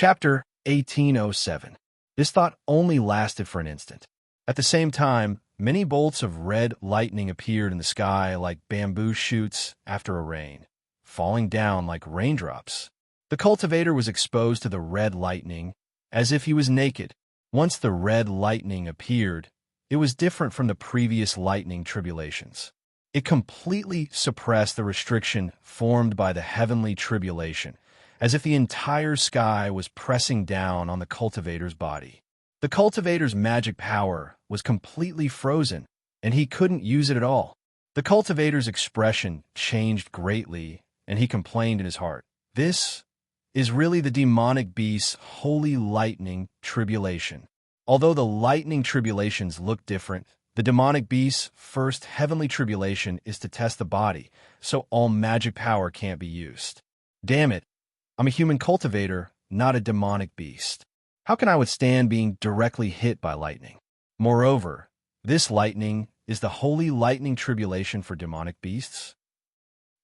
Chapter 1807. This thought only lasted for an instant. At the same time, many bolts of red lightning appeared in the sky like bamboo shoots after a rain, falling down like raindrops. The cultivator was exposed to the red lightning as if he was naked. Once the red lightning appeared, it was different from the previous lightning tribulations. It completely suppressed the restriction formed by the heavenly tribulation, as if the entire sky was pressing down on the cultivator's body. The cultivator's magic power was completely frozen, and he couldn't use it at all. The cultivator's expression changed greatly, and he complained in his heart, "This is really the demonic beast's holy lightning tribulation." Although the lightning tribulations look different, the demonic beast's first heavenly tribulation is to test the body, so all magic power can't be used. Damn it, I'm a human cultivator, not a demonic beast. How can I withstand being directly hit by lightning? Moreover, this lightning is the holy lightning tribulation for demonic beasts?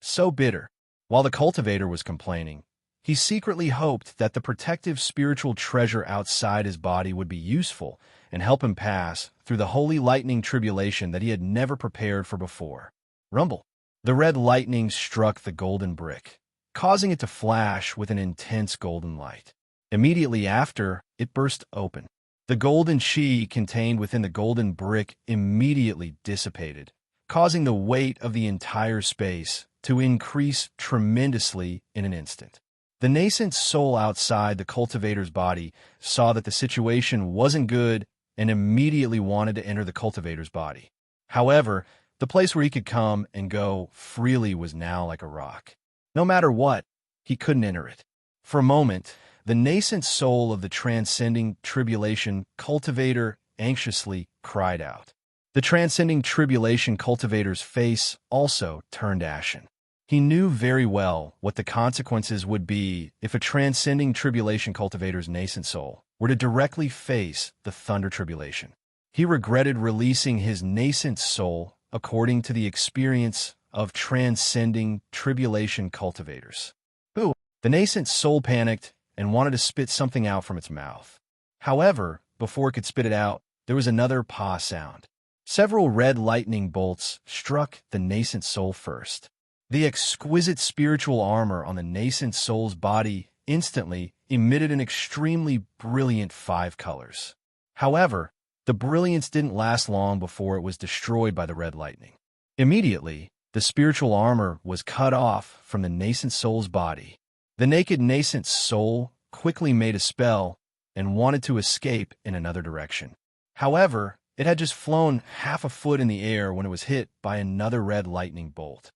So bitter. While the cultivator was complaining, he secretly hoped that the protective spiritual treasure outside his body would be useful and help him pass through the holy lightning tribulation that he had never prepared for before. Rumble. The red lightning struck the golden brick, causing it to flash with an intense golden light. Immediately after, it burst open. The golden chi contained within the golden brick immediately dissipated, causing the weight of the entire space to increase tremendously in an instant. The nascent soul outside the cultivator's body saw that the situation wasn't good and immediately wanted to enter the cultivator's body. However, the place where he could come and go freely was now like a rock. No matter what, he couldn't enter it. For a moment, the nascent soul of the transcending tribulation cultivator anxiously cried out. The transcending tribulation cultivator's face also turned ashen. He knew very well what the consequences would be if a transcending tribulation cultivator's nascent soul were to directly face the thunder tribulation. He regretted releasing his nascent soul according to the experience of transcending tribulation cultivators. Ooh, the nascent soul panicked and wanted to spit something out from its mouth. However, before it could spit it out, there was another pah sound. Several red lightning bolts struck the nascent soul first. The exquisite spiritual armor on the nascent soul's body instantly emitted an extremely brilliant 5 colors. However, the brilliance didn't last long before it was destroyed by the red lightning. Immediately, the spiritual armor was cut off from the nascent soul's body. The naked nascent soul quickly made a spell and wanted to escape in another direction. However, it had just flown half a foot in the air when it was hit by another red lightning bolt.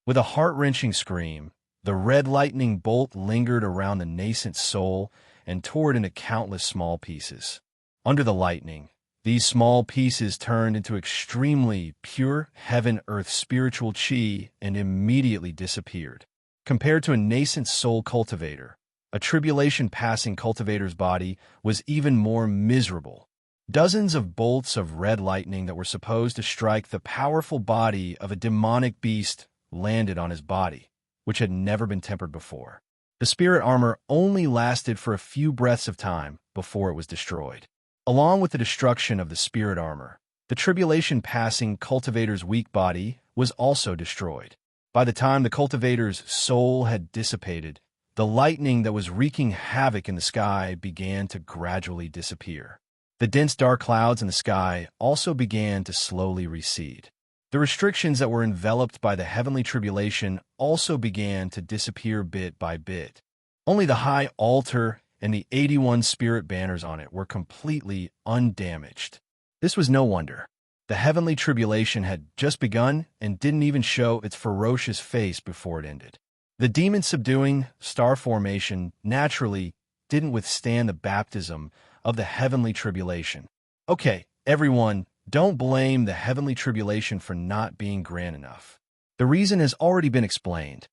With a heart-wrenching scream, the red lightning bolt lingered around the nascent soul and tore it into countless small pieces. Under the lightning, these small pieces turned into extremely pure heaven-earth spiritual chi and immediately disappeared. Compared to a nascent soul cultivator, a tribulation-passing cultivator's body was even more miserable. Dozens of bolts of red lightning that were supposed to strike the powerful body of a demonic beast landed on his body, which had never been tempered before. The spirit armor only lasted for a few breaths of time before it was destroyed. Along with the destruction of the spirit armor, the tribulation-passing cultivator's weak body was also destroyed. By the time the cultivator's soul had dissipated, the lightning that was wreaking havoc in the sky began to gradually disappear. The dense dark clouds in the sky also began to slowly recede. The restrictions that were enveloped by the heavenly tribulation also began to disappear bit by bit. Only the high altar and the 81 spirit banners on it were completely undamaged. This was no wonder. The heavenly tribulation had just begun and didn't even show its ferocious face before it ended. The demon-subduing star formation naturally didn't withstand the baptism of the heavenly tribulation. Okay, everyone, don't blame the heavenly tribulation for not being grand enough. The reason has already been explained.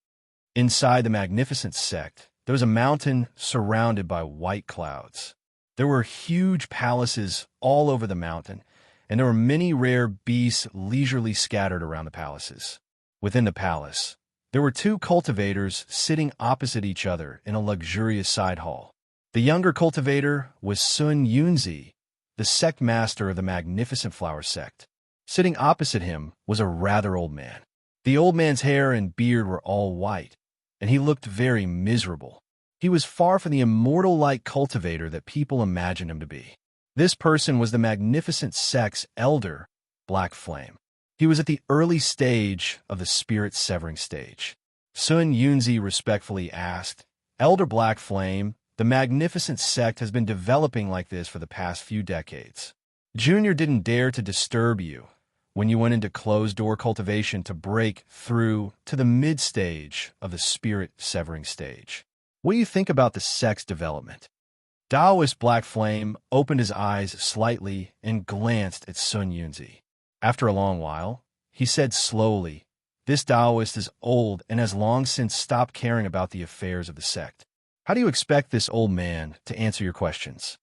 Inside the magnificent sect, there was a mountain surrounded by white clouds. There were huge palaces all over the mountain, and there were many rare beasts leisurely scattered around the palaces. Within the palace, there were 2 cultivators sitting opposite each other in a luxurious side hall. The younger cultivator was Sun Yunzi, the sect master of the magnificent flower sect. Sitting opposite him was a rather old man. The old man's hair and beard were all white, and he looked very miserable. He was far from the immortal-like cultivator that people imagined him to be. This person was the magnificent sect's elder, Black Flame. He was at the early stage of the spirit-severing stage. Sun Yunzi respectfully asked, "Elder Black Flame, the magnificent sect has been developing like this for the past few decades. Junior didn't dare to disturb you when you went into closed-door cultivation to break through to the mid-stage of the spirit-severing stage. What do you think about the sect's development?" Taoist Black Flame opened his eyes slightly and glanced at Sun Yunzi. After a long while, he said slowly, "This Taoist is old and has long since stopped caring about the affairs of the sect. How do you expect this old man to answer your questions?"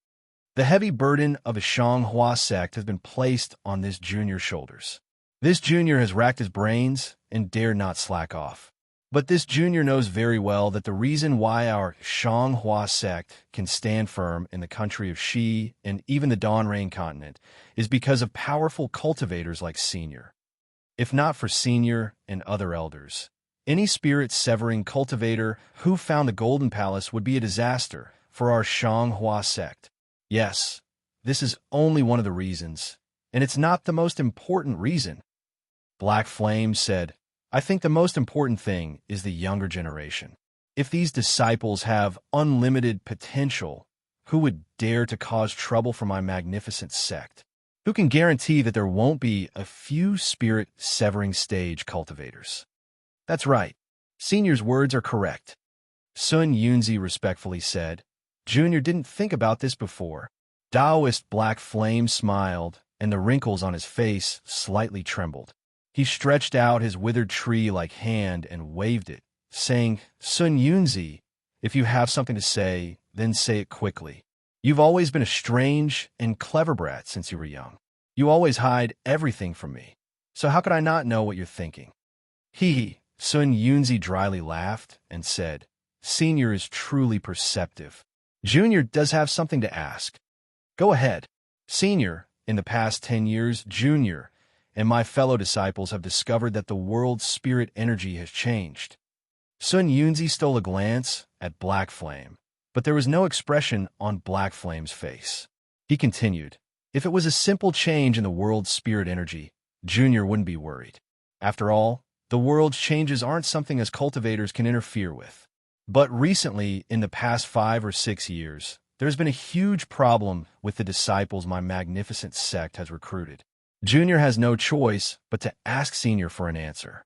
The heavy burden of a Shanghua sect has been placed on this junior's shoulders. This junior has racked his brains and dared not slack off. But this junior knows very well that the reason why our Shanghua sect can stand firm in the country of Xi and even the Donrain continent is because of powerful cultivators like Senior. If not for Senior and other elders, any spirit-severing cultivator who found the Golden Palace would be a disaster for our Shanghua sect. Yes, this is only one of the reasons, and it's not the most important reason. Black Flame said, "I think the most important thing is the younger generation. If these disciples have unlimited potential, who would dare to cause trouble for my magnificent sect? Who can guarantee that there won't be a few spirit-severing stage cultivators?" That's right. Senior's words are correct. Sun Yunzi respectfully said, "Junior didn't think about this before." Taoist Black Flame smiled, and the wrinkles on his face slightly trembled. He stretched out his withered tree-like hand and waved it, saying, "Sun Yunzi, if you have something to say, then say it quickly. You've always been a strange and clever brat since you were young. You always hide everything from me. So how could I not know what you're thinking?" He, Sun Yunzi dryly laughed and said, "Senior is truly perceptive. Junior does have something to ask. Go ahead." Senior, in the past 10 years, Junior and my fellow disciples have discovered that the world's spirit energy has changed. Sun Yunzi stole a glance at Black Flame, but there was no expression on Black Flame's face. He continued, "If it was a simple change in the world's spirit energy, Junior wouldn't be worried. After all, the world's changes aren't something us cultivators can interfere with. But recently, in the past 5 or 6 years, there's been a huge problem with the disciples my magnificent sect has recruited. Junior has no choice but to ask Senior for an answer."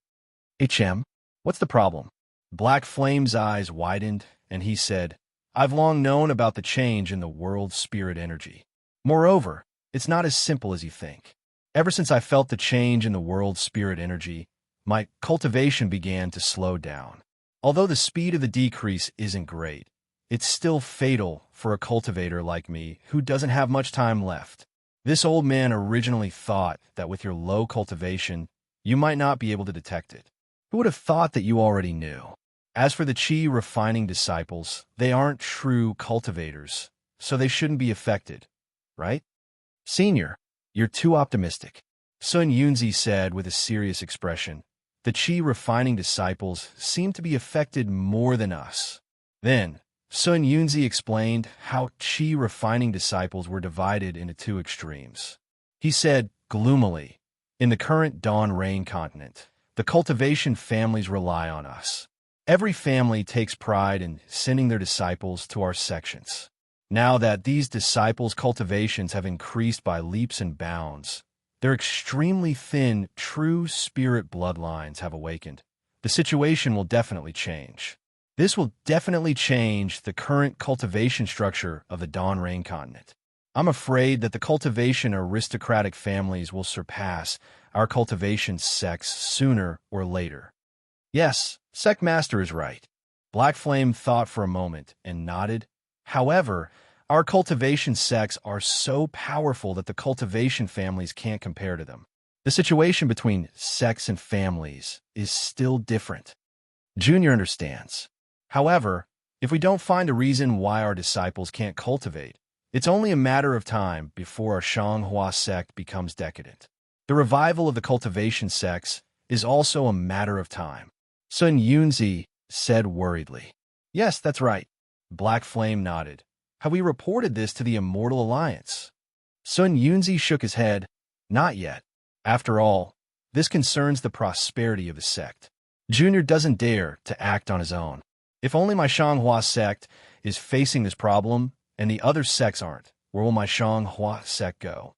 "HM, what's the problem?" Black Flame's eyes widened, and he said, "I've long known about the change in the world's spirit energy. Moreover, it's not as simple as you think. Ever since I felt the change in the world's spirit energy, my cultivation began to slow down. Although the speed of the decrease isn't great, it's still fatal for a cultivator like me who doesn't have much time left. This old man originally thought that with your low cultivation, you might not be able to detect it. Who would have thought that you already knew? As for the Qi refining disciples, they aren't true cultivators, so they shouldn't be affected, right?" "Senior, you're too optimistic," Sun Yunzi said with a serious expression. "The Qi refining disciples seem to be affected more than us." Then, Sun Yunzi explained how Qi refining disciples were divided into 2 extremes. He said, gloomily, "In the current Donrain continent, the cultivation families rely on us. Every family takes pride in sending their disciples to our sections. Now that these disciples' cultivations have increased by leaps and bounds, their extremely thin, true spirit bloodlines have awakened. The situation will definitely change. This will definitely change the current cultivation structure of the Donrain continent. I'm afraid that the cultivation aristocratic families will surpass our cultivation sects sooner or later." "Yes, Sect Master is right." Black Flame thought for a moment and nodded. "However, our cultivation sects are so powerful that the cultivation families can't compare to them. The situation between sects and families is still different. Junior understands. However, If we don't find a reason why our disciples can't cultivate, it's only a matter of time before our Shanghua sect becomes decadent. The revival of the cultivation sects is also a matter of time. Sun Yunzi said worriedly. Yes, that's right. Black Flame nodded. Have we reported this to the Immortal Alliance? Sun Yunzi shook his head. Not yet. After all, this concerns the prosperity of the sect. Junior doesn't dare to act on his own. If only my Shanghua sect is facing this problem and the other sects aren't, where will my Shanghua sect go?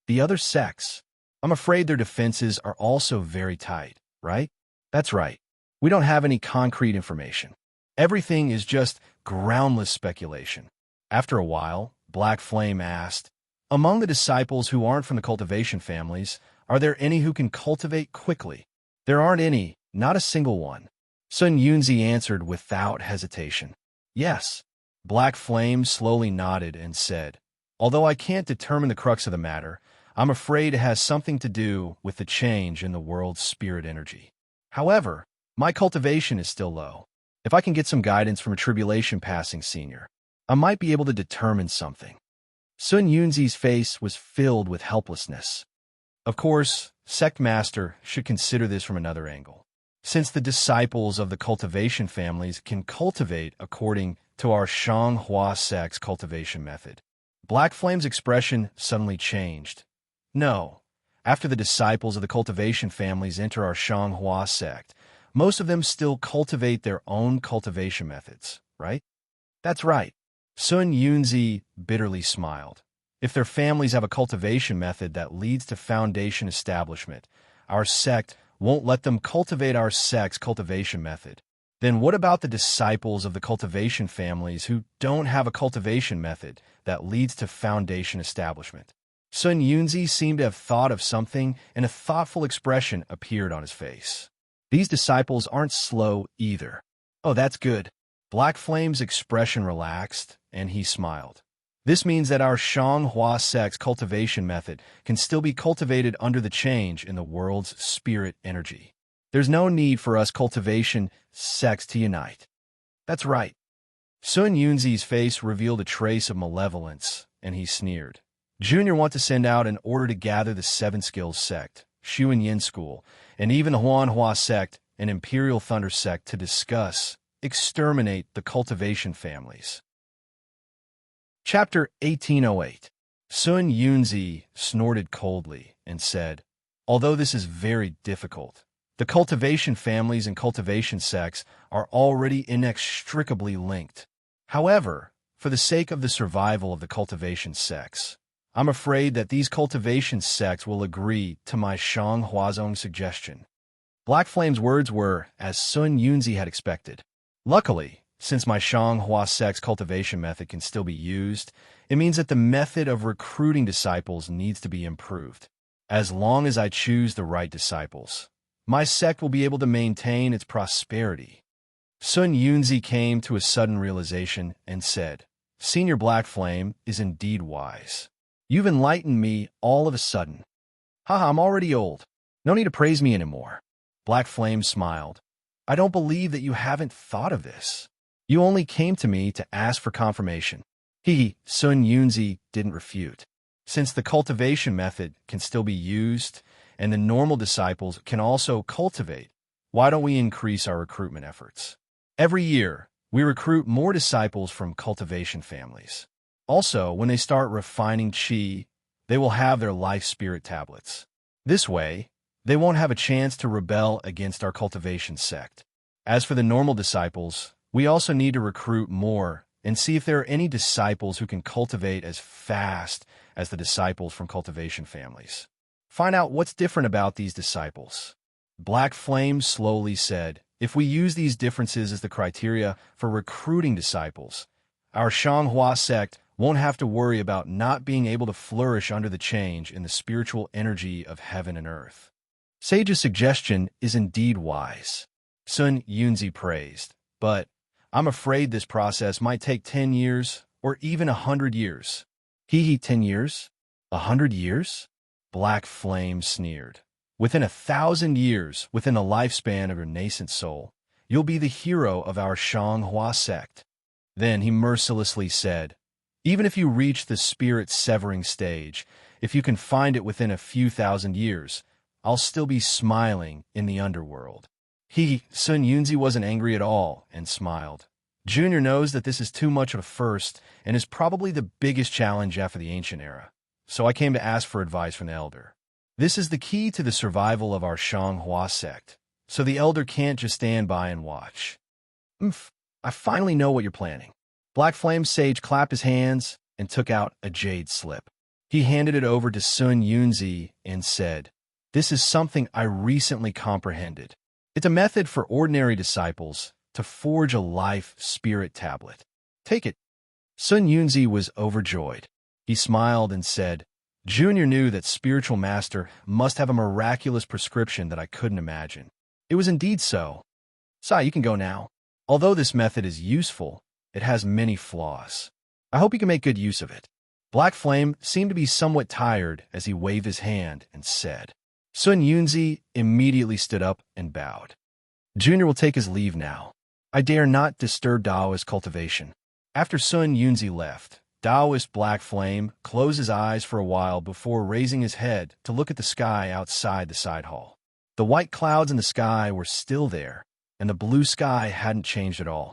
The other sects? I'm afraid their defenses are also very tight, right? That's right. We don't have any concrete information. Everything is just groundless speculation. After a while, Black Flame asked, among the disciples who aren't from the cultivation families, are there any who can cultivate quickly? There aren't any, not a single one. Sun Yunzi answered without hesitation. Yes. Black Flame slowly nodded and said, although I can't determine the crux of the matter, I'm afraid it has something to do with the change in the world's spirit energy. However, my cultivation is still low. If I can get some guidance from a tribulation passing senior, I might be able to determine something. Sun Yunzi's face was filled with helplessness. Of course, Sect Master should consider this from another angle. Since the disciples of the cultivation families can cultivate according to our Shanghua sect's cultivation method, Black Flame's expression suddenly changed. No, after the disciples of the cultivation families enter our Shanghua sect, most of them still cultivate their own cultivation methods, right? That's right. Sun Yunzi bitterly smiled. If their families have a cultivation method that leads to foundation establishment, our sect won't let them cultivate our sect's cultivation method. Then what about the disciples of the cultivation families who don't have a cultivation method that leads to foundation establishment? Sun Yunzi seemed to have thought of something, and a thoughtful expression appeared on his face. These disciples aren't slow either. Oh, that's good. Black Flame's expression relaxed, and he smiled. This means that our Shanghua sect's cultivation method can still be cultivated under the change in the world's spirit energy. There's no need for us cultivation sects to unite. That's right. Sun Yunzi's face revealed a trace of malevolence, and he sneered. Junior want to send out an order to gather the Seven Skills sect, Shu and Yin School, and even the Huanhua sect and Imperial Thunder sect to discuss, exterminate the cultivation families. Chapter 1808. Sun Yunzi snorted coldly and said, although this is very difficult, the cultivation families and cultivation sects are already inextricably linked. However, for the sake of the survival of the cultivation sects, I'm afraid that these cultivation sects will agree to my Shang Huazong suggestion. Black Flame's words were as Sun Yunzi had expected. Luckily, since my Shanghua sect's cultivation method can still be used, it means that the method of recruiting disciples needs to be improved. As long as I choose the right disciples, my sect will be able to maintain its prosperity. Sun Yunzi came to a sudden realization and said, Senior Black Flame is indeed wise. You've enlightened me all of a sudden. Haha, I'm already old. No need to praise me anymore. Black Flame smiled. I don't believe that you haven't thought of this. You only came to me to ask for confirmation. Sun Yunzi didn't refute. Since the cultivation method can still be used, and the normal disciples can also cultivate, why don't we increase our recruitment efforts? Every year, we recruit more disciples from cultivation families. Also, when they start refining Qi, they will have their life spirit tablets. This way, they won't have a chance to rebel against our cultivation sect. As for the normal disciples, we also need to recruit more and see if there are any disciples who can cultivate as fast as the disciples from cultivation families. Find out what's different about these disciples. Black Flame slowly said, if we use these differences as the criteria for recruiting disciples, our Shanghua sect won't have to worry about not being able to flourish under the change in the spiritual energy of heaven and earth. Sage's suggestion is indeed wise. Sun Yunzi praised, but I'm afraid this process might take 10 years or even 100 years. 10 years? 100 years? Black Flame sneered. Within 1,000 years, within the lifespan of your nascent soul, you'll be the hero of our Shanghua sect. Then he mercilessly said, "Even if you reach the spirit-severing stage, if you can find it within a few thousand years, I'll still be smiling in the underworld." Sun Yunzi wasn't angry at all and smiled. Junior knows that this is too much of a first and is probably the biggest challenge after the ancient era, so I came to ask for advice from the elder. This is the key to the survival of our Shanghua sect, so the elder can't just stand by and watch. I finally know what you're planning." Black Flame Sage clapped his hands and took out a jade slip. He handed it over to Sun Yunzi and said, "This is something I recently comprehended. It's a method for ordinary disciples to forge a life spirit tablet. Take it." Sun Yunzi was overjoyed. He smiled and said, "Junior knew that spiritual master must have a miraculous prescription that I couldn't imagine. It was indeed so. Sai, you can go now. Although this method is useful, it has many flaws. I hope you can make good use of it." Black Flame seemed to be somewhat tired as he waved his hand and said. Sun Yunzi immediately stood up and bowed. "Junior will take his leave now. I dare not disturb Daoist cultivation." After Sun Yunzi left, Daoist Black Flame closed his eyes for a while before raising his head to look at the sky outside the side hall. The white clouds in the sky were still there, and the blue sky hadn't changed at all.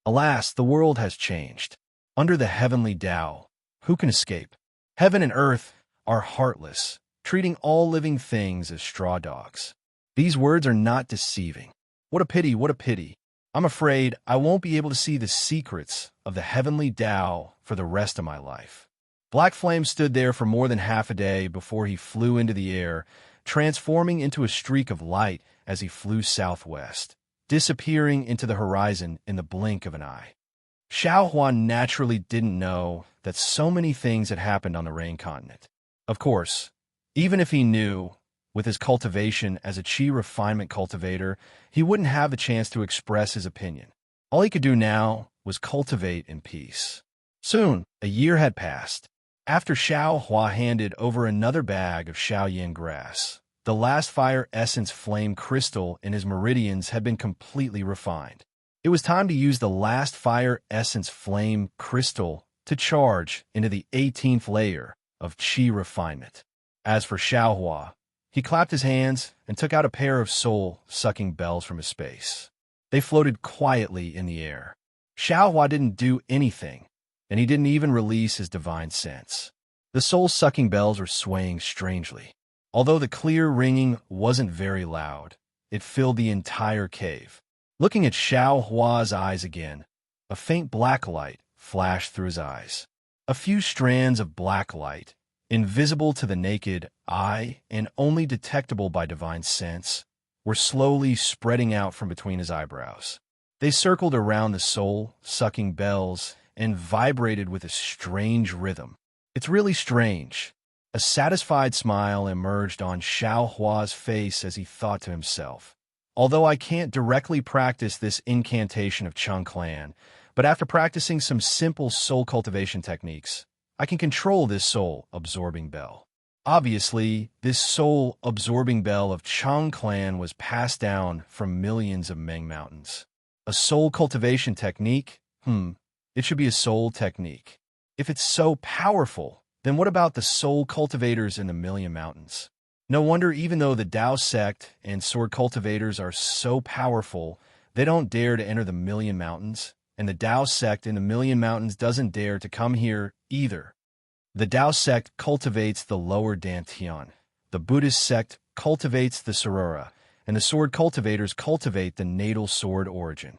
Alas, the world has changed. Under the heavenly Tao, who can escape? Heaven and earth are heartless, treating all living things as straw dogs. These words are not deceiving. What a pity, what a pity. I'm afraid I won't be able to see the secrets of the heavenly Tao for the rest of my life. Black Flame stood there for more than half a day before he flew into the air, transforming into a streak of light as he flew southwest, disappearing into the horizon in the blink of an eye. Xiao Huan naturally didn't know that so many things had happened on the Rain Continent. Of course, even if he knew, with his cultivation as a Qi refinement cultivator, he wouldn't have the chance to express his opinion. All he could do now was cultivate in peace. Soon, a year had passed. After Xiao Hua handed over another bag of Shaoyin grass, the last fire essence flame crystal in his meridians had been completely refined. It was time to use the last fire essence flame crystal to charge into the 18th layer of Qi refinement. As for Xiao Hua, he clapped his hands and took out a pair of soul-sucking bells from his space. They floated quietly in the air. Xiao Hua didn't do anything, and he didn't even release his divine sense. The soul-sucking bells were swaying strangely. Although the clear ringing wasn't very loud, it filled the entire cave. Looking at Xiao Hua's eyes again, a faint black light flashed through his eyes. A few strands of black light, invisible to the naked eye and only detectable by divine sense, were slowly spreading out from between his eyebrows. They circled around the soul-sucking bells and vibrated with a strange rhythm. It's really strange. A satisfied smile emerged on Xiao Hua's face as he thought to himself, "Although I can't directly practice this incantation of Chung Clan, but after practicing some simple soul cultivation techniques, I can control this soul-absorbing bell." Obviously, this soul-absorbing bell of Chung Clan was passed down from millions of Meng Mountains. A soul cultivation technique? It should be a soul technique. If it's so powerful, then what about the soul cultivators in the Million Mountains? No wonder even though the Tao sect and sword cultivators are so powerful, they don't dare to enter the Million Mountains, and the Tao sect in the Million Mountains doesn't dare to come here either. The Tao sect cultivates the lower Dantian, the Buddhist sect cultivates the Sorora, and the sword cultivators cultivate the natal sword origin.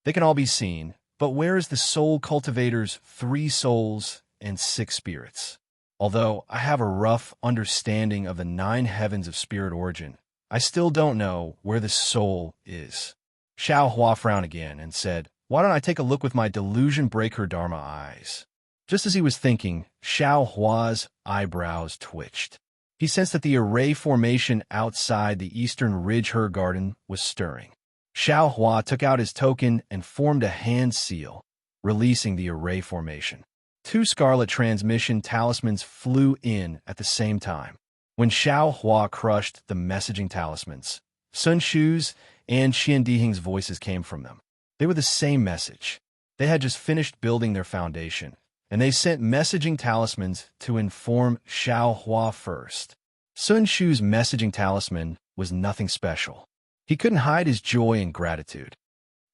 They can all be seen, but where is the soul cultivator's 3 souls and 6 spirits? Although I have a rough understanding of the 9 heavens of spirit origin, I still don't know where the soul is. Xiao Hua frowned again and said, "Why don't I take a look with my delusion breaker Dharma eyes?" Just as he was thinking, Xiao Hua's eyebrows twitched. He sensed that the array formation outside the eastern ridge her garden was stirring. Xiao Hua took out his token and formed a hand seal, releasing the array formation. 2 scarlet transmission talismans flew in at the same time. When Xiao Hua crushed the messaging talismans, Sun Shu's and Qian Dihing's voices came from them. They were the same message. They had just finished building their foundation, and they sent messaging talismans to inform Xiao Hua first. Sun Shu's messaging talisman was nothing special. He couldn't hide his joy and gratitude.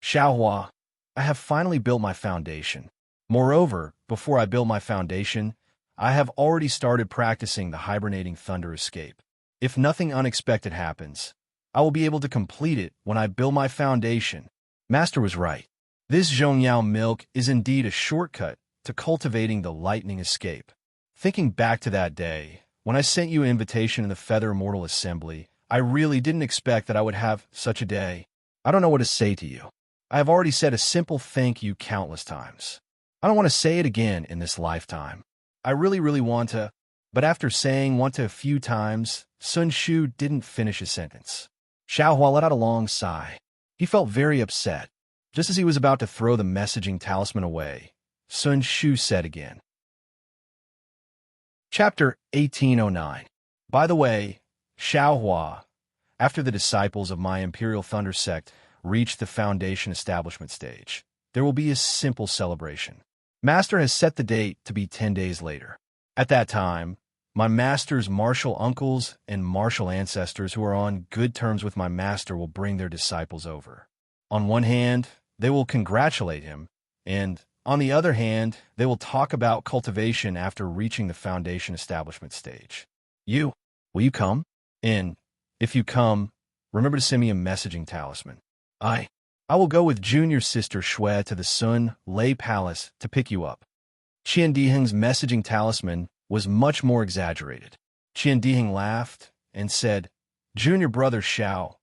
Xiao Hua, I have finally built my foundation. Moreover, before I built my foundation, I have already started practicing the hibernating thunder escape. If nothing unexpected happens, I will be able to complete it when I build my foundation. Master was right. This Zhongyao milk is indeed a shortcut to cultivating the lightning escape. Thinking back to that day, when I sent you an invitation in the Feather Immortal Assembly, I really didn't expect that I would have such a day. I don't know what to say to you. I have already said a simple thank you countless times. I don't want to say it again in this lifetime. I really want to, but after saying want to a few times, Sun Shu didn't finish his sentence. Xiao Hua let out a long sigh. He felt very upset. Just as he was about to throw the messaging talisman away, Sun Shu said again. Chapter 1809. By the way, Xiao Hua, after the disciples of my Imperial Thunder Sect reach the Foundation establishment stage, there will be a simple celebration. Master has set the date to be 10 days later. At that time, my master's martial uncles and martial ancestors who are on good terms with my master will bring their disciples over. On one hand, they will congratulate him, and on the other hand, they will talk about cultivation after reaching the Foundation establishment stage. Will you come? And if you come, remember to send me a messaging talisman. I will go with junior sister Shui to the Sun Lei Palace to pick you up. Qian Diheng's messaging talisman was much more exaggerated. Qian Diheng laughed and said, Junior brother Xiao,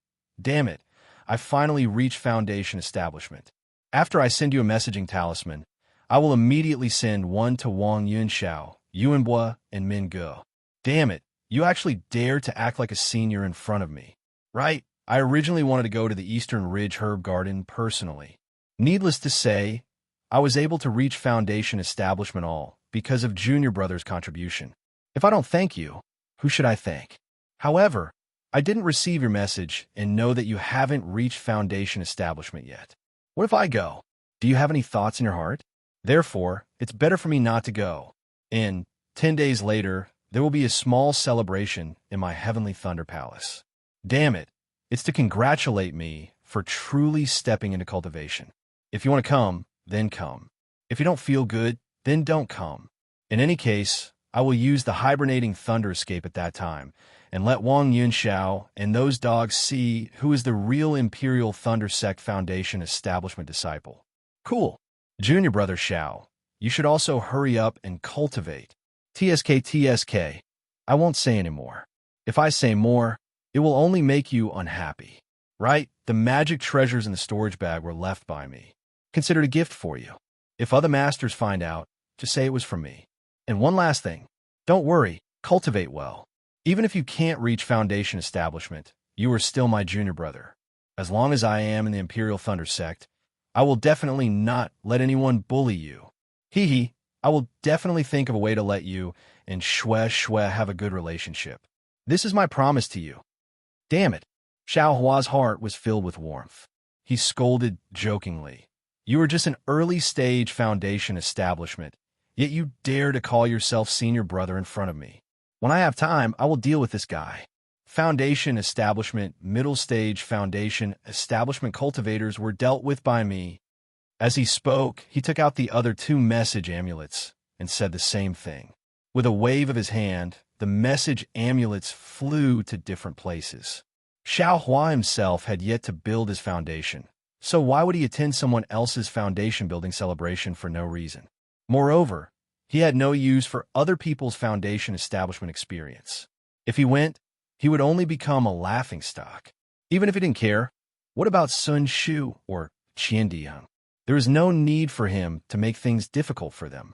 damn it, I finally reached Foundation establishment. After I send you a messaging talisman, I will immediately send one to Wang Yunxiao, Yuanbua, and Min Ge. Damn it, you actually dare to act like a senior in front of me. Right? I originally wanted to go to the Eastern Ridge Herb Garden personally. Needless to say, I was able to reach Foundation establishment all because of Junior Brother's contribution. If I don't thank you, who should I thank? However, I didn't receive your message and know that you haven't reached Foundation establishment yet. What if I go? Do you have any thoughts in your heart? Therefore, it's better for me not to go. And 10 days later, there will be a small celebration in my Heavenly Thunder Palace. Damn it, it's to congratulate me for truly stepping into cultivation. If you want to come, then come. If you don't feel good, then don't come. In any case, I will use the hibernating thunder escape at that time, and let Wang Yunxiao and those dogs see who is the real Imperial Thunder Sect Foundation establishment disciple. Cool. Junior brother Xiao, you should also hurry up and cultivate. TSK. I won't say anymore. If I say more, it will only make you unhappy. Right? The magic treasures in the storage bag were left by me. Considered a gift for you. If other masters find out, just say it was from me. And one last thing. Don't worry, cultivate well. Even if you can't reach Foundation establishment, you are still my junior brother. As long as I am in the Imperial Thunder Sect, I will definitely not let anyone bully you. Hee, I will definitely think of a way to let you and Shui have a good relationship. This is my promise to you. Damn it. Xiao Hua's heart was filled with warmth. He scolded jokingly. You are just an early-stage Foundation establishment, yet you dare to call yourself senior brother in front of me. When I have time, I will deal with this guy. Foundation establishment, middle stage Foundation establishment cultivators were dealt with by me. As he spoke, he took out the other 2 message amulets and said the same thing. With a wave of his hand, the message amulets flew to different places. Xiao Hua himself had yet to build his foundation, so why would he attend someone else's foundation building celebration for no reason? Moreover, he had no use for other people's foundation establishment experience. If he went, he would only become a laughingstock. Even if he didn't care, what about Sun Shu or Qian Diheng? There is no need for him to make things difficult for them.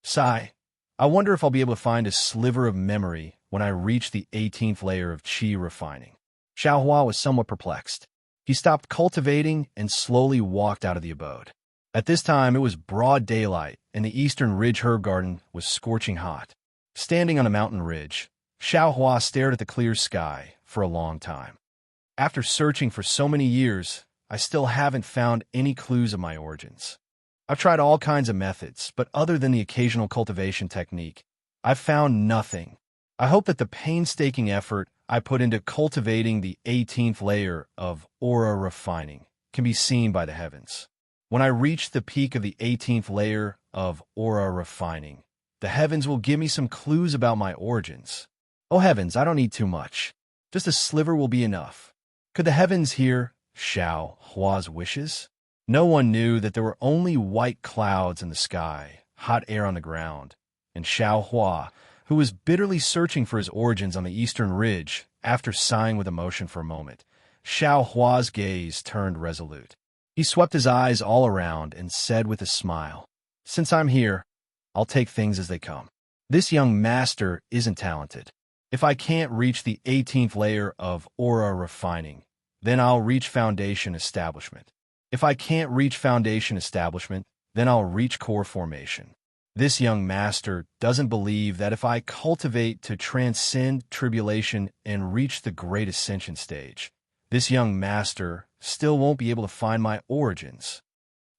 Sigh, I wonder if I'll be able to find a sliver of memory when I reach the 18th layer of Qi refining. Xiao Hua was somewhat perplexed. He stopped cultivating and slowly walked out of the abode. At this time, it was broad daylight, and the Eastern Ridge Herb Garden was scorching hot. Standing on a mountain ridge, Xiao Hua stared at the clear sky for a long time. After searching for so many years, I still haven't found any clues of my origins. I've tried all kinds of methods, but other than the occasional cultivation technique, I've found nothing. I hope that the painstaking effort I put into cultivating the 18th layer of aura refining can be seen by the heavens. When I reach the peak of the 18th layer of aura refining, the heavens will give me some clues about my origins. Oh heavens, I don't need too much. Just a sliver will be enough. Could the heavens hear Xiao Hua's wishes? No one knew that there were only white clouds in the sky, hot air on the ground, and Xiao Hua, who was bitterly searching for his origins on the eastern ridge, after sighing with emotion for a moment, Xiao Hua's gaze turned resolute. He swept his eyes all around and said with a smile, "Since I'm here, I'll take things as they come. This young master isn't talented. If I can't reach the 18th layer of aura refining, then I'll reach foundation establishment. If I can't reach foundation establishment, then I'll reach core formation. This young master doesn't believe that if I cultivate to transcend tribulation and reach the great ascension stage, this young master still won't be able to find my origins."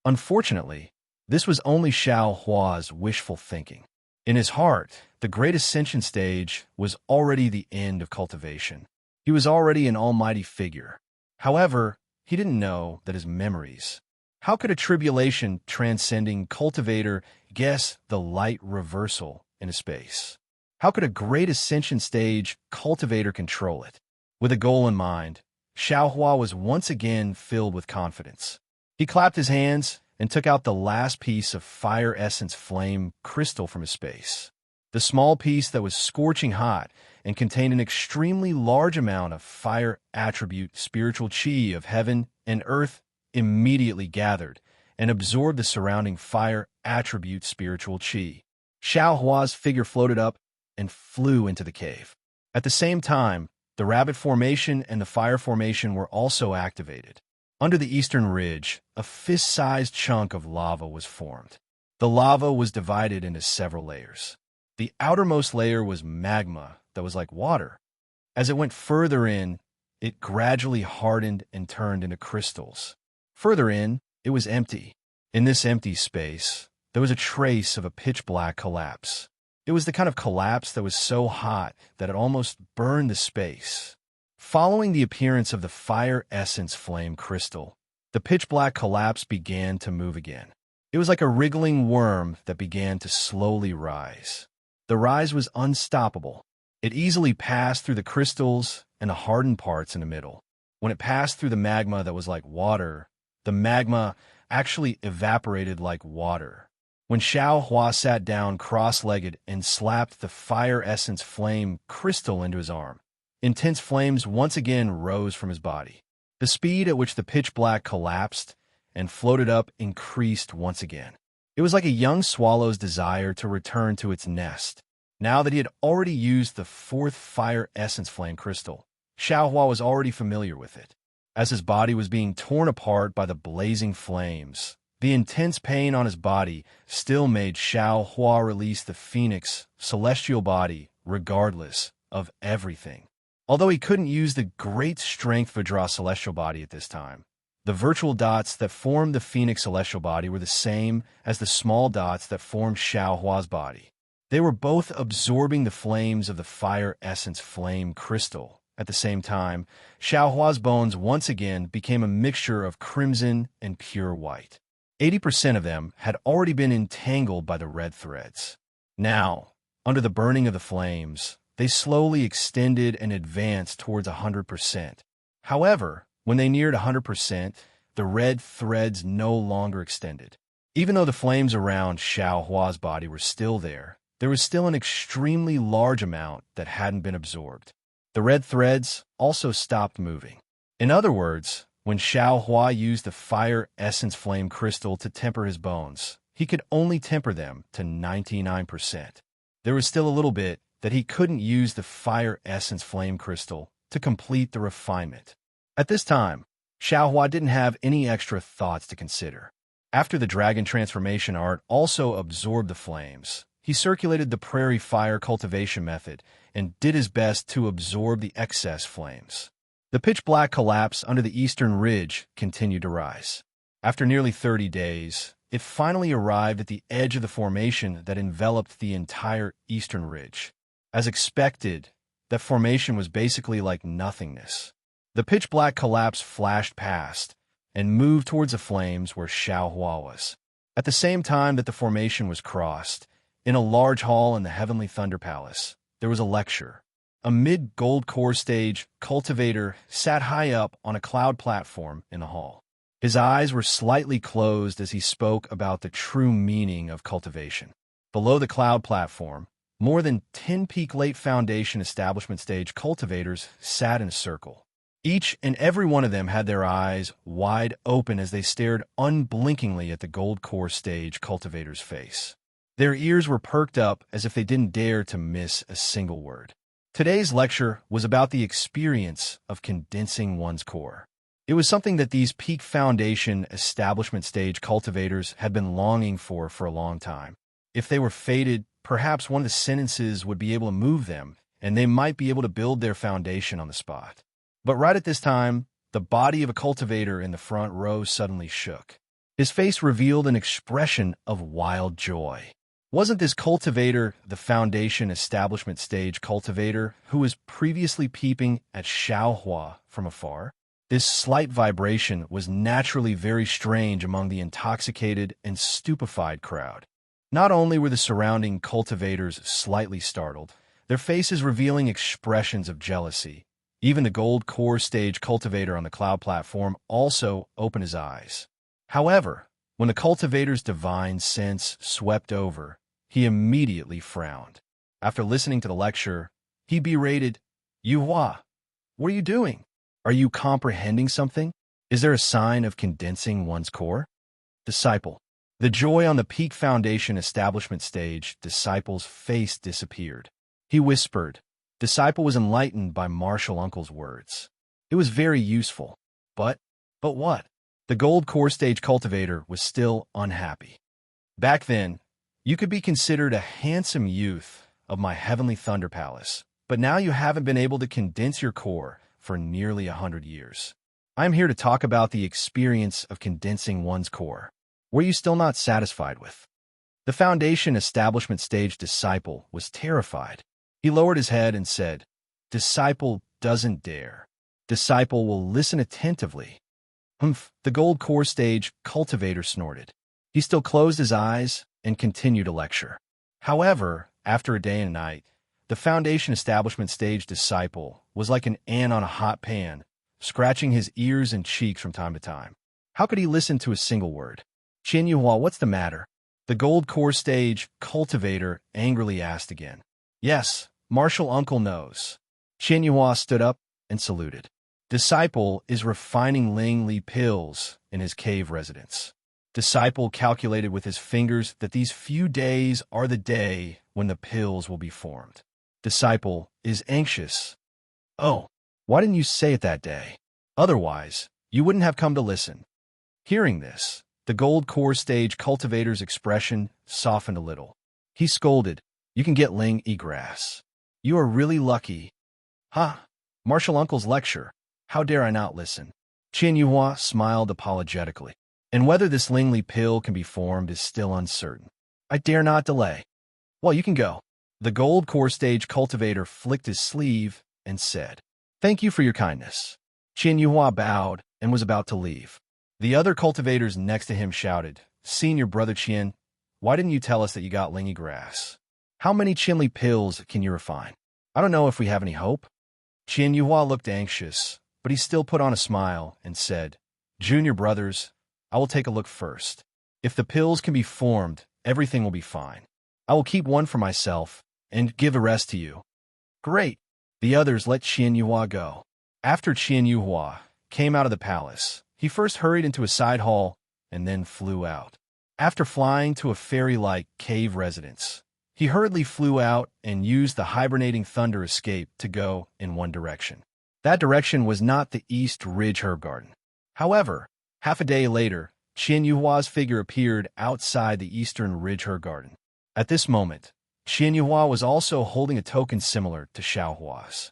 Unfortunately, this was only Xiao Hua's wishful thinking. In his heart, the great ascension stage was already the end of cultivation. He was already an almighty figure. However, he didn't know that his memories. How could a tribulation transcending cultivator guess the light reversal in a space? How could a great ascension stage cultivator control it? With a goal in mind, Xiao Hua was once again filled with confidence. He clapped his hands and took out the last piece of fire essence flame crystal from his space. The small piece that was scorching hot and contained an extremely large amount of fire attribute spiritual chi of heaven and earth immediately gathered and absorbed the surrounding fire attribute spiritual chi. Xiao Hua's figure floated up and flew into the cave. At the same time, the rabbit formation and the fire formation were also activated. Under the eastern ridge, a fist-sized chunk of lava was formed. The lava was divided into several layers. The outermost layer was magma that was like water. As it went further in, it gradually hardened and turned into crystals. Further in, it was empty. In this empty space, there was a trace of a pitch-black collapse. It was the kind of collapse that was so hot that it almost burned the space. Following the appearance of the fire essence flame crystal, the pitch-black collapse began to move again. It was like a wriggling worm that began to slowly rise. The rise was unstoppable. It easily passed through the crystals and the hardened parts in the middle. When it passed through the magma that was like water, the magma actually evaporated like water. When Xiao Hua sat down cross-legged and slapped the fire essence flame crystal into his arm, intense flames once again rose from his body. The speed at which the pitch-black collapsed and floated up increased once again. It was like a young swallow's desire to return to its nest. Now that he had already used the fourth fire essence flame crystal, Xiao Hua was already familiar with it. As his body was being torn apart by the blazing flames, the intense pain on his body still made Xiao Hua release the phoenix celestial body regardless of everything. Although he couldn't use the great strength Vajra celestial body at this time, the virtual dots that formed the phoenix celestial body were the same as the small dots that formed Xiao Hua's body. They were both absorbing the flames of the fire essence flame crystal. At the same time, Xiao Hua's bones once again became a mixture of crimson and pure white. 80% of them had already been entangled by the red threads. Now, under the burning of the flames, they slowly extended and advanced towards 100%. However, when they neared 100%, the red threads no longer extended. Even though the flames around Xiao Hua's body were still there was still an extremely large amount that hadn't been absorbed. The red threads also stopped moving. In other words, when Xiao Hua used the fire essence flame crystal to temper his bones, he could only temper them to 99%. There was still a little bit that he couldn't use the fire essence flame crystal to complete the refinement. At this time, Xiao Hua didn't have any extra thoughts to consider. After the dragon transformation art also absorbed the flames, he circulated the prairie fire cultivation method and did his best to absorb the excess flames. The pitch-black collapse under the eastern ridge continued to rise. After nearly 30 days, it finally arrived at the edge of the formation that enveloped the entire eastern ridge. As expected, that formation was basically like nothingness. The pitch-black collapse flashed past and moved towards the flames where Xiaohua was. At the same time that the formation was crossed, in a large hall in the Heavenly Thunder Palace, there was a lecture. A mid-gold core stage cultivator sat high up on a cloud platform in the hall. His eyes were slightly closed as he spoke about the true meaning of cultivation. Below the cloud platform, more than 10 peak late foundation establishment stage cultivators sat in a circle. Each and every one of them had their eyes wide open as they stared unblinkingly at the gold core stage cultivator's face. Their ears were perked up as if they didn't dare to miss a single word. Today's lecture was about the experience of condensing one's core. It was something that these peak foundation establishment stage cultivators had been longing for a long time. If they were fated, perhaps one of the sentences would be able to move them, and they might be able to build their foundation on the spot. But right at this time, the body of a cultivator in the front row suddenly shook. His face revealed an expression of wild joy. Wasn't this cultivator the foundation establishment stage cultivator who was previously peeping at Xiaohua from afar? This slight vibration was naturally very strange among the intoxicated and stupefied crowd. Not only were the surrounding cultivators slightly startled, their faces revealing expressions of jealousy. Even the gold core stage cultivator on the cloud platform also opened his eyes. However, when the cultivator's divine sense swept over, he immediately frowned. After listening to the lecture, he berated, "Yuhua, what are you doing? Are you comprehending something? Is there a sign of condensing one's core?" Disciple. The joy on the peak foundation establishment stage, Disciple's face disappeared. He whispered. Disciple was enlightened by Martial Uncle's words. It was very useful. But what? The gold core stage cultivator was still unhappy. Back then, you could be considered a handsome youth of my Heavenly Thunder Palace, but now you haven't been able to condense your core for nearly 100 years. I'm here to talk about the experience of condensing one's core. Were you still not satisfied with? The foundation establishment stage Disciple was terrified. He lowered his head and said, "Disciple doesn't dare. Disciple will listen attentively." Humph, the gold core stage cultivator snorted. He still closed his eyes and continued to lecture. However, after a day and a night, the foundation establishment stage Disciple was like an ant on a hot pan, scratching his ears and cheeks from time to time. How could he listen to a single word? "Qin Yuhua, what's the matter?" The gold core stage cultivator angrily asked again. "Yes, Martial Uncle knows." Qin Yuhua stood up and saluted. Disciple is refining Ling Li pills in his cave residence. Disciple calculated with his fingers that these few days are the day when the pills will be formed. Disciple is anxious. "Oh, why didn't you say it that day? Otherwise, you wouldn't have come to listen." Hearing this, the gold core stage cultivator's expression softened a little. He scolded, "You can get Ling Yi grass. You are really lucky." "Ha! Martial Uncle's lecture. How dare I not listen?" Qin Yuhua smiled apologetically. "And whether this Ling Li pill can be formed is still uncertain. I dare not delay." "Well, you can go." The gold core stage cultivator flicked his sleeve and said, "Thank you for your kindness." Qin Yuhua bowed and was about to leave. The other cultivators next to him shouted, "Senior Brother Qin, why didn't you tell us that you got Lingy grass? How many Qinli pills can you refine? I don't know if we have any hope." Qin Yuhua looked anxious, but he still put on a smile and said, "Junior brothers, I will take a look first. If the pills can be formed, everything will be fine. I will keep one for myself and give the rest to you." "Great." The others let Qin Yuhua go. After Qin Yuhua came out of the palace, he first hurried into a side hall and then flew out. After flying to a fairy-like cave residence, he hurriedly flew out and used the hibernating thunder escape to go in one direction. That direction was not the East Ridge Herb Garden. However, half a day later, Qin Yuhua's figure appeared outside the Eastern Ridge Herb Garden. At this moment, Qin Yuhua was also holding a token similar to Xiaohua's.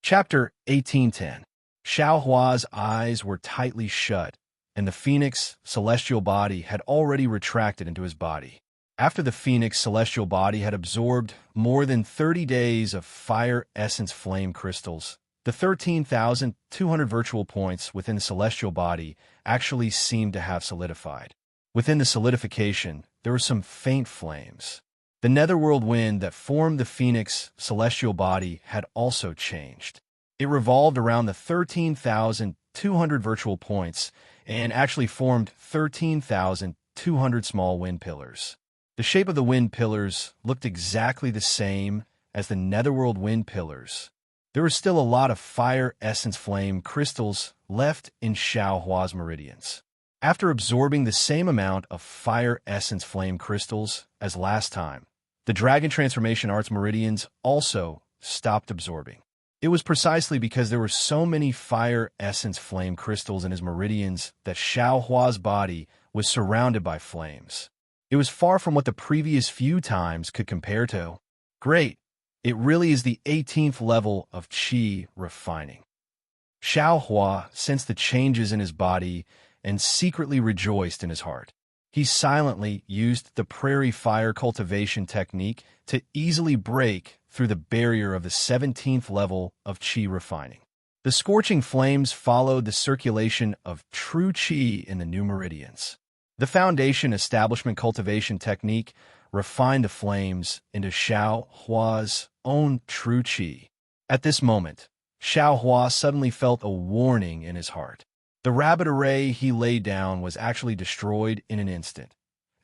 Chapter 1810. Xiaohua's eyes were tightly shut, and the phoenix celestial body had already retracted into his body. After the phoenix celestial body had absorbed more than 30 days of fire essence flame crystals, the 13,200 virtual points within the celestial body actually seemed to have solidified. Within the solidification, there were some faint flames. The netherworld wind that formed the phoenix celestial body had also changed. It revolved around the 13,200 virtual points and actually formed 13,200 small wind pillars. The shape of the wind pillars looked exactly the same as the netherworld wind pillars. There was still a lot of fire essence flame crystals left in Xiaohua's meridians. After absorbing the same amount of fire essence flame crystals as last time, the Dragon Transformation Arts meridians also stopped absorbing. It was precisely because there were so many fire essence flame crystals in his meridians that Xiaohua's body was surrounded by flames. It was far from what the previous few times could compare to. Great! It really is the 18th level of qi refining. Xiaohua sensed the changes in his body and secretly rejoiced in his heart. He silently used the prairie fire cultivation technique to easily break through the barrier of the 17th level of qi refining. The scorching flames followed the circulation of true qi in the new meridians. The foundation establishment cultivation technique refined the flames into Xiaohua's own true qi. At this moment, Xiaohua suddenly felt a warning in his heart. The rabbit array he laid down was actually destroyed in an instant,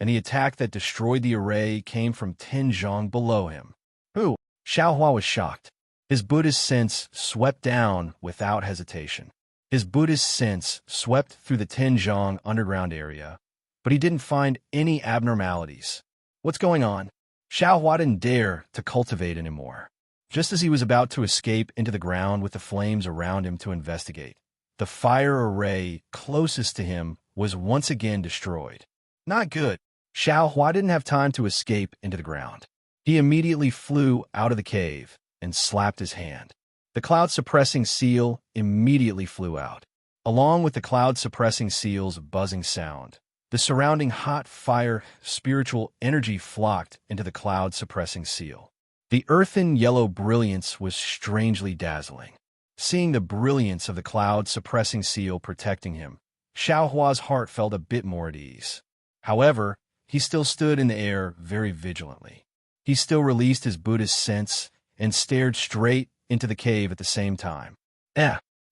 and the attack that destroyed the array came from Tianzhong below him. Ooh! Xiaohua was shocked. His Buddhist sense swept down without hesitation. His Buddhist sense swept through the Tianzhong underground area, but he didn't find any abnormalities. What's going on? Xiaohua didn't dare to cultivate anymore. Just as he was about to escape into the ground with the flames around him to investigate, the fire array closest to him was once again destroyed. Not good. Xiaohua didn't have time to escape into the ground. He immediately flew out of the cave and slapped his hand. The cloud-suppressing seal immediately flew out. Along with the cloud-suppressing seal's buzzing sound, the surrounding hot fire spiritual energy flocked into the cloud-suppressing seal. The earthen yellow brilliance was strangely dazzling. Seeing the brilliance of the cloud-suppressing seal protecting him, Xiaohua's heart felt a bit more at ease. However, he still stood in the air very vigilantly. He still released his Buddhist sense and stared straight into the cave at the same time.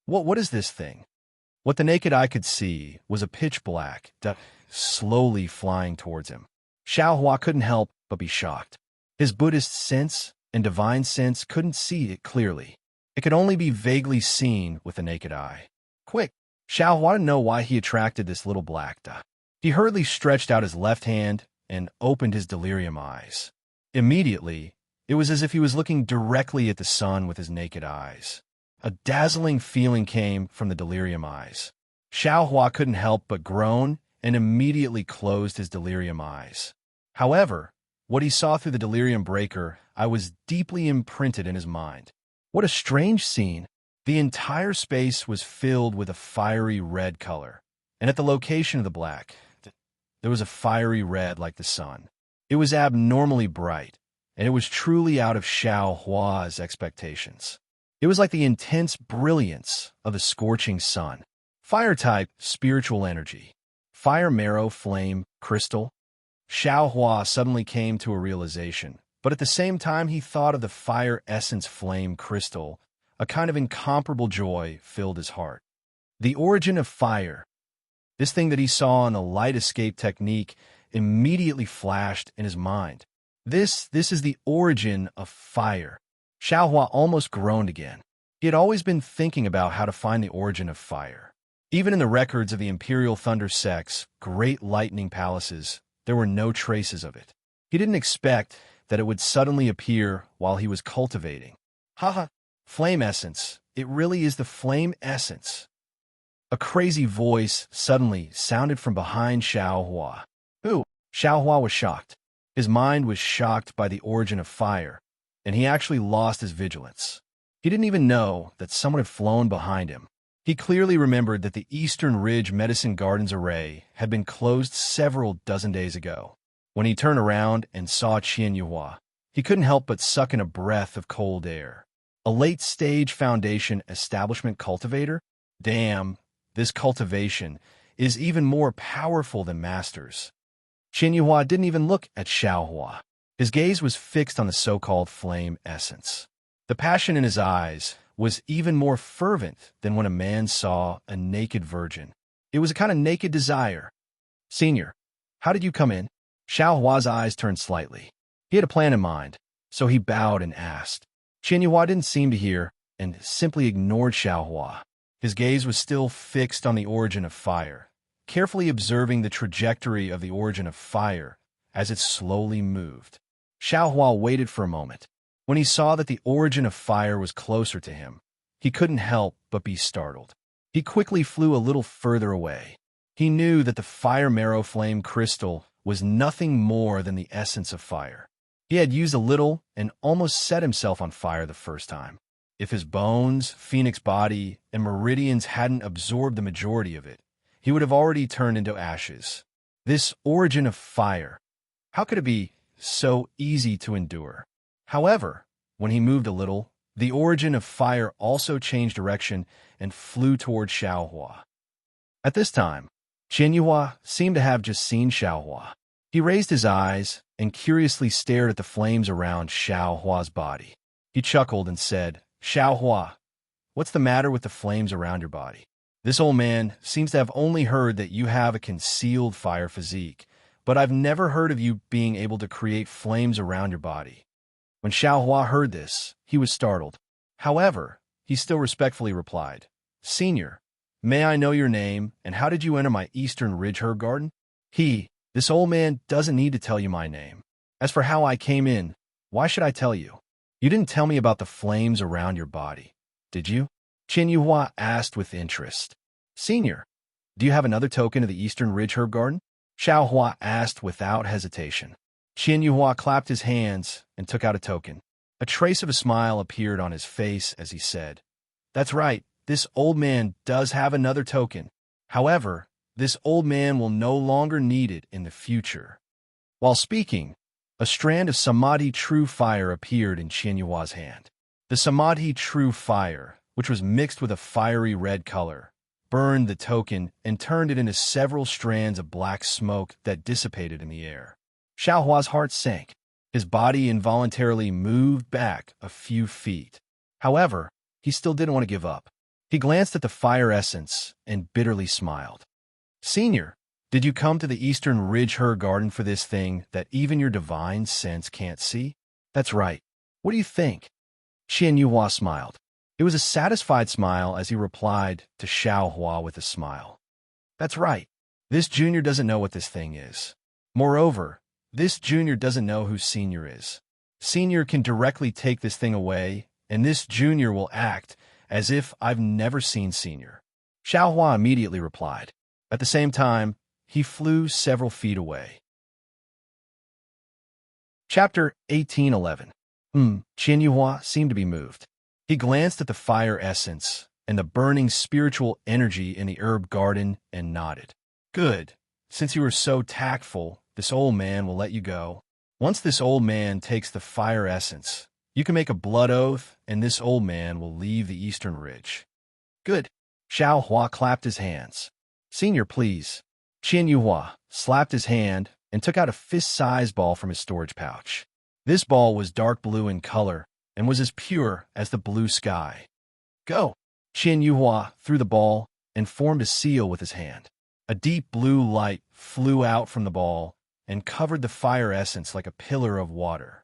What is this thing? What the naked eye could see was a pitch black dot slowly flying towards him. Xiaohua couldn't help but be shocked. His Buddhist sense and divine sense couldn't see it clearly. It could only be vaguely seen with the naked eye. Quick! Xiaohua wanted to know why he attracted this little black dot. He hurriedly stretched out his left hand and opened his delirium eyes. Immediately, it was as if he was looking directly at the sun with his naked eyes. A dazzling feeling came from the delirium eyes. Xiaohua couldn't help but groan and immediately closed his delirium eyes. However, what he saw through the delirium breaker eye was deeply imprinted in his mind. What a strange scene! The entire space was filled with a fiery red color, and at the location of the black, there was a fiery red like the sun. It was abnormally bright, and it was truly out of Xiaohua's expectations. It was like the intense brilliance of the scorching sun. Fire-type spiritual energy. Fire marrow flame crystal. Xiaohua suddenly came to a realization, but at the same time he thought of the fire essence flame crystal. A kind of incomparable joy filled his heart. The origin of fire. This thing that he saw in the light escape technique immediately flashed in his mind. This is the origin of fire. Xiaohua almost groaned again. He had always been thinking about how to find the origin of fire. Even in the records of the Imperial Thunder Sect's great lightning palaces, there were no traces of it. He didn't expect that it would suddenly appear while he was cultivating. Haha, flame essence. It really is the flame essence. A crazy voice suddenly sounded from behind Xiaohua. Ooh, Xiaohua was shocked. His mind was shocked by the origin of fire, and he actually lost his vigilance. He didn't even know that someone had flown behind him. He clearly remembered that the Eastern Ridge Medicine Gardens array had been closed several dozen days ago. When he turned around and saw Qian Yuhua, he couldn't help but suck in a breath of cold air. A late-stage Foundation establishment cultivator? Damn, this cultivation is even more powerful than Masters. Qian Yuhua didn't even look at Xiaohua. His gaze was fixed on the so-called flame essence. The passion in his eyes was even more fervent than when a man saw a naked virgin. It was a kind of naked desire. "Senior, how did you come in?" Xiaohua's eyes turned slightly. He had a plan in mind, so he bowed and asked. Qian Yuhua didn't seem to hear and simply ignored Xiaohua. His gaze was still fixed on the origin of fire, carefully observing the trajectory of the origin of fire as it slowly moved. Xiaohua waited for a moment. When he saw that the origin of fire was closer to him, he couldn't help but be startled. He quickly flew a little further away. He knew that the fire marrow flame crystal was nothing more than the essence of fire. He had used a little and almost set himself on fire the first time. If his bones, phoenix body, and meridians hadn't absorbed the majority of it, he would have already turned into ashes. This origin of fire, how could it be so easy to endure? However, when he moved a little, the origin of fire also changed direction and flew toward Xiaohua. At this time, Qian Yuhua seemed to have just seen Xiaohua. He raised his eyes and curiously stared at the flames around Xiaohua's body. He chuckled and said, "Xiaohua, what's the matter with the flames around your body? This old man seems to have only heard that you have a concealed fire physique, but I've never heard of you being able to create flames around your body." When Xiaohua heard this, he was startled. However, he still respectfully replied, "Senior, may I know your name, and how did you enter my Eastern Ridge Herb Garden?" This old man doesn't need to tell you my name. As for how I came in, why should I tell you? You didn't tell me about the flames around your body, did you? Qian Yuhua asked with interest. "Senior, do you have another token of the Eastern Ridge Herb Garden?" Xiaohua asked without hesitation. Qian Yuhua clapped his hands and took out a token. A trace of a smile appeared on his face as he said, "That's right, this old man does have another token. However, this old man will no longer need it in the future." While speaking, a strand of Samadhi True Fire appeared in Qian Yuhua's hand. The Samadhi True Fire, which was mixed with a fiery red color, burned the token and turned it into several strands of black smoke that dissipated in the air. Xiaohua's heart sank. His body involuntarily moved back a few feet. However, he still didn't want to give up. He glanced at the fire essence and bitterly smiled. "Senior, did you come to the Eastern Ridge Herb Garden for this thing that even your divine sense can't see?" "That's right. What do you think?" Qian Yuhua smiled. It was a satisfied smile as he replied to Xiaohua with a smile. "That's right. This junior doesn't know what this thing is. Moreover, this junior doesn't know who Senior is. Senior can directly take this thing away, and this junior will act as if I've never seen Senior." Xiaohua immediately replied. At the same time, he flew several feet away. Chapter 18:11. Qian Yuhua seemed to be moved. He glanced at the fire essence and the burning spiritual energy in the herb garden and nodded. "Good. Since you were so tactful, this old man will let you go. Once this old man takes the fire essence, you can make a blood oath, and this old man will leave the Eastern Ridge." "Good." Xiaohua clapped his hands. "Senior, please." Qian Yuhua slapped his hand and took out a fist-sized ball from his storage pouch. This ball was dark blue in color and was as pure as the blue sky. "Go." Qian Yuhua threw the ball and formed a seal with his hand. A deep blue light flew out from the ball and covered the fire essence like a pillar of water.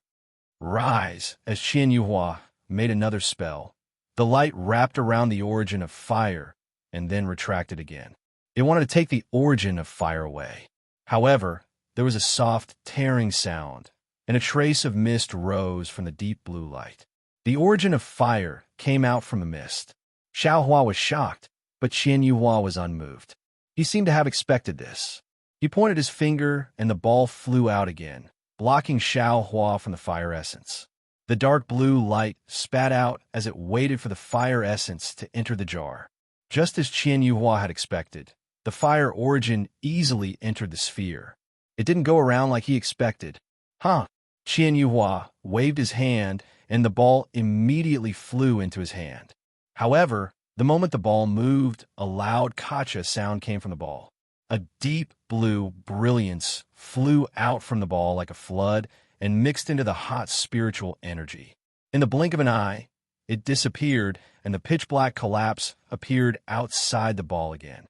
"Rise," as Qian Yuhua made another spell. The light wrapped around the origin of fire and then retracted again. It wanted to take the origin of fire away. However, there was a soft, tearing sound, and a trace of mist rose from the deep blue light. The origin of fire came out from the mist. Xiaohua was shocked, but Qian Yuhua was unmoved. He seemed to have expected this. He pointed his finger, and the ball flew out again, blocking Xiaohua from the fire essence. The dark blue light spat out as it waited for the fire essence to enter the jar. Just as Qian Yuhua had expected, the fire origin easily entered the sphere. It didn't go around like he expected. Huh? Qian Yuhua waved his hand, and the ball immediately flew into his hand. However, the moment the ball moved, a loud kacha sound came from the ball. A deep blue brilliance flew out from the ball like a flood and mixed into the hot spiritual energy. In the blink of an eye, it disappeared, and the pitch-black collapse appeared outside the ball again.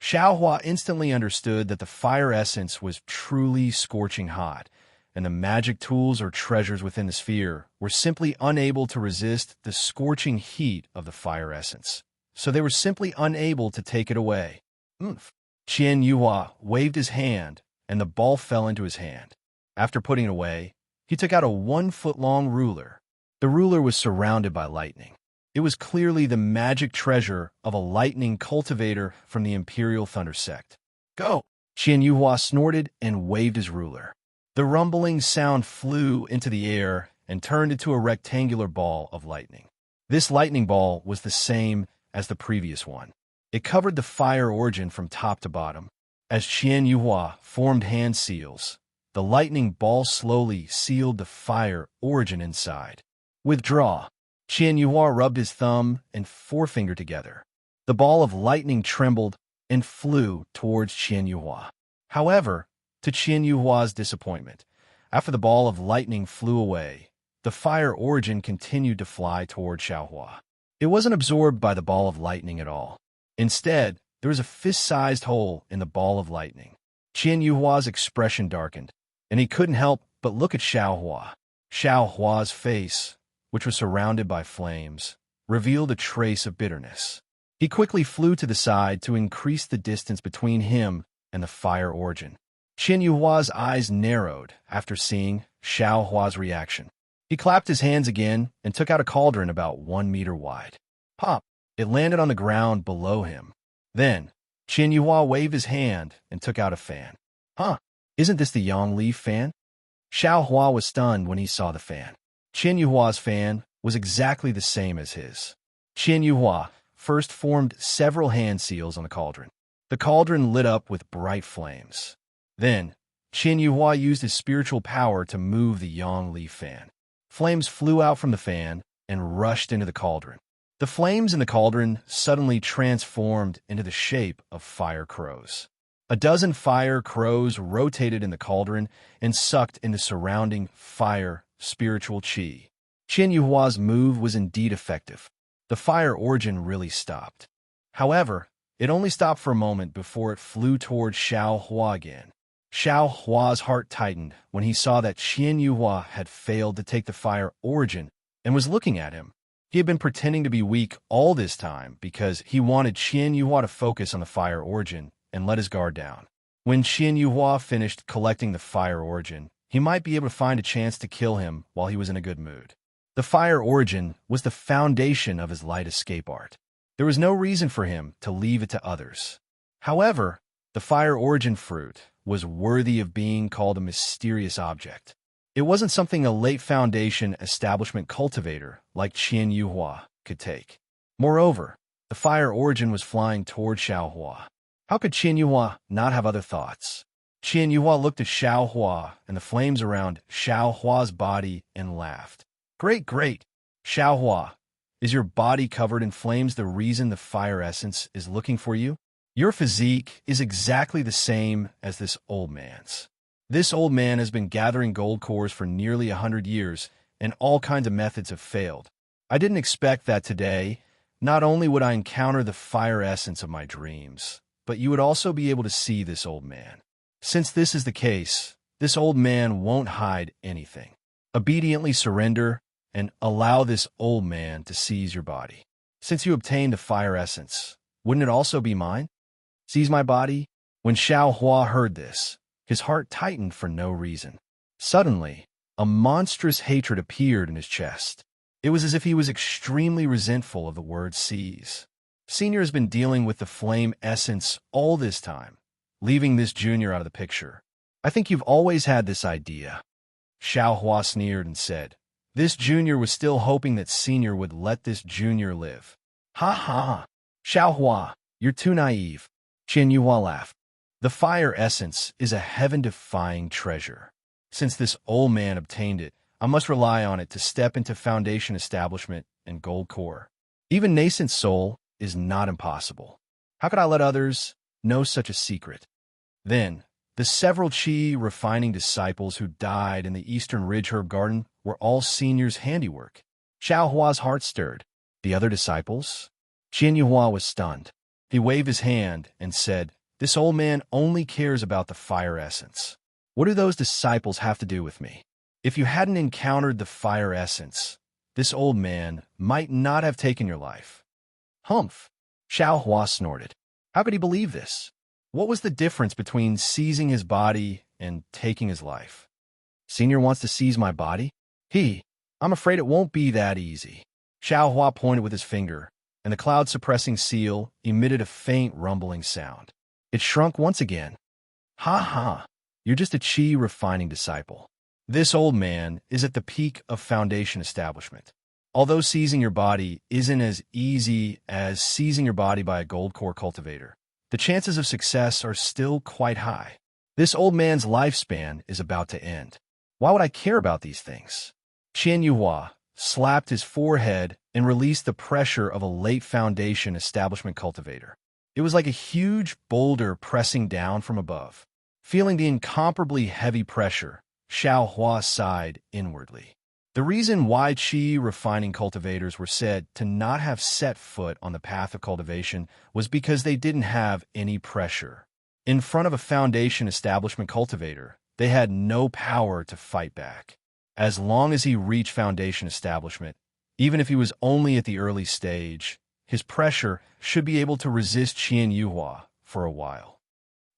Xiaohua instantly understood that the fire essence was truly scorching hot, and the magic tools or treasures within the sphere were simply unable to resist the scorching heat of the fire essence. So they were simply unable to take it away. Qian Yuhua waved his hand, and the ball fell into his hand. After putting it away, he took out a 1-foot-long ruler. The ruler was surrounded by lightning. It was clearly the magic treasure of a lightning cultivator from the Imperial Thunder Sect. Go! Qian Yuhua snorted and waved his ruler. The rumbling sound flew into the air and turned into a rectangular ball of lightning. This lightning ball was the same as the previous one. It covered the fire origin from top to bottom. As Qian Yuhua formed hand seals, the lightning ball slowly sealed the fire origin inside. Withdraw. Qian Yuhua rubbed his thumb and forefinger together. The ball of lightning trembled and flew towards Qian Yuhua. However, to Qian Yuhua's disappointment, after the ball of lightning flew away, the fire origin continued to fly toward Xiaohua. It wasn't absorbed by the ball of lightning at all. Instead, there was a fist-sized hole in the ball of lightning. Qian Yuhua's expression darkened, and he couldn't help but look at Xiaohua. Xiaohua's face, which was surrounded by flames, revealed a trace of bitterness. He quickly flew to the side to increase the distance between him and the fire origin. Qian Yuhua's eyes narrowed after seeing Xiaohua's reaction. He clapped his hands again and took out a cauldron about 1 meter wide. Pop! It landed on the ground below him. Then, Qian Yuhua waved his hand and took out a fan. Isn't this the Yongli fan? Xiaohua was stunned when he saw the fan. Qian Yuhua's fan was exactly the same as his. Qian Yuhua first formed several hand seals on the cauldron. The cauldron lit up with bright flames. Then, Qian Yuhua used his spiritual power to move the Yongli fan. Flames flew out from the fan and rushed into the cauldron. The flames in the cauldron suddenly transformed into the shape of fire crows. A dozen fire crows rotated in the cauldron and sucked into surrounding fire spiritual qi. Qian Yuhua's move was indeed effective. The fire origin really stopped. However, it only stopped for a moment before it flew toward Xiaohua again. Xiaohua's heart tightened when he saw that Qian Yuhua had failed to take the fire origin and was looking at him. He had been pretending to be weak all this time because he wanted Qian Yuhua to focus on the fire origin and let his guard down. When Qian Yuhua finished collecting the fire origin, he might be able to find a chance to kill him while he was in a good mood. The fire origin was the foundation of his light escape art. There was no reason for him to leave it to others. However, the fire origin fruit was worthy of being called a mysterious object. It wasn't something a late Foundation establishment cultivator like Qian Yuhua could take. Moreover, the fire origin was flying toward Xiaohua. How could Qian Yuhua not have other thoughts? Qian Yuhua looked at Xiaohua and the flames around Xiaohua's body and laughed. Great, great. Xiaohua, is your body covered in flames the reason the fire essence is looking for you? Your physique is exactly the same as this old man's. This old man has been gathering gold cores for nearly 100 years, and all kinds of methods have failed. I didn't expect that today. Not only would I encounter the fire essence of my dreams, but you would also be able to see this old man. Since this is the case, this old man won't hide anything. Obediently surrender and allow this old man to seize your body. Since you obtained the fire essence, wouldn't it also be mine? Seize my body? When Xiaohua heard this, his heart tightened for no reason. Suddenly, a monstrous hatred appeared in his chest. It was as if he was extremely resentful of the word seize. Senior has been dealing with the flame essence all this time, leaving this junior out of the picture. I think you've always had this idea. Xiaohua sneered and said, this junior was still hoping that senior would let this junior live. Ha ha! Xiao Hua, you're too naive. Qian Yuhua laughed. The fire essence is a heaven-defying treasure. Since this old man obtained it, I must rely on it to step into foundation establishment and gold core. Even nascent soul is not impossible. How could I let others know such a secret? Then, the several Qi refining disciples who died in the Eastern Ridge Herb Garden were all seniors' handiwork. Xiao Hua's heart stirred. The other disciples? Qian Yuhua was stunned. He waved his hand and said, "This old man only cares about the fire essence. What do those disciples have to do with me? If you hadn't encountered the fire essence, this old man might not have taken your life." Humph! Xiao Hua snorted. How could he believe this? What was the difference between seizing his body and taking his life? Senior wants to seize my body? I'm afraid it won't be that easy. Xiao Hua pointed with his finger, and the cloud-suppressing seal emitted a faint rumbling sound. It shrunk once again. Ha ha, you're just a Qi-refining disciple. This old man is at the peak of foundation establishment. Although seizing your body isn't as easy as seizing your body by a gold core cultivator, the chances of success are still quite high. This old man's lifespan is about to end. Why would I care about these things? Qian Yuhua slapped his forehead and released the pressure of a late foundation establishment cultivator. It was like a huge boulder pressing down from above. Feeling the incomparably heavy pressure, Xiao Hua sighed inwardly. The reason why Qi refining cultivators were said to not have set foot on the path of cultivation was because they didn't have any pressure. In front of a foundation establishment cultivator, they had no power to fight back. As long as he reached foundation establishment, even if he was only at the early stage, his pressure should be able to resist Qian Yuhua for a while.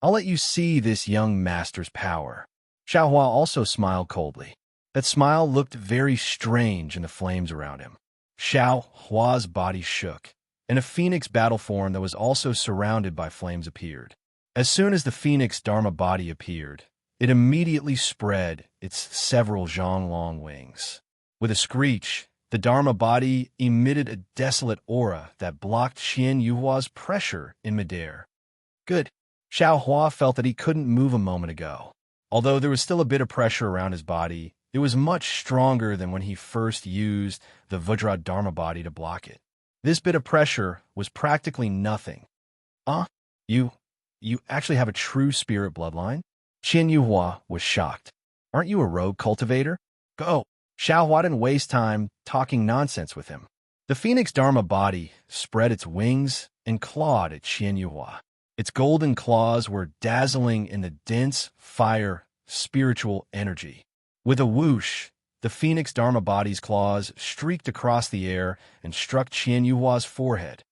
I'll let you see this young master's power. Xiao Hua also smiled coldly. That smile looked very strange in the flames around him. Xiao Hua's body shook, and a phoenix battle form that was also surrounded by flames appeared. As soon as the phoenix Dharma body appeared, it immediately spread its several zhonglong wings. With a screech, the Dharma body emitted a desolate aura that blocked Qian Yuhua's pressure in midair. Good. Xiao Hua felt that he couldn't move a moment ago. Although there was still a bit of pressure around his body, it was much stronger than when he first used the Vajra Dharma body to block it. This bit of pressure was practically nothing. You actually have a true spirit bloodline? Qian Yuhua was shocked. Aren't you a rogue cultivator? Go! Xiao Hua didn't waste time talking nonsense with him. The Phoenix Dharma body spread its wings and clawed at Qian Yuhua. Its golden claws were dazzling in the dense fire spiritual energy. With a whoosh, the Phoenix Dharma body's claws streaked across the air and struck Qian Yuhua's forehead.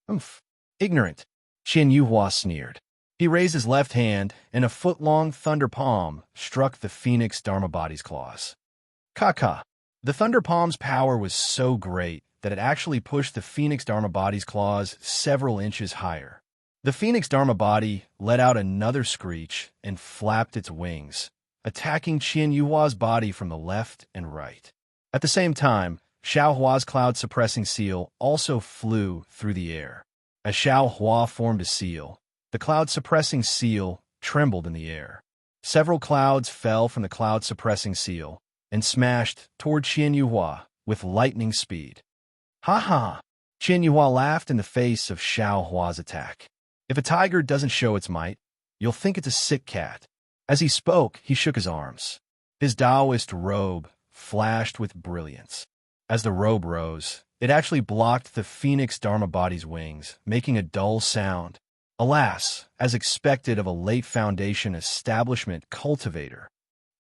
Humph! Ignorant! Qian Yuhua sneered. He raised his left hand, and a foot-long thunder palm struck the Phoenix Dharma body's claws. Ka-ka! The thunder palm's power was so great that it actually pushed the Phoenix Dharma body's claws several inches higher. The Phoenix Dharma body let out another screech and flapped its wings, attacking Qian Yuhua's body from the left and right. At the same time, Xiao Hua's cloud-suppressing seal also flew through the air. As Xiao Hua formed a seal, the cloud-suppressing seal trembled in the air. Several clouds fell from the cloud-suppressing seal and smashed toward Qian Yuhua with lightning speed. Ha ha! Qian Yuhua laughed in the face of Xiao Hua's attack. If a tiger doesn't show its might, you'll think it's a sick cat. As he spoke, he shook his arms. His Taoist robe flashed with brilliance. As the robe rose, it actually blocked the Phoenix Dharma body's wings, making a dull sound. Alas, as expected of a late foundation establishment cultivator,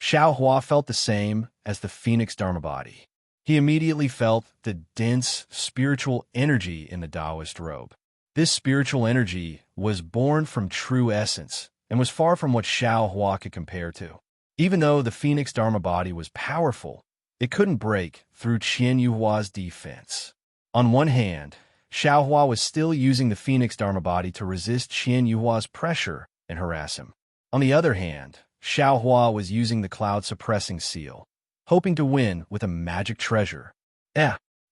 Xiao Hua felt the same as the Phoenix Dharma body. He immediately felt the dense spiritual energy in the Taoist robe. This spiritual energy was born from true essence and was far from what Xiao Hua could compare to. Even though the Phoenix Dharma body was powerful, it couldn't break through Qian Yuhua's defense. On one hand, Xiao Hua was still using the Phoenix Dharma body to resist Qian Yuhua's pressure and harass him. On the other hand, Xiao Hua was using the cloud-suppressing seal, hoping to win with a magic treasure.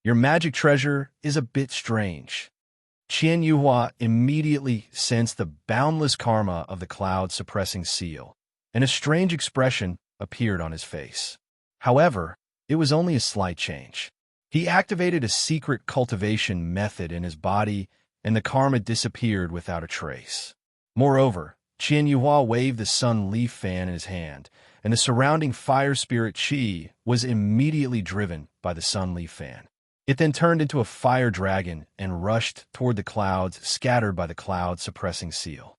Your magic treasure is a bit strange. Qian Yuhua immediately sensed the boundless karma of the cloud-suppressing seal, and a strange expression appeared on his face. However, it was only a slight change. He activated a secret cultivation method in his body, and the karma disappeared without a trace. Moreover, Qian Yuhua waved the sun leaf fan in his hand, and the surrounding fire spirit Qi was immediately driven by the sun leaf fan. It then turned into a fire dragon and rushed toward the clouds scattered by the cloud-suppressing seal.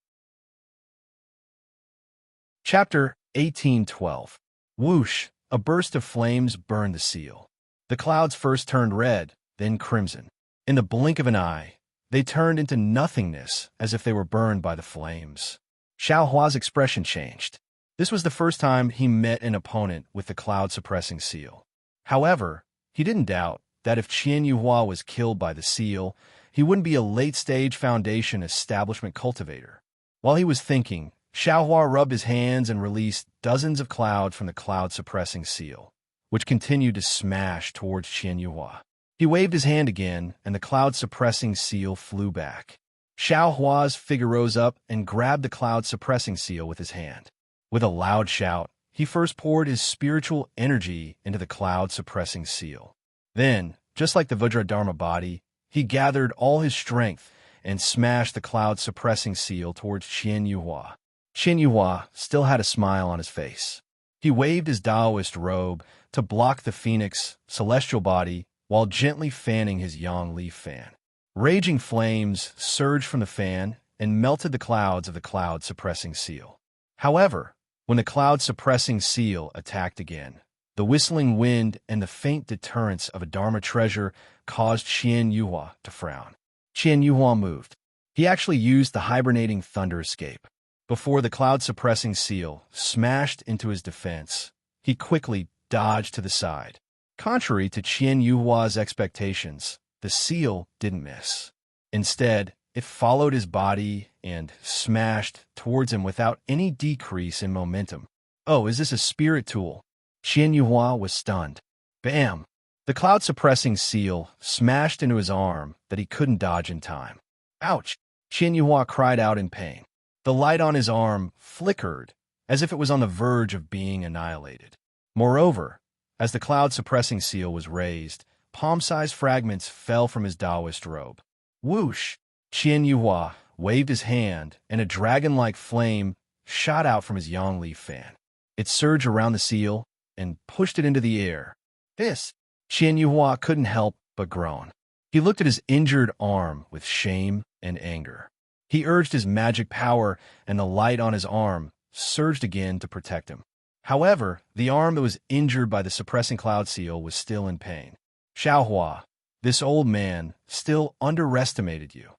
Chapter 18:12. Whoosh! A burst of flames burned the seal. The clouds first turned red, then crimson. In the blink of an eye, they turned into nothingness as if they were burned by the flames. Xiao Hua's expression changed. This was the first time he met an opponent with the cloud-suppressing seal. However, he didn't doubt that if Qian Yuhua was killed by the seal, he wouldn't be a late-stage Foundation establishment cultivator. While he was thinking, Xiao Hua rubbed his hands and released dozens of clouds from the cloud-suppressing seal, which continued to smash towards Qian Yuhua. He waved his hand again, and the cloud-suppressing seal flew back. Xiao Hua's figure rose up and grabbed the cloud-suppressing seal with his hand. With a loud shout, he first poured his spiritual energy into the cloud-suppressing seal. Then, just like the Vajradharma body, he gathered all his strength and smashed the cloud-suppressing seal towards Qian Yuhua. Qian Yuhua still had a smile on his face. He waved his Taoist robe to block the phoenix celestial body while gently fanning his yang leaf fan. Raging flames surged from the fan and melted the clouds of the cloud-suppressing seal. However, when the cloud-suppressing seal attacked again, the whistling wind and the faint deterrence of a Dharma treasure caused Qian Yuhua to frown. Qian Yuhua moved. He actually used the hibernating thunder escape. Before the cloud-suppressing seal smashed into his defense, he quickly dodged to the side. Contrary to Qian Yuhua's expectations, the seal didn't miss. Instead, it followed his body and smashed towards him without any decrease in momentum. Oh, is this a spirit tool? Qian Yuhua was stunned. Bam! The cloud-suppressing seal smashed into his arm that he couldn't dodge in time. Ouch! Qian Yuhua cried out in pain. The light on his arm flickered as if it was on the verge of being annihilated. Moreover, as the cloud-suppressing seal was raised, palm-sized fragments fell from his Taoist robe. Whoosh! Qian Yuhua waved his hand, and a dragon-like flame shot out from his yang leaf fan. It surged around the seal and pushed it into the air. This! Qian Yuhua couldn't help but groan. He looked at his injured arm with shame and anger. He urged his magic power, and the light on his arm surged again to protect him. However, the arm that was injured by the suppressing cloud seal was still in pain. Xiao Hua, this old man still underestimated you.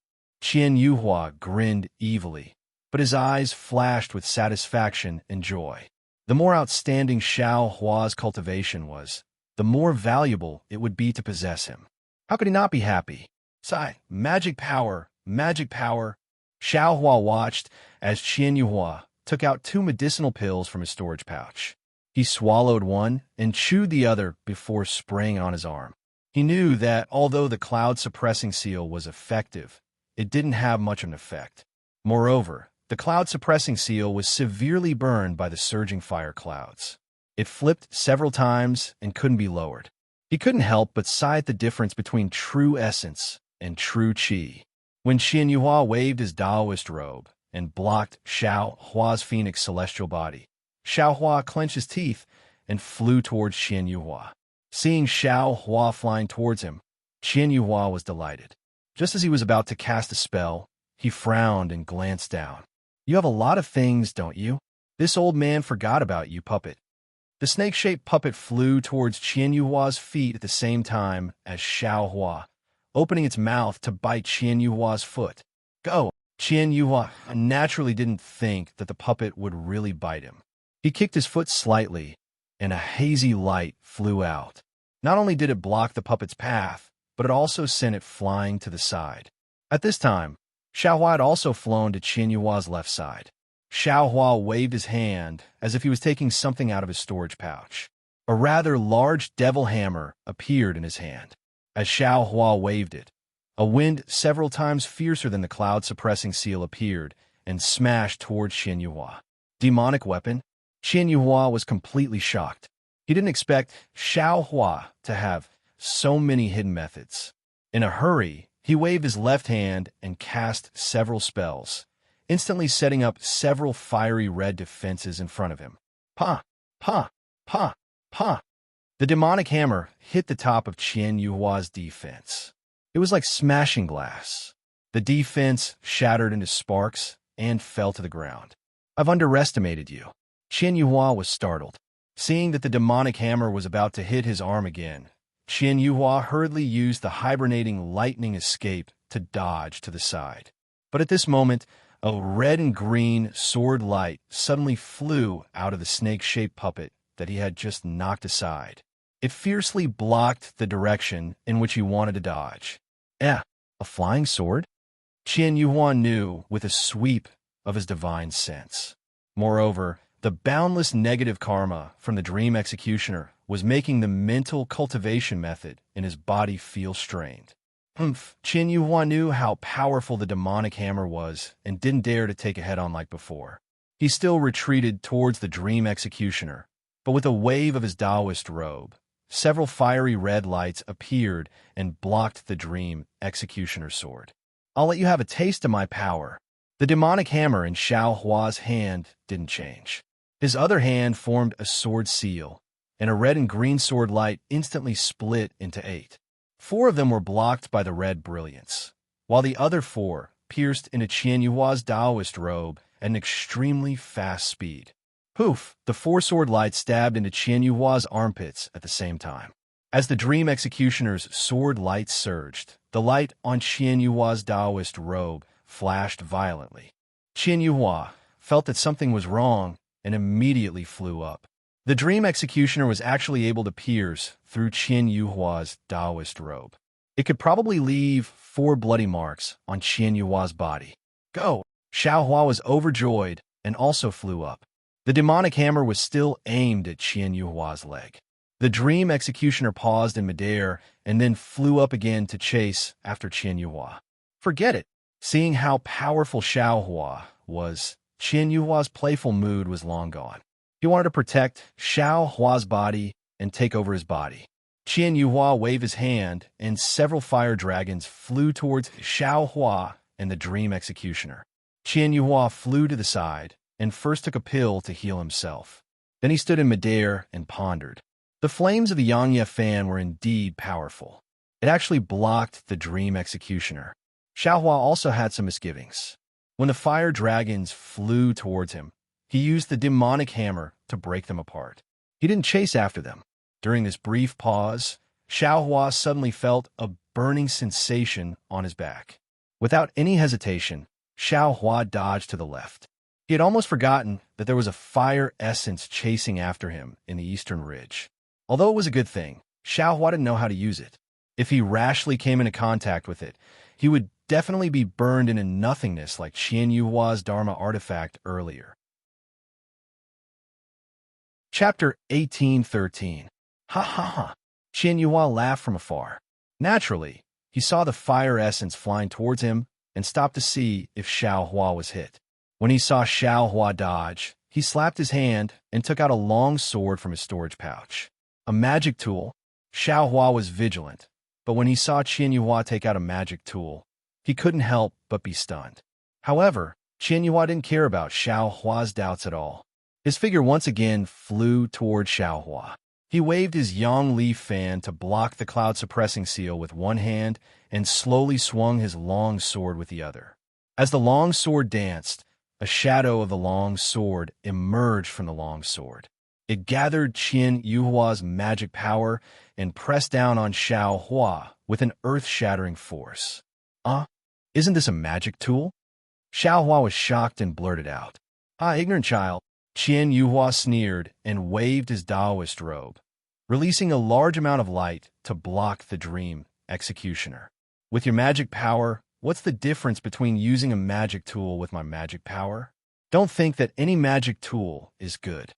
Qian Yuhua grinned evilly, but his eyes flashed with satisfaction and joy. The more outstanding Xiao Hua's cultivation was, the more valuable it would be to possess him. How could he not be happy? Sigh, magic power, magic power. Xiao Hua watched as Qian Yuhua took out 2 medicinal pills from his storage pouch. He swallowed one and chewed the other before spraying it on his arm. He knew that although the cloud-suppressing seal was effective, it didn't have much of an effect. Moreover, the cloud-suppressing seal was severely burned by the surging fire clouds. It flipped several times and couldn't be lowered. He couldn't help but sigh at the difference between true essence and true qi. When Qian Yuhua waved his Taoist robe and blocked Xiao Hua's phoenix celestial body, Xiao Hua clenched his teeth and flew towards Qian Yuhua. Seeing Xiao Hua flying towards him, Qian Yuhua was delighted. Just as he was about to cast a spell, he frowned and glanced down. You have a lot of things, don't you? This old man forgot about you, puppet. The snake-shaped puppet flew towards Qian Yuhua's feet at the same time as Xiao Hua, opening its mouth to bite Qian Yuhua's foot. Go! Qian Yuhua naturally didn't think that the puppet would really bite him. He kicked his foot slightly, and a hazy light flew out. Not only did it block the puppet's path, but it also sent it flying to the side. At this time, Xiao Hua had also flown to Qian Yuhua's left side. Xiao Hua waved his hand as if he was taking something out of his storage pouch. A rather large devil hammer appeared in his hand. As Xiao Hua waved it, A wind several times fiercer than the cloud-suppressing seal appeared and smashed towards Qian Yuhua. Demonic weapon? Qian Yuhua was completely shocked. He didn't expect Xiao Hua to have so many hidden methods. In a hurry, he waved his left hand and cast several spells, instantly setting up several fiery red defenses in front of him. Pa! Pa! Pa! Pa! The demonic hammer hit the top of Qian Yuhua's defense. It was like smashing glass. The defense shattered into sparks and fell to the ground. I've underestimated you. Qian Yuhua was startled. Seeing that the demonic hammer was about to hit his arm again, Qian Yuhua hurriedly used the hibernating lightning escape to dodge to the side. But at this moment, a red and green sword light suddenly flew out of the snake-shaped puppet that he had just knocked aside. It fiercely blocked the direction in which he wanted to dodge. A flying sword? Qian Yuhua knew with a sweep of his divine sense. Moreover, the boundless negative karma from the dream executioner was making the mental cultivation method in his body feel strained. Qian Yuhua knew how powerful the demonic hammer was and didn't dare to take a head-on like before. He still retreated towards the dream executioner, but with a wave of his Taoist robe, several fiery red lights appeared and blocked the dream executioner's sword. I'll let you have a taste of my power. The demonic hammer in Xiao Hua's hand didn't change. His other hand formed a sword seal, and a red and green sword light instantly split into 8. 4 of them were blocked by the red brilliance, while the other 4 pierced into Qian Yuhua's Taoist robe at an extremely fast speed. Poof! The 4 sword lights stabbed into Qian Yuhua's armpits at the same time. As the dream executioner's sword light surged, the light on Qian Yuhua's Taoist robe flashed violently. Qian Yuhua felt that something was wrong and immediately flew up. The dream executioner was actually able to pierce through Qian Yuhua's Taoist robe. It could probably leave 4 bloody marks on Qian Yuhua's body. Go! Xiao Hua was overjoyed and also flew up. The demonic hammer was still aimed at Qian Yuhua's leg. The dream executioner paused in midair and then flew up again to chase after Qian Yuhua. Forget it. Seeing how powerful Xiao Hua was, Qian Yuhua's playful mood was long gone. He wanted to protect Xiao Hua's body and take over his body. Qian Yuhua waved his hand, and several fire dragons flew towards Xiao Hua and the dream executioner. Qian Yuhua flew to the side and first took a pill to heal himself. Then he stood in midair and pondered. The flames of the Yangye fan were indeed powerful. It actually blocked the dream executioner. Xiao Hua also had some misgivings. When the fire dragons flew towards him, he used the demonic hammer to break them apart. He didn't chase after them. During this brief pause, Xiao Hua suddenly felt a burning sensation on his back. Without any hesitation, Xiao Hua dodged to the left. He had almost forgotten that there was a fire essence chasing after him in the eastern ridge. Although it was a good thing, Xiao Hua didn't know how to use it. If he rashly came into contact with it, he would definitely be burned into nothingness like Qian Yuhua's Dharma artifact earlier. Chapter 1813. Ha ha ha. Qian Yuhua laughed from afar. Naturally, he saw the fire essence flying towards him and stopped to see if Xiao Hua was hit. When he saw Xiao Hua dodge, he slapped his hand and took out a long sword from his storage pouch. A magic tool. Xiao Hua was vigilant, but when he saw Qian Yuhua take out a magic tool, he couldn't help but be stunned. However, Qian Yuhua didn't care about Xiao Hua's doubts at all. His figure once again flew toward Xiao Hua. He waved his yang leaf fan to block the cloud-suppressing seal with one hand and slowly swung his long sword with the other. As the long sword danced, a shadow of the long sword emerged from the long sword. It gathered Qian Yuhua's magic power and pressed down on Xiao Hua with an earth-shattering force. Isn't this a magic tool? Xiao Hua was shocked and blurted out. Ignorant child. Qian Yuhua sneered and waved his Taoist robe, releasing a large amount of light to block the dream executioner. With your magic power, what's the difference between using a magic tool with my magic power? Don't think that any magic tool is good.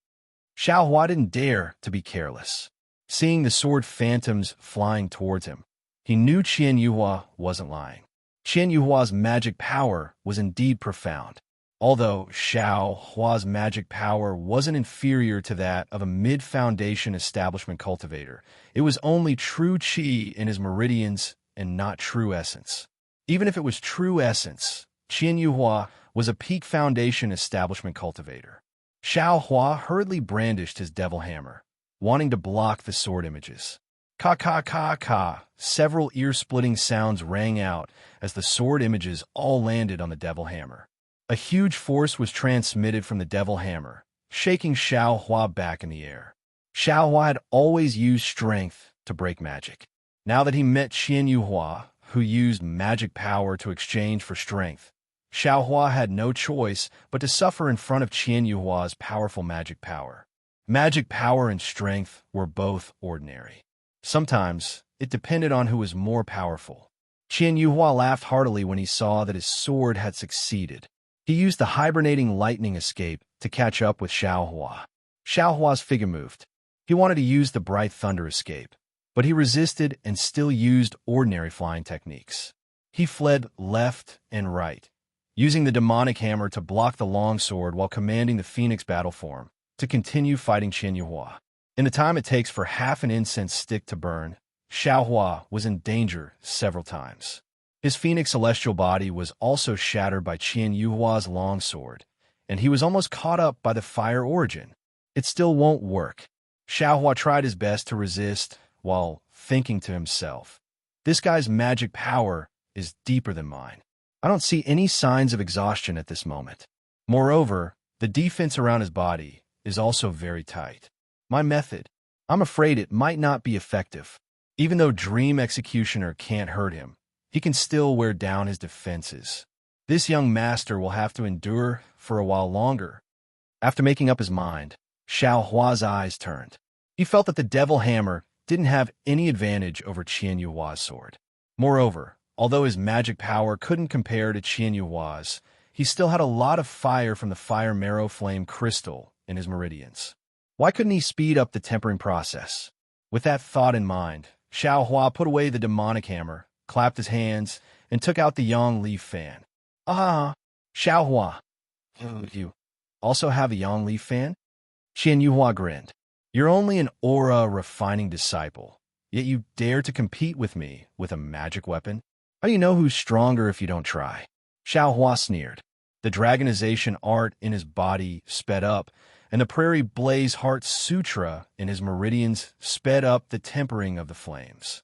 Xiao Hua didn't dare to be careless. Seeing the sword phantoms flying towards him, He knew Qian Yuhua wasn't lying. Qian Yuhua's magic power was indeed profound. Although Xiao Hua's magic power wasn't inferior to that of a mid-foundation establishment cultivator, it was only true qi in his meridians and not true essence. Even if it was true essence, Qian Yuhua was a peak foundation establishment cultivator. Xiao Hua hurriedly brandished his devil hammer, wanting to block the sword images. Ka ka ka ka, several ear-splitting sounds rang out as the sword images all landed on the devil hammer. A huge force was transmitted from the devil hammer, shaking Xiao Hua back in the air. Xiao Hua had always used strength to break magic. Now that he met Qian Yuhua, who used magic power to exchange for strength, Xiao Hua had no choice but to suffer in front of Qian Yuhua's powerful magic power. Magic power and strength were both ordinary. Sometimes, it depended on who was more powerful. Qian Yuhua laughed heartily when he saw that his sword had succeeded. He used the hibernating lightning escape to catch up with Xiao Hua. Xiao Hua's figure moved. He wanted to use the bright thunder escape, but he resisted and still used ordinary flying techniques. He fled left and right, using the demonic hammer to block the longsword while commanding the phoenix battle form to continue fighting Qian Yuhua. In the time it takes for half an incense stick to burn, Xiao Hua was in danger several times. His phoenix celestial body was also shattered by Qian Yuhua's longsword, and he was almost caught up by the fire origin. It still won't work. Xiao Hua tried his best to resist while thinking to himself, this guy's magic power is deeper than mine. I don't see any signs of exhaustion at this moment. Moreover, the defense around his body is also very tight. My method, I'm afraid it might not be effective. Even though Dream Executioner can't hurt him, he can still wear down his defenses. This young master will have to endure for a while longer. After making up his mind, Xiao Hua's eyes turned. He felt that the devil hammer didn't have any advantage over Qian Yuhua's sword. Moreover, although his magic power couldn't compare to Qian Yuhua's, he still had a lot of fire from the fire marrow flame crystal in his meridians. Why couldn't he speed up the tempering process? With that thought in mind, Xiao Hua put away the demonic hammer, clapped his hands, and took out the Yang Leaf fan. Ah, Xiao Hua, you also have a Yang Leaf fan? Qian Yuhua grinned. You're only an aura-refining disciple, yet you dare to compete with me with a magic weapon? How do you know who's stronger if you don't try? Xiao Hua sneered. The dragonization art in his body sped up, and the Prairie Blaze Heart Sutra in his meridians sped up the tempering of the flames.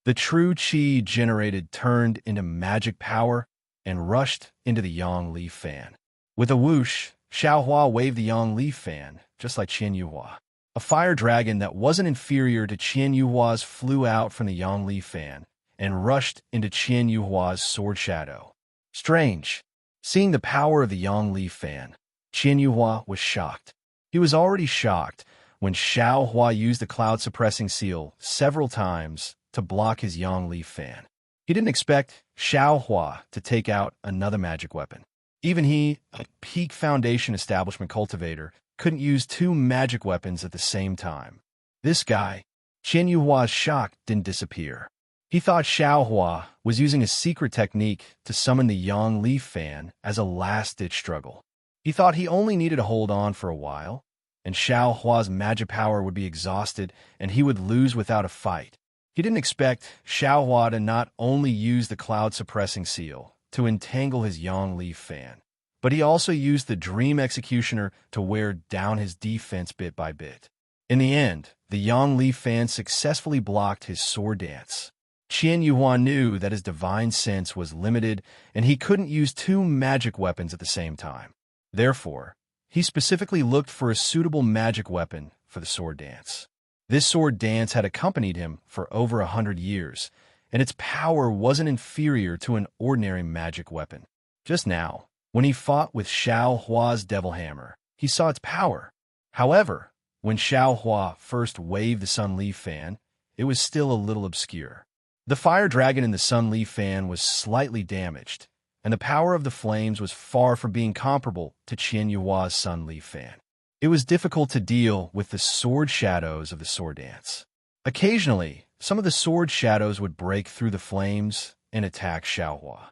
The true qi generated turned into magic power and rushed into the Yang Leaf fan. With a whoosh, Xiao Hua waved the Yang Leaf fan, just like Qian Yuhua. A fire dragon that wasn't inferior to Qian Yuhua's flew out from the Yang Leaf fan and rushed into Qian Yuhua's sword shadow. Strange. Seeing the power of the Yang Leaf fan, Qian Yuhua was shocked. He was already shocked when Xiao Hua used the cloud-suppressing seal several times to block his Yang Leaf fan. He didn't expect Xiao Hua to take out another magic weapon. Even he, a peak foundation establishment cultivator, couldn't use two magic weapons at the same time. This guy, Qian Yuhua's shock didn't disappear. He thought Xiao Hua was using a secret technique to summon the Yang Leaf fan as a last-ditch struggle. He thought he only needed to hold on for a while, and Xiao Hua's magic power would be exhausted and he would lose without a fight. He didn't expect Xiao Hua to not only use the cloud-suppressing seal to entangle his Yang Leaf fan, but he also used the Dream Executioner to wear down his defense bit by bit. In the end, the Yang Leaf fan successfully blocked his sword dance. Qian Yuhua knew that his divine sense was limited and he couldn't use two magic weapons at the same time. Therefore, he specifically looked for a suitable magic weapon for the sword dance. This sword dance had accompanied him for over 100 years, and its power wasn't inferior to an ordinary magic weapon. Just now, when he fought with Xiao Hua's devil hammer, he saw its power. However, when Xiao Hua first waved the Sun Leaf fan, it was still a little obscure. The fire dragon in the Sun Leaf fan was slightly damaged, and the power of the flames was far from being comparable to Qian Yuhua's Sun Leaf fan. It was difficult to deal with the sword shadows of the sword dance. Occasionally, some of the sword shadows would break through the flames and attack Xiaohua.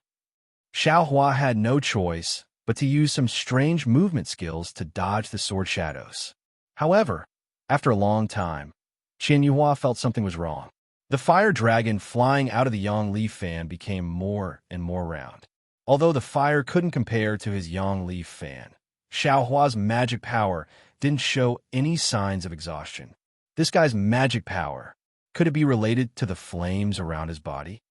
Xiaohua had no choice but to use some strange movement skills to dodge the sword shadows. However, after a long time, Qianyuhua felt something was wrong. The fire dragon flying out of the Yangli fan became more and more round. Although the fire couldn't compare to his Yangli fan, Xiaohua's magic power didn't show any signs of exhaustion. This guy's magic power, could it be related to the flames around his body?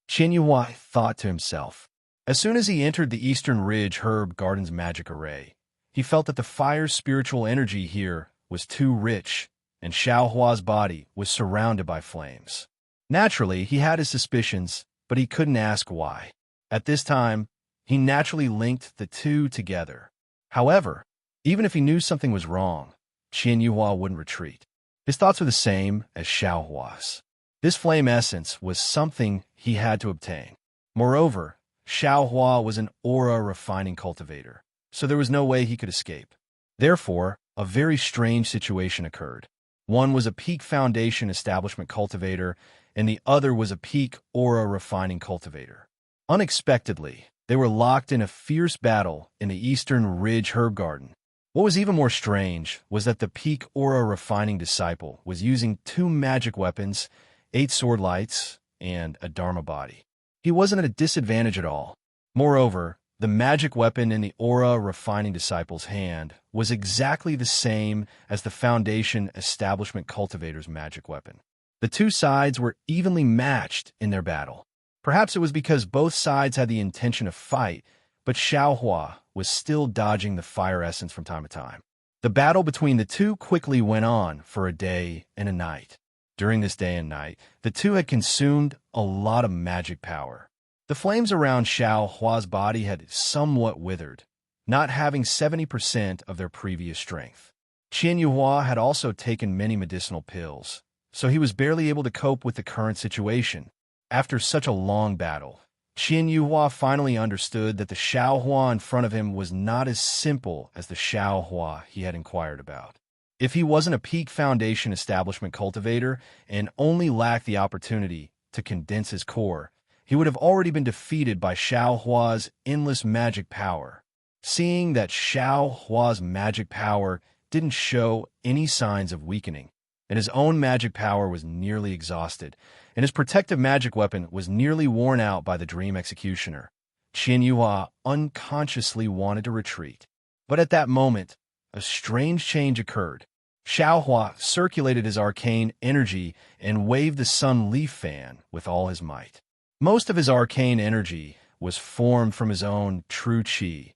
Qianyuhua thought to himself. As soon as he entered the Eastern Ridge Herb Garden's magic array, he felt that the fire's spiritual energy here was too rich, and Xiaohua's body was surrounded by flames. Naturally, he had his suspicions, but he couldn't ask why. At this time, he naturally linked the two together. However, even if he knew something was wrong, Qianyuhua wouldn't retreat. His thoughts were the same as Xiaohua's. This flame essence was something he had to obtain. Moreover, Xiaohua was an aura-refining cultivator, so there was no way he could escape. Therefore, a very strange situation occurred. One was a peak foundation establishment cultivator, and the other was a peak aura-refining cultivator. Unexpectedly, they were locked in a fierce battle in the Eastern Ridge Herb Garden. What was even more strange was that the peak aura-refining disciple was using 2 magic weapons, 8 sword lights, and a Dharma body. He wasn't at a disadvantage at all. Moreover, the magic weapon in the aura-refining disciple's hand was exactly the same as the Foundation Establishment Cultivator's magic weapon. The two sides were evenly matched in their battle. Perhaps it was because both sides had the intention to fight, but Xiaohua was still dodging the fire essence from time to time. The battle between the two quickly went on for a day and a night. During this day and night, the two had consumed a lot of magic power. The flames around Xiaohua's body had somewhat withered, not having 70% of their previous strength. Qianyuhua had also taken many medicinal pills, so he was barely able to cope with the current situation. After such a long battle, Qianyuhua finally understood that the Xiaohua in front of him was not as simple as the Xiaohua he had inquired about. If he wasn't a peak foundation establishment cultivator and only lacked the opportunity to condense his core, he would have already been defeated by Xiaohua's endless magic power. Seeing that Xiaohua's magic power didn't show any signs of weakening, and his own magic power was nearly exhausted, and his protective magic weapon was nearly worn out by the Dream Executioner, Qianyuhua unconsciously wanted to retreat. But at that moment, a strange change occurred. Xiaohua circulated his arcane energy and waved the sun leaf fan with all his might. Most of his arcane energy was formed from his own true qi,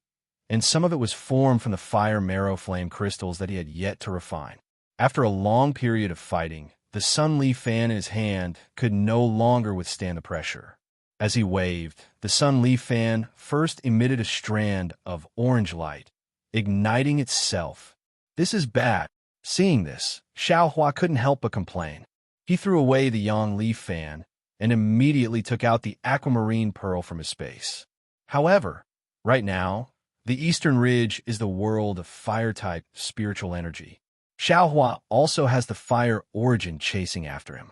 and some of it was formed from the fire marrow flame crystals that he had yet to refine. After a long period of fighting, the sun leaf fan in his hand could no longer withstand the pressure. As he waved, the sun leaf fan first emitted a strand of orange light, igniting itself. This is bad. Seeing this, Xiaohua couldn't help but complain. He threw away the yang leaf fan and immediately took out the aquamarine pearl from his space. However, right now, the Eastern Ridge is the world of fire-type spiritual energy. Xiaohua also has the fire origin chasing after him.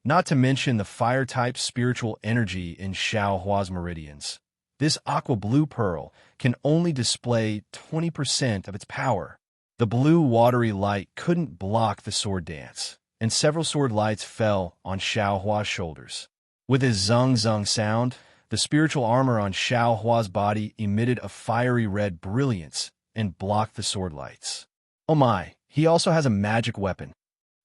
Not to mention the fire-type spiritual energy in Xiaohua's meridians. This aqua blue pearl can only display 20% of its power. The blue watery light couldn't block the sword dance, and several sword lights fell on Xiaohua's shoulders. With his zung-zung sound, the spiritual armor on Xiaohua's body emitted a fiery red brilliance and blocked the sword lights. Oh my, he also has a magic weapon.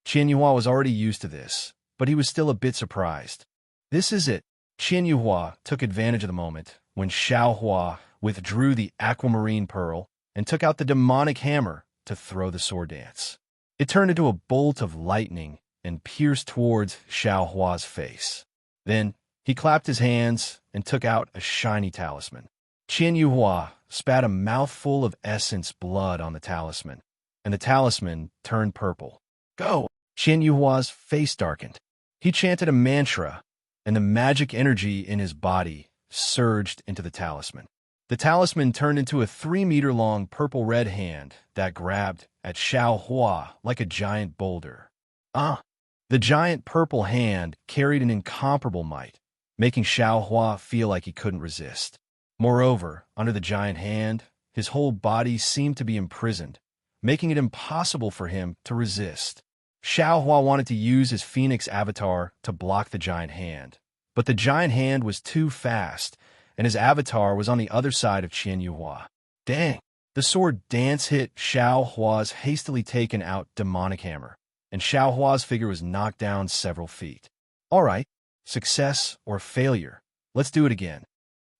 Qianyuhua was already used to this, but he was still a bit surprised. This is it. Qianyuhua took advantage of the moment when Xiaohua withdrew the aquamarine pearl and took out the demonic hammer to throw the sword dance. It turned into a bolt of lightning and pierced towards Xiaohua's face. Then he clapped his hands and took out a shiny talisman. Qianyuhua spat a mouthful of essence blood on the talisman, and the talisman turned purple. Go! Qianyuhua's face darkened. He chanted a mantra, and the magic energy in his body surged into the talisman. The talisman turned into a 3-meter-long purple-red hand that grabbed at Xiaohua like a giant boulder. The The giant purple hand carried an incomparable might, making Xiao Hua feel like he couldn't resist. Moreover, under the giant hand, his whole body seemed to be imprisoned, making it impossible for him to resist. Xiao Hua wanted to use his phoenix avatar to block the giant hand, but the giant hand was too fast, and his avatar was on the other side of Qian Yuhua. Dang! The sword dance hit Xiao Hua's hastily taken out demonic hammer, and Xiao Hua's figure was knocked down several feet. All right, success or failure. Let's do it again.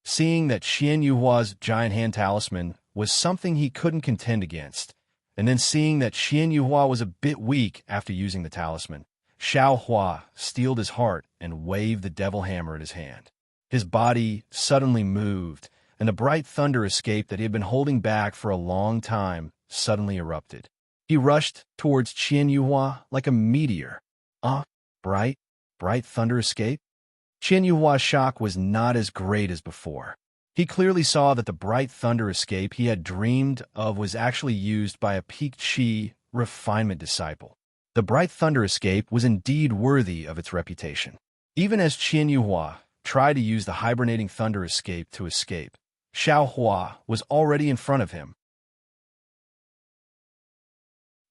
Seeing that Qian Yuhua's giant hand talisman was something he couldn't contend against, and then seeing that Qian Yuhua was a bit weak after using the talisman, Xiao Hua steeled his heart and waved the devil hammer in his hand. His body suddenly moved, and the bright thunder escape that he had been holding back for a long time suddenly erupted. He rushed towards Qian Yuhua like a meteor. Bright thunder escape? Qian Yuhua's shock was not as great as before. He clearly saw that the bright thunder escape he had dreamed of was actually used by a peak Qi refinement disciple. The bright thunder escape was indeed worthy of its reputation. Even as Qian Yuhua tried to use the hibernating thunder escape to escape, Xiao Hua was already in front of him.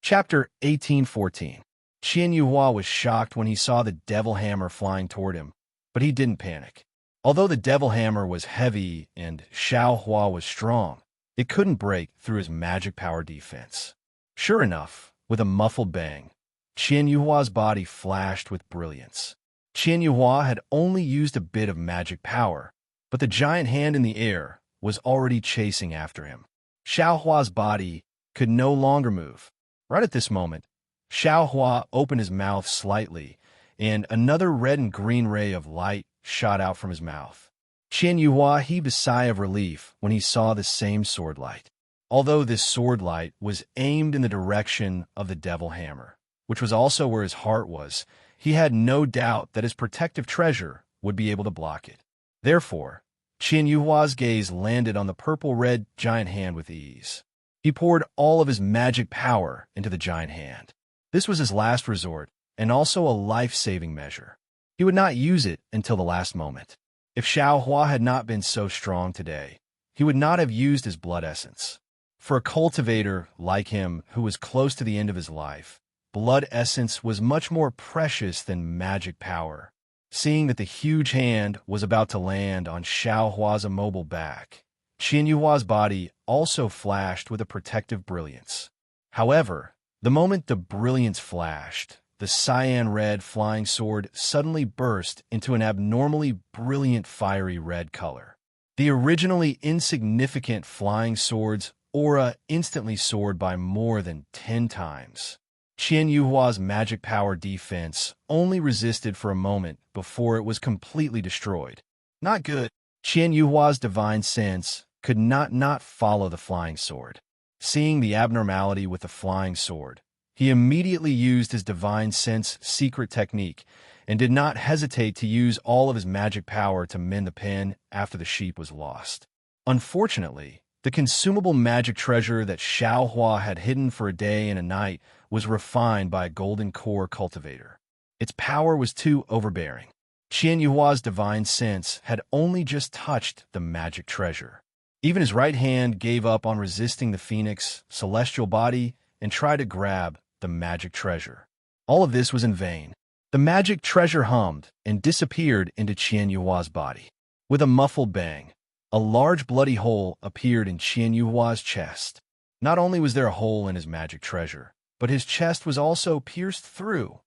Chapter 1814. Qian Yuhua was shocked when he saw the devil hammer flying toward him, but he didn't panic. Although the devil hammer was heavy and Xiao Hua was strong, it couldn't break through his magic power defense. Sure enough, with a muffled bang, Qian Yuhua's body flashed with brilliance. Qian Yuhua had only used a bit of magic power, but the giant hand in the air was already chasing after him. Xiao Hua's body could no longer move. Right at this moment, Xiao Hua opened his mouth slightly, and another red and green ray of light shot out from his mouth. Qian Yuhua heaved a sigh of relief when he saw the same sword light. Although this sword light was aimed in the direction of the devil hammer, which was also where his heart was, he had no doubt that his protective treasure would be able to block it. Therefore, Qian Yuhua's gaze landed on the purple-red giant hand with ease. He poured all of his magic power into the giant hand. This was his last resort, and also a life-saving measure. He would not use it until the last moment. If Xiao Hua had not been so strong today, he would not have used his blood essence. For a cultivator like him who was close to the end of his life, blood essence was much more precious than magic power. Seeing that the huge hand was about to land on Xiao Hua's immobile back, Qian Yuhua's body also flashed with a protective brilliance. However, the moment the brilliance flashed, the cyan-red flying sword suddenly burst into an abnormally brilliant fiery red color. The originally insignificant flying sword's aura instantly soared by more than 10 times. Qian Yuhua's magic power defense only resisted for a moment before it was completely destroyed. Not good. Qian Yuhua's divine sense could not follow the flying sword. Seeing the abnormality with the flying sword, he immediately used his divine sense secret technique and did not hesitate to use all of his magic power to mend the pen after the sheep was lost. Unfortunately, the consumable magic treasure that Xiao Hua had hidden for a day and a night was refined by a golden core cultivator. Its power was too overbearing. Qian Yuhua's divine sense had only just touched the magic treasure. Even his right hand gave up on resisting the phoenix celestial body and tried to grab the magic treasure. All of this was in vain. The magic treasure hummed and disappeared into Qian Yuhua's body. With a muffled bang, a large bloody hole appeared in Qian Yuhua's chest. Not only was there a hole in his magic treasure, but his chest was also pierced through.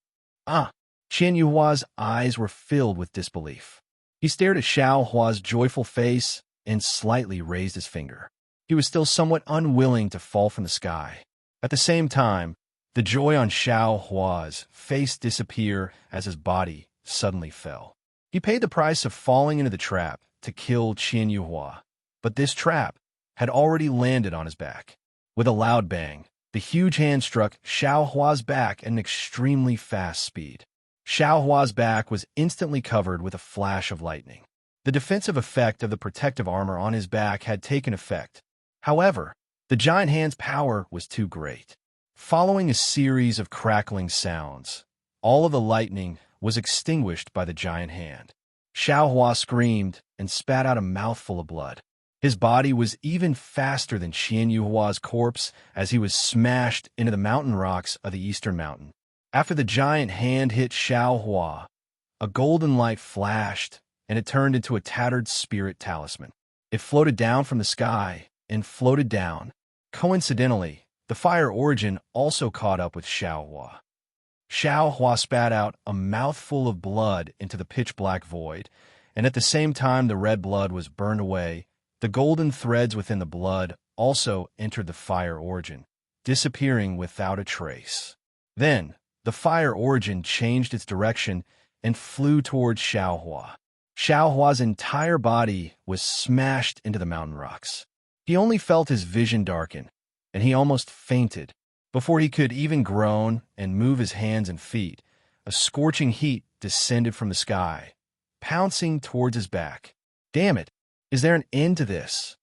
Qian Yuhua's eyes were filled with disbelief. He stared at Xiao Hua's joyful face and slightly raised his finger. He was still somewhat unwilling to fall from the sky. At the same time, the joy on Xiao Hua's face disappeared as his body suddenly fell. He paid the price of falling into the trap to kill Qian Yuhua, but this trap had already landed on his back. With a loud bang, the huge hand struck Xiao Hua's back at an extremely fast speed. Xiao Hua's back was instantly covered with a flash of lightning. The defensive effect of the protective armor on his back had taken effect. However, the giant hand's power was too great. Following a series of crackling sounds, all of the lightning was extinguished by the giant hand. Xiao Hua screamed and spat out a mouthful of blood. His body was even faster than Qian Yuhua's corpse as he was smashed into the mountain rocks of the eastern mountain. After the giant hand hit Xiao Hua, a golden light flashed, and it turned into a tattered spirit talisman. It floated down from the sky and floated down. Coincidentally, the fire origin also caught up with Xiao Hua. Xiao Hua spat out a mouthful of blood into the pitch-black void, and at the same time the red blood was burned away, the golden threads within the blood also entered the fire origin, disappearing without a trace. Then, the fire origin changed its direction and flew towards Xiao Hua. Xiao Hua's entire body was smashed into the mountain rocks. He only felt his vision darken, and he almost fainted. Before he could even groan and move his hands and feet, a scorching heat descended from the sky, pouncing towards his back. Damn it! Is there an end to this?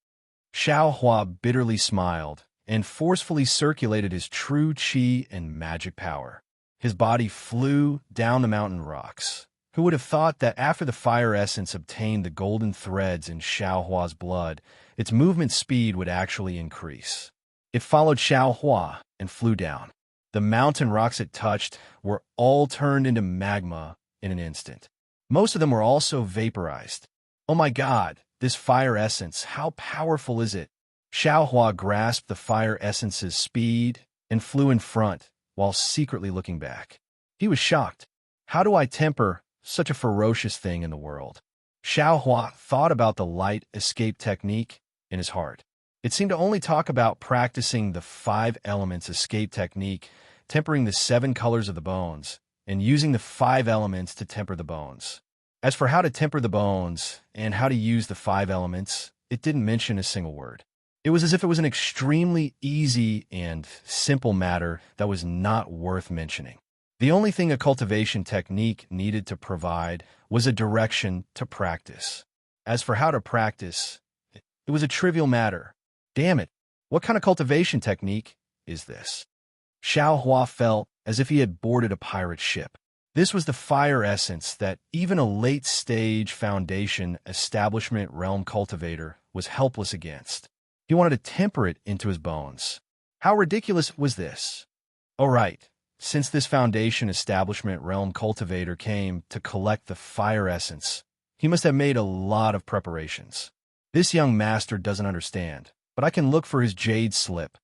Xiao Hua bitterly smiled and forcefully circulated his true qi and magic power. His body flew down the mountain rocks. Who would have thought that after the fire essence obtained the golden threads in Xiao Hua's blood, its movement speed would actually increase? It followed Xiao Hua and flew down. The mountain rocks it touched were all turned into magma in an instant. Most of them were also vaporized. Oh my God, this fire essence, how powerful is it? Xiao Hua grasped the fire essence's speed and flew in front while secretly looking back. He was shocked. How do I temper such a ferocious thing in the world? Xiao Hua thought about the light escape technique in his heart. It seemed to only talk about practicing the 5 elements escape technique, tempering the 7 colors of the bones, and using the 5 elements to temper the bones. As for how to temper the bones and how to use the 5 elements, it didn't mention a single word. It was as if it was an extremely easy and simple matter that was not worth mentioning. The only thing a cultivation technique needed to provide was a direction to practice. As for how to practice, it was a trivial matter. Damn it, what kind of cultivation technique is this? Xiao Hua felt as if he had boarded a pirate ship. This was the fire essence that even a late-stage foundation establishment realm cultivator was helpless against. He wanted to temper it into his bones. How ridiculous was this? All right, since this foundation establishment realm cultivator came to collect the fire essence, he must have made a lot of preparations. This young master doesn't understand, but I can look for his jade slip.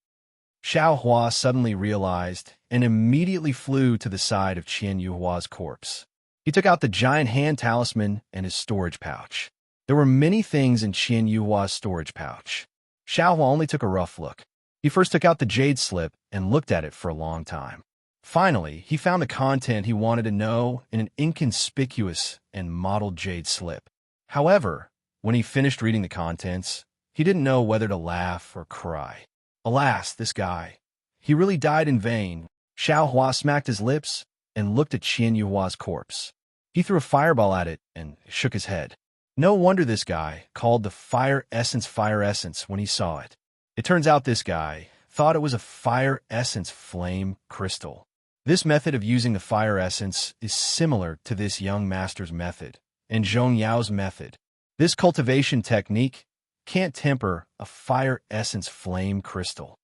Xiao Hua suddenly realized and immediately flew to the side of Qian Yuhua's corpse. He took out the giant hand talisman and his storage pouch. There were many things in Qian Yuhua's storage pouch. Xiao Hua only took a rough look. He first took out the jade slip and looked at it for a long time. Finally, he found the content he wanted to know in an inconspicuous and mottled jade slip. However, when he finished reading the contents, he didn't know whether to laugh or cry. Alas, this guy. He really died in vain. Xiao Hua smacked his lips and looked at Qian Yuhua's corpse. He threw a fireball at it and shook his head. No wonder this guy called the fire essence when he saw it. It turns out this guy thought it was a fire essence flame crystal. This method of using the fire essence is similar to this young master's method and Zhong Yao's method. This cultivation technique can't temper a fire essence flame crystal.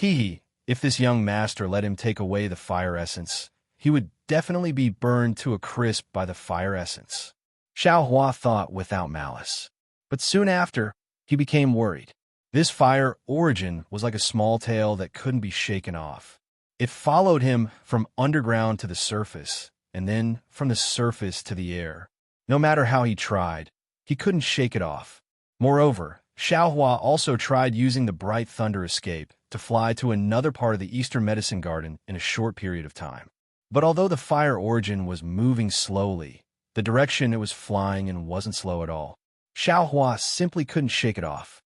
If this young master let him take away the fire essence, he would definitely be burned to a crisp by the fire essence. Xiao Hua thought without malice. But soon after, he became worried. This fire origin was like a small tail that couldn't be shaken off. It followed him from underground to the surface, and then from the surface to the air. No matter how he tried, he couldn't shake it off. Moreover, Xiao Hua also tried using the bright thunder escape to fly to another part of the Eastern Medicine Garden in a short period of time. But although the fire origin was moving slowly, the direction it was flying in wasn't slow at all. Xiao Hua simply couldn't shake it off.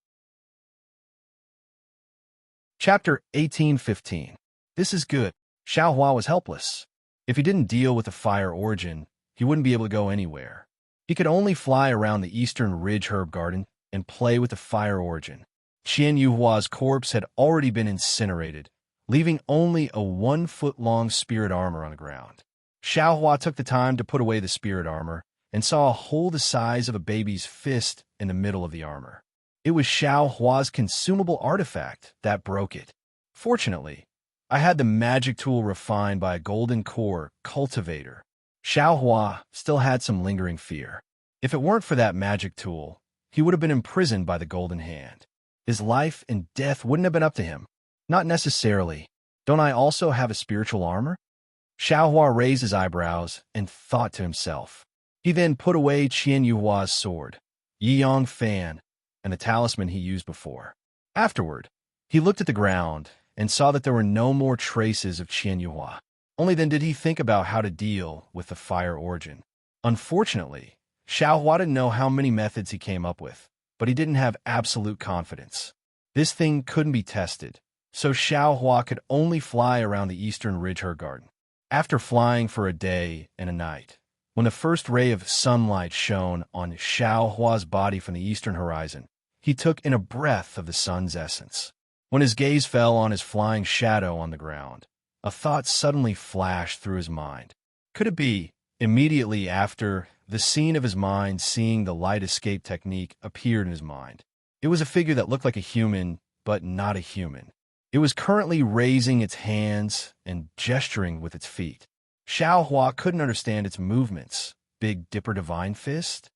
Chapter 1815. This is good. Xiao Hua was helpless. If he didn't deal with the fire origin, he wouldn't be able to go anywhere. He could only fly around the Eastern Ridge Herb Garden and play with the fire origin. Qian Yuhua's corpse had already been incinerated, leaving only a 1-foot-long spirit armor on the ground. Xiaohua took the time to put away the spirit armor and saw a hole the size of a baby's fist in the middle of the armor. It was Xiaohua's consumable artifact that broke it. Fortunately, I had the magic tool refined by a golden core cultivator. Xiaohua still had some lingering fear. If it weren't for that magic tool, he would have been imprisoned by the golden hand. His life and death wouldn't have been up to him. Not necessarily. Don't I also have a spiritual armor? Xiaohua raised his eyebrows and thought to himself. He then put away Qian Yuhua's sword, Yiyang fan, and the talisman he used before. Afterward, he looked at the ground and saw that there were no more traces of Qian Yuhua. Only then did he think about how to deal with the fire origin. Unfortunately, Xiaohua didn't know how many methods he came up with, but he didn't have absolute confidence. This thing couldn't be tested, so Xiaohua could only fly around the eastern ridge her garden. After flying for a day and a night, when the first ray of sunlight shone on Xiaohua's body from the eastern horizon, he took in a breath of the sun's essence. When his gaze fell on his flying shadow on the ground, a thought suddenly flashed through his mind. Could it be, immediately after the scene of his mind seeing the light escape technique appeared in his mind? It was a figure that looked like a human, but not a human. It was currently raising its hands and gesturing with its feet. Xiaohua couldn't understand its movements. Big Dipper Divine Fist?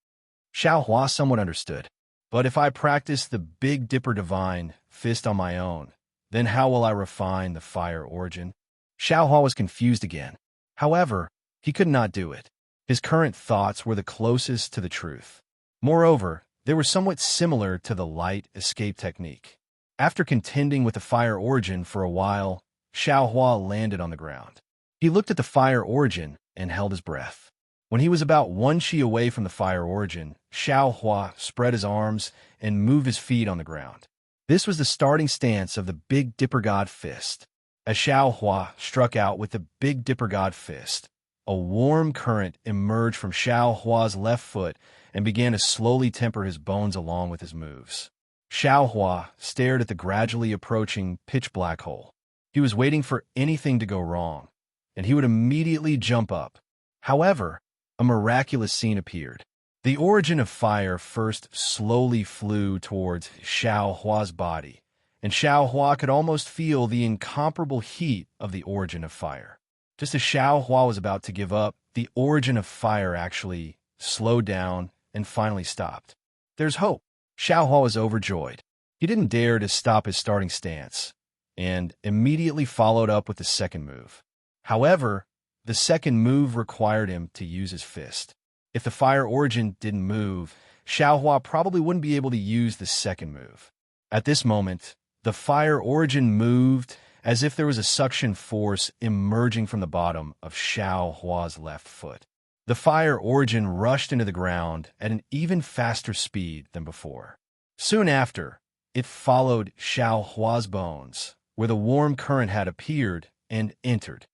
Xiaohua somewhat understood. But if I practice the Big Dipper Divine Fist on my own, then how will I refine the fire origin? Xiaohua was confused again. However, he could not do it. His current thoughts were the closest to the truth. Moreover, they were somewhat similar to the light escape technique. After contending with the fire origin for a while, Xiaohua landed on the ground. He looked at the fire origin and held his breath. When he was about 1 qi away from the fire origin, Xiaohua spread his arms and moved his feet on the ground. This was the starting stance of the Big Dipper God Fist. As Xiaohua struck out with the Big Dipper God Fist, a warm current emerged from Xiaohua's left foot and began to slowly temper his bones along with his moves. Xiaohua stared at the gradually approaching pitch-black hole. He was waiting for anything to go wrong, and he would immediately jump up. However, a miraculous scene appeared. The origin of fire first slowly flew towards Xiaohua's body, and Xiaohua could almost feel the incomparable heat of the origin of fire. Just as Xiaohua was about to give up, the origin of fire actually slowed down and finally stopped. There's hope. Xiaohua was overjoyed. He didn't dare to stop his starting stance, and immediately followed up with the second move. However, the second move required him to use his fist. If the fire origin didn't move, Xiaohua probably wouldn't be able to use the second move. At this moment, the fire origin moved as if there was a suction force emerging from the bottom of Xiaohua's left foot. The fire origin rushed into the ground at an even faster speed than before. Soon after, it followed Xiaohua's bones, where the warm current had appeared and entered.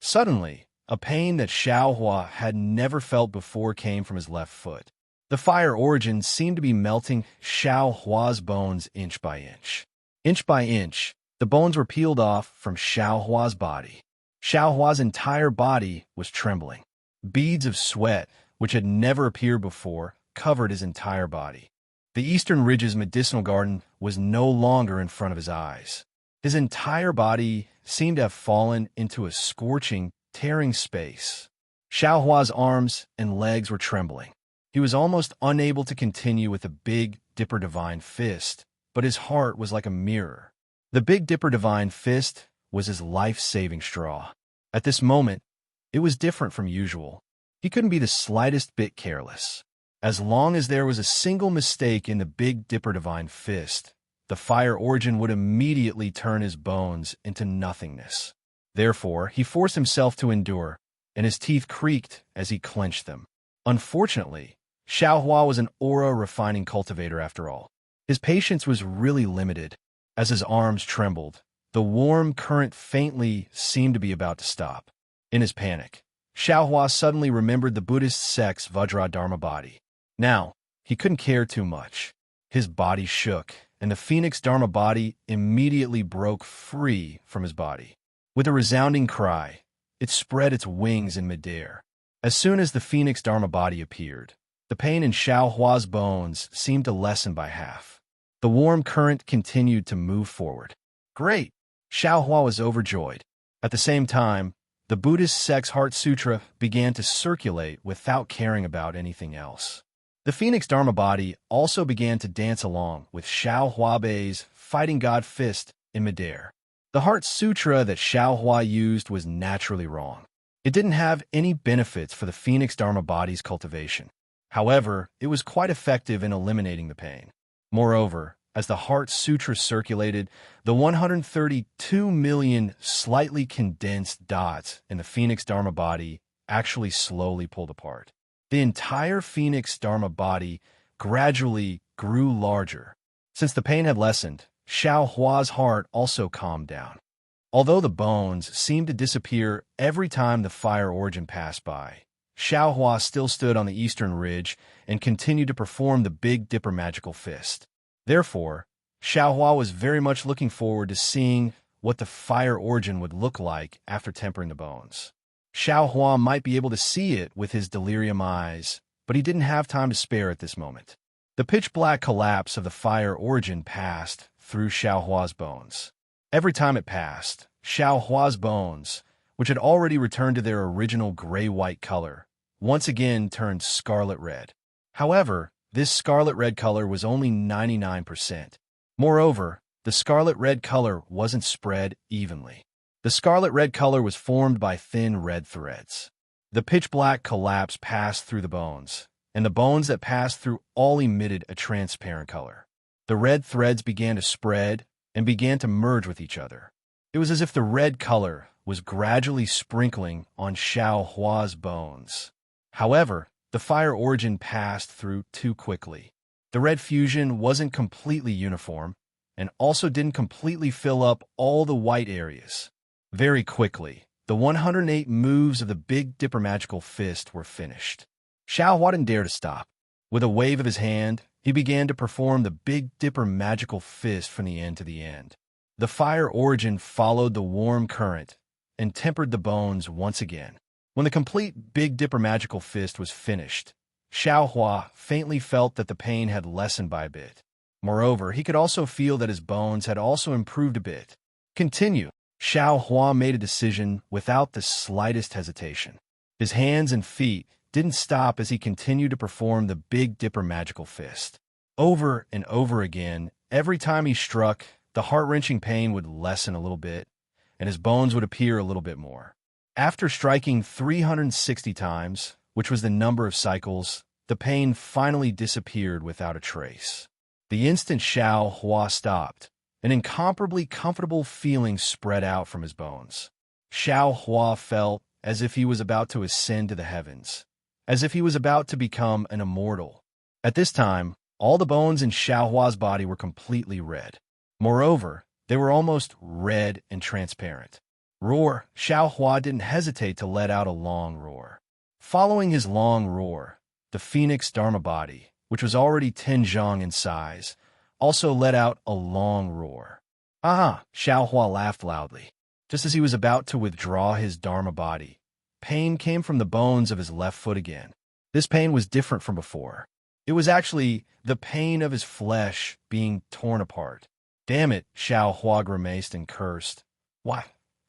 Suddenly, a pain that Xiaohua had never felt before came from his left foot. The fire origin seemed to be melting Xiaohua's bones inch by inch. Inch by inch, the bones were peeled off from Xiaohua's body. Xiaohua's entire body was trembling. Beads of sweat, which had never appeared before, covered his entire body. The Eastern Ridge's medicinal garden was no longer in front of his eyes. His entire body seemed to have fallen into a scorching, tearing space. Xiaohua's arms and legs were trembling. He was almost unable to continue with the Big Dipper Divine Fist, but his heart was like a mirror. The Big Dipper Divine Fist was his life-saving straw. At this moment, it was different from usual. He couldn't be the slightest bit careless. As long as there was a single mistake in the Big Dipper Divine Fist, the fire origin would immediately turn his bones into nothingness. Therefore, he forced himself to endure, and his teeth creaked as he clenched them. Unfortunately, Xiaohua was an aura-refining cultivator after all. His patience was really limited. As his arms trembled, the warm current faintly seemed to be about to stop. In his panic, Xiaohua suddenly remembered the Buddhist sect's Vajra Dharma body. Now, he couldn't care too much. His body shook, and the Phoenix Dharma body immediately broke free from his body. With a resounding cry, it spread its wings in midair. As soon as the Phoenix Dharma body appeared, the pain in Xiao Hua's bones seemed to lessen by half. The warm current continued to move forward. Great! Xiao Hua was overjoyed. At the same time, the Buddhist sect's Heart Sutra began to circulate without caring about anything else. The Phoenix Dharma body also began to dance along with Xiao Huabei's fighting god fist in midair. The Heart Sutra that Xiao Hua used was naturally wrong. It didn't have any benefits for the Phoenix Dharma body's cultivation. However, it was quite effective in eliminating the pain. Moreover, as the Heart Sutra circulated, the 132 million slightly condensed dots in the Phoenix Dharma body actually slowly pulled apart. The entire Phoenix Dharma body gradually grew larger. Since the pain had lessened, Xiao Hua's heart also calmed down. Although the bones seemed to disappear every time the fire origin passed by, Xiao Hua still stood on the eastern ridge and continued to perform the Big Dipper magical fist. Therefore, Xiao Hua was very much looking forward to seeing what the fire origin would look like after tempering the bones. Xiao Hua might be able to see it with his delirium eyes, but he didn't have time to spare at this moment. The pitch-black collapse of the fire origin passed through Xiao Hua's bones. Every time it passed, Xiao Hua's bones, which had already returned to their original gray-white color, once again turned scarlet red. However, this scarlet red color was only 99%. Moreover, the scarlet red color wasn't spread evenly. The scarlet red color was formed by thin red threads. The pitch-black collapse passed through the bones, and the bones that passed through all emitted a transparent color. The red threads began to spread and began to merge with each other. It was as if the red color was gradually sprinkling on Xiao Hua's bones. However, the fire origin passed through too quickly. The red fusion wasn't completely uniform and also didn't completely fill up all the white areas. Very quickly, the 108 moves of the Big Dipper magical fist were finished. Xiao Hua didn't dare to stop. With a wave of his hand, he began to perform the Big Dipper magical fist from the end to the end. The fire origin followed the warm current and tempered the bones once again. When the complete Big Dipper magical fist was finished, Xiao Hua faintly felt that the pain had lessened by a bit. Moreover, he could also feel that his bones had also improved a bit. Continue. Xiao Hua made a decision without the slightest hesitation. His hands and feet didn't stop as he continued to perform the Big Dipper magical fist. Over and over again, every time he struck, the heart-wrenching pain would lessen a little bit, and his bones would appear a little bit more. After striking 360 times, which was the number of cycles, the pain finally disappeared without a trace. The instant Xiao Hua stopped, an incomparably comfortable feeling spread out from his bones. Xiao Hua felt as if he was about to ascend to the heavens, as if he was about to become an immortal. At this time, all the bones in Xiao Hua's body were completely red. Moreover, they were almost red and transparent. Roar! Xiao Hua didn't hesitate to let out a long roar. Following his long roar, the Phoenix Dharma body, which was already 10 zhang in size, also let out a long roar. Ah! Xiao Hua laughed loudly. Just as he was about to withdraw his Dharma body, pain came from the bones of his left foot again. This pain was different from before. It was actually the pain of his flesh being torn apart. Damn it, Xiao Hua grimaced and cursed. Why,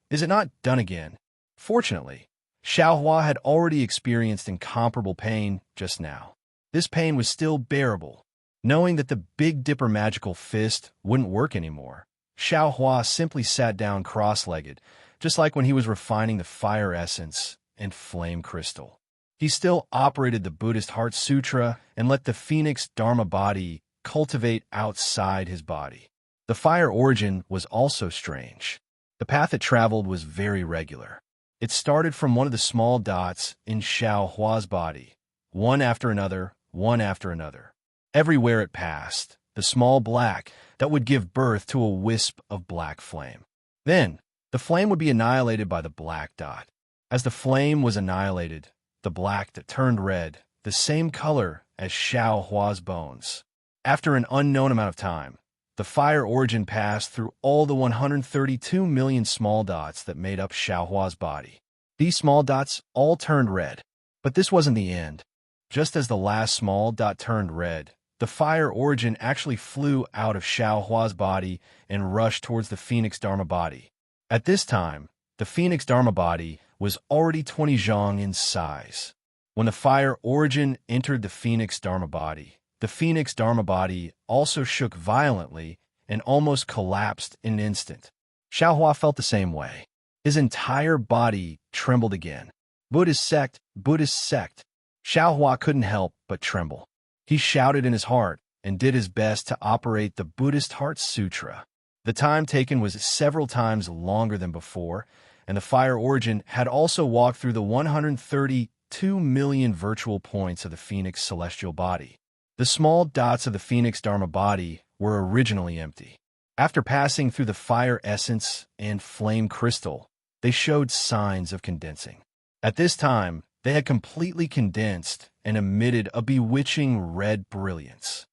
is it not done again? Fortunately, Xiao Hua had already experienced incomparable pain just now. This pain was still bearable. Knowing that the Big Dipper magical fist wouldn't work anymore, Xiao Hua simply sat down cross-legged, just like when he was refining the fire essence and flame crystal. He still operated the Buddhist Heart Sutra and let the Phoenix Dharma body cultivate outside his body. The fire origin was also strange. The path it traveled was very regular. It started from one of the small dots in Xiao Hua's body, one after another, one after another. Everywhere it passed, the small black that would give birth to a wisp of black flame. Then, the flame would be annihilated by the black dot. As the flame was annihilated, the black that turned red, the same color as Xiao Hua's bones. After an unknown amount of time, the fire origin passed through all the 132 million small dots that made up Xiao Hua's body. These small dots all turned red. But this wasn't the end. Just as the last small dot turned red, the fire origin actually flew out of Xiao Hua's body and rushed towards the Phoenix Dharma body. At this time, the Phoenix Dharma body was already 20 zhang in size. When the fire origin entered the Phoenix Dharma body also shook violently and almost collapsed in an instant. Xiao Hua felt the same way. His entire body trembled again. Buddhist sect, Buddhist sect. Xiao Hua couldn't help but tremble. He shouted in his heart and did his best to operate the Buddhist Heart Sutra. The time taken was several times longer than before, and the fire origin had also walked through the 132 million virtual points of the Phoenix celestial body. The small dots of the Phoenix Dharma body were originally empty. After passing through the fire essence and flame crystal, they showed signs of condensing. At this time, they had completely condensed and emitted a bewitching red brilliance.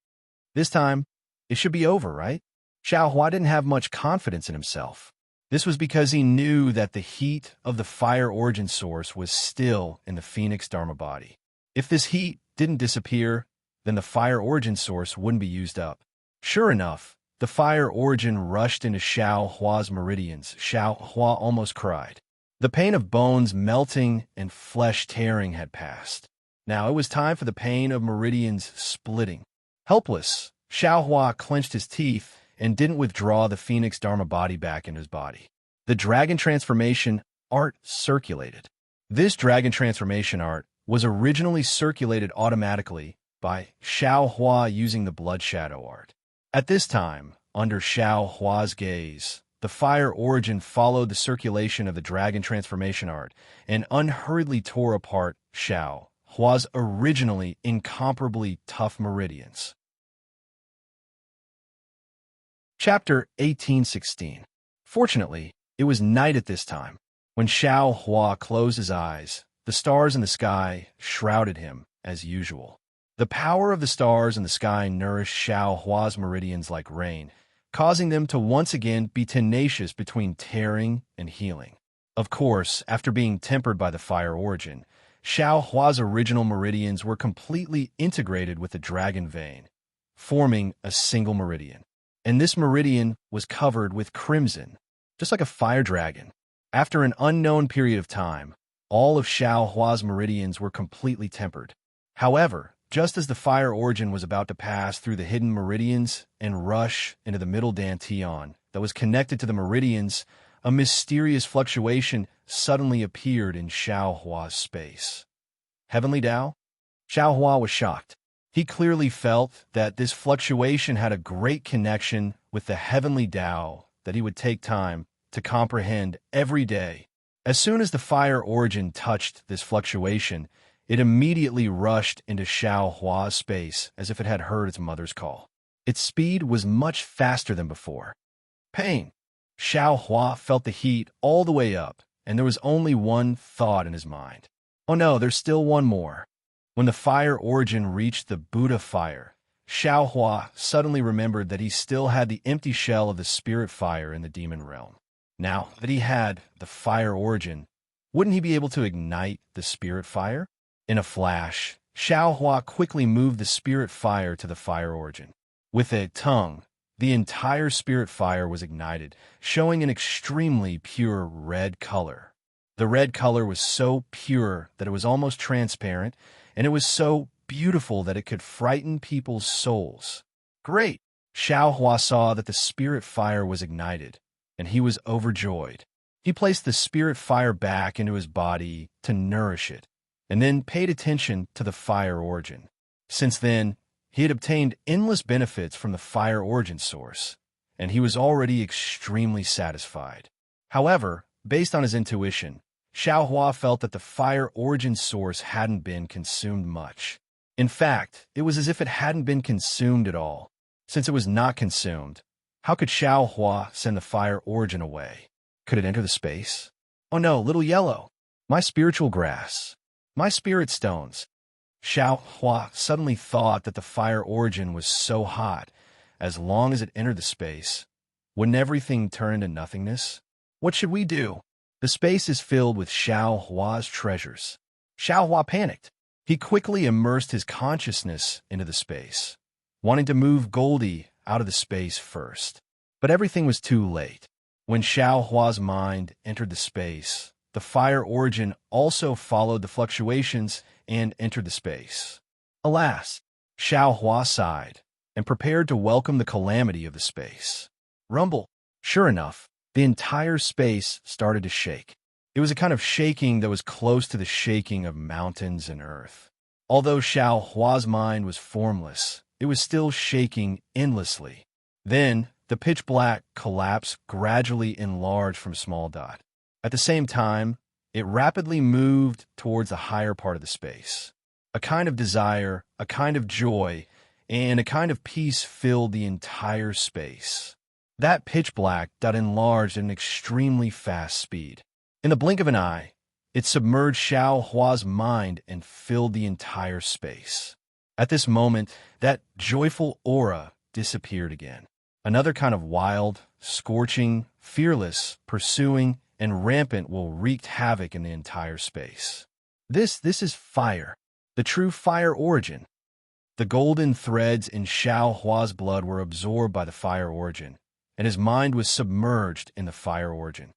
This time, it should be over, right? Xiao Hua didn't have much confidence in himself. This was because he knew that the heat of the fire origin source was still in the Phoenix Dharma body. If this heat didn't disappear, then the fire origin source wouldn't be used up. Sure enough, the fire origin rushed into Xiao Hua's meridians. Xiao Hua almost cried. The pain of bones melting and flesh tearing had passed. Now it was time for the pain of meridians splitting. Helpless, Xiao Hua clenched his teeth and didn't withdraw the Phoenix Dharma body back into his body. The dragon transformation art circulated. This dragon transformation art was originally circulated automatically by Xiao Hua using the blood shadow art. At this time, under Xiao Hua's gaze, the fire origin followed the circulation of the dragon transformation art and unhurriedly tore apart Xiao Hua's originally incomparably tough meridians. Chapter 1816. Fortunately, it was night at this time. When Xiao Hua closed his eyes, the stars in the sky shrouded him as usual. The power of the stars in the sky nourished Xiao Hua's meridians like rain, causing them to once again be tenacious between tearing and healing. Of course, after being tempered by the fire origin, Xiao Hua's original meridians were completely integrated with the dragon vein, forming a single meridian. And this meridian was covered with crimson, just like a fire dragon. After an unknown period of time, all of Xiao Hua's meridians were completely tempered. However, just as the fire origin was about to pass through the hidden meridians and rush into the middle dantian that was connected to the meridians, a mysterious fluctuation suddenly appeared in Xiao Hua's space. Heavenly Tao? Xiao Hua was shocked. He clearly felt that this fluctuation had a great connection with the heavenly Tao that he would take time to comprehend every day. As soon as the fire origin touched this fluctuation, it immediately rushed into Xiao Hua's space as if it had heard its mother's call. Its speed was much faster than before. Pain. Xiao Hua felt the heat all the way up, and there was only one thought in his mind. Oh no, there's still one more. When the fire origin reached the Buddha fire, Xiao Hua suddenly remembered that he still had the empty shell of the spirit fire in the demon realm. Now that he had the fire origin, wouldn't he be able to ignite the spirit fire? In a flash, Xiao Hua quickly moved the spirit fire to the fire origin. With a tongue, the entire spirit fire was ignited, showing an extremely pure red color. The red color was so pure that it was almost transparent, and it was so beautiful that it could frighten people's souls. Great! Xiao Hua saw that the spirit fire was ignited, and he was overjoyed. He placed the spirit fire back into his body to nourish it, and then paid attention to the fire origin. Since then, he had obtained endless benefits from the fire origin source, and he was already extremely satisfied. However, based on his intuition, Xiao Hua felt that the fire origin source hadn't been consumed much. In fact, it was as if it hadn't been consumed at all. Since it was not consumed, how could Xiao Hua send the fire origin away? Could it enter the space? Oh no, little yellow! My spiritual grass! My spirit stones! Xiao Hua suddenly thought that the fire origin was so hot, as long as it entered the space, wouldn't everything turn into nothingness? What should we do? The space is filled with Xiao Hua's treasures. Xiao Hua panicked. He quickly immersed his consciousness into the space, wanting to move Goldie out of the space first. But everything was too late. When Xiao Hua's mind entered the space, the fire origin also followed the fluctuations and entered the space. Alas, Xiao Hua sighed and prepared to welcome the calamity of the space. Rumble. Sure enough, the entire space started to shake. It was a kind of shaking that was close to the shaking of mountains and earth. Although Xiao Hua's mind was formless, it was still shaking endlessly. Then, the pitch black collapse gradually enlarged from a small dot. At the same time, it rapidly moved towards the higher part of the space. A kind of desire, a kind of joy, and a kind of peace filled the entire space. That pitch black dot enlarged at an extremely fast speed. In the blink of an eye, it submerged Xiao Hua's mind and filled the entire space. At this moment, that joyful aura disappeared again. Another kind of wild, scorching, fearless, pursuing, and rampant will wreak havoc in the entire space. This is fire, the true fire origin. The golden threads in Xiao Hua's blood were absorbed by the fire origin, and his mind was submerged in the fire origin.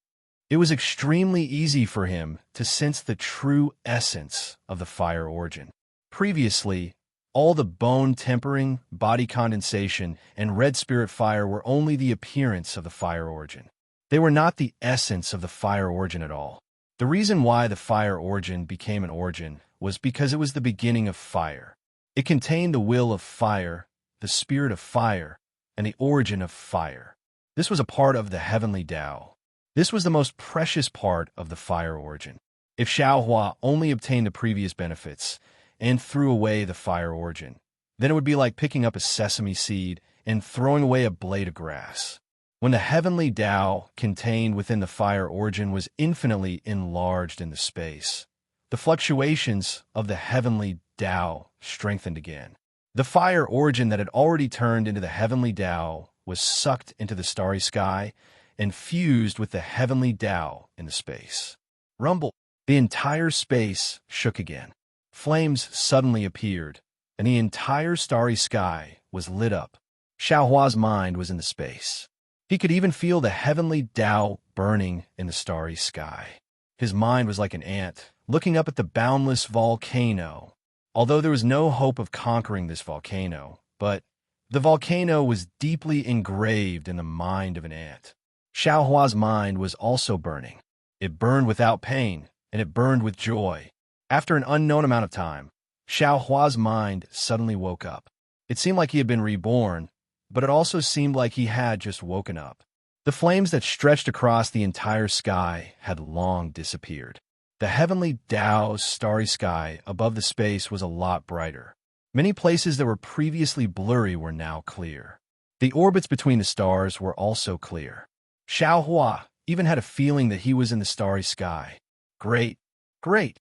It was extremely easy for him to sense the true essence of the fire origin. Previously, all the bone tempering, body condensation, and red spirit fire were only the appearance of the fire origin. They were not the essence of the fire origin at all. The reason why the fire origin became an origin was because it was the beginning of fire. It contained the will of fire, the spirit of fire, and the origin of fire. This was a part of the heavenly Tao. This was the most precious part of the fire origin. If Xiao Hua only obtained the previous benefits and threw away the fire origin, then it would be like picking up a sesame seed and throwing away a blade of grass. When the heavenly Tao contained within the fire origin was infinitely enlarged in the space, the fluctuations of the heavenly Tao strengthened again. The fire origin that had already turned into the heavenly Tao was sucked into the starry sky and fused with the heavenly Tao in the space. Rumble. The entire space shook again. Flames suddenly appeared, and the entire starry sky was lit up. Xiao Hua's mind was in the space. He could even feel the heavenly Tao burning in the starry sky. His mind was like an ant, looking up at the boundless volcano. Although there was no hope of conquering this volcano, but the volcano was deeply engraved in the mind of an ant. Xiao Hua's mind was also burning. It burned without pain, and it burned with joy. After an unknown amount of time, Xiao Hua's mind suddenly woke up. It seemed like he had been reborn, but it also seemed like he had just woken up. The flames that stretched across the entire sky had long disappeared. The heavenly Tao's starry sky above the space was a lot brighter. Many places that were previously blurry were now clear. The orbits between the stars were also clear. Xiao Hua even had a feeling that he was in the starry sky. Great, great.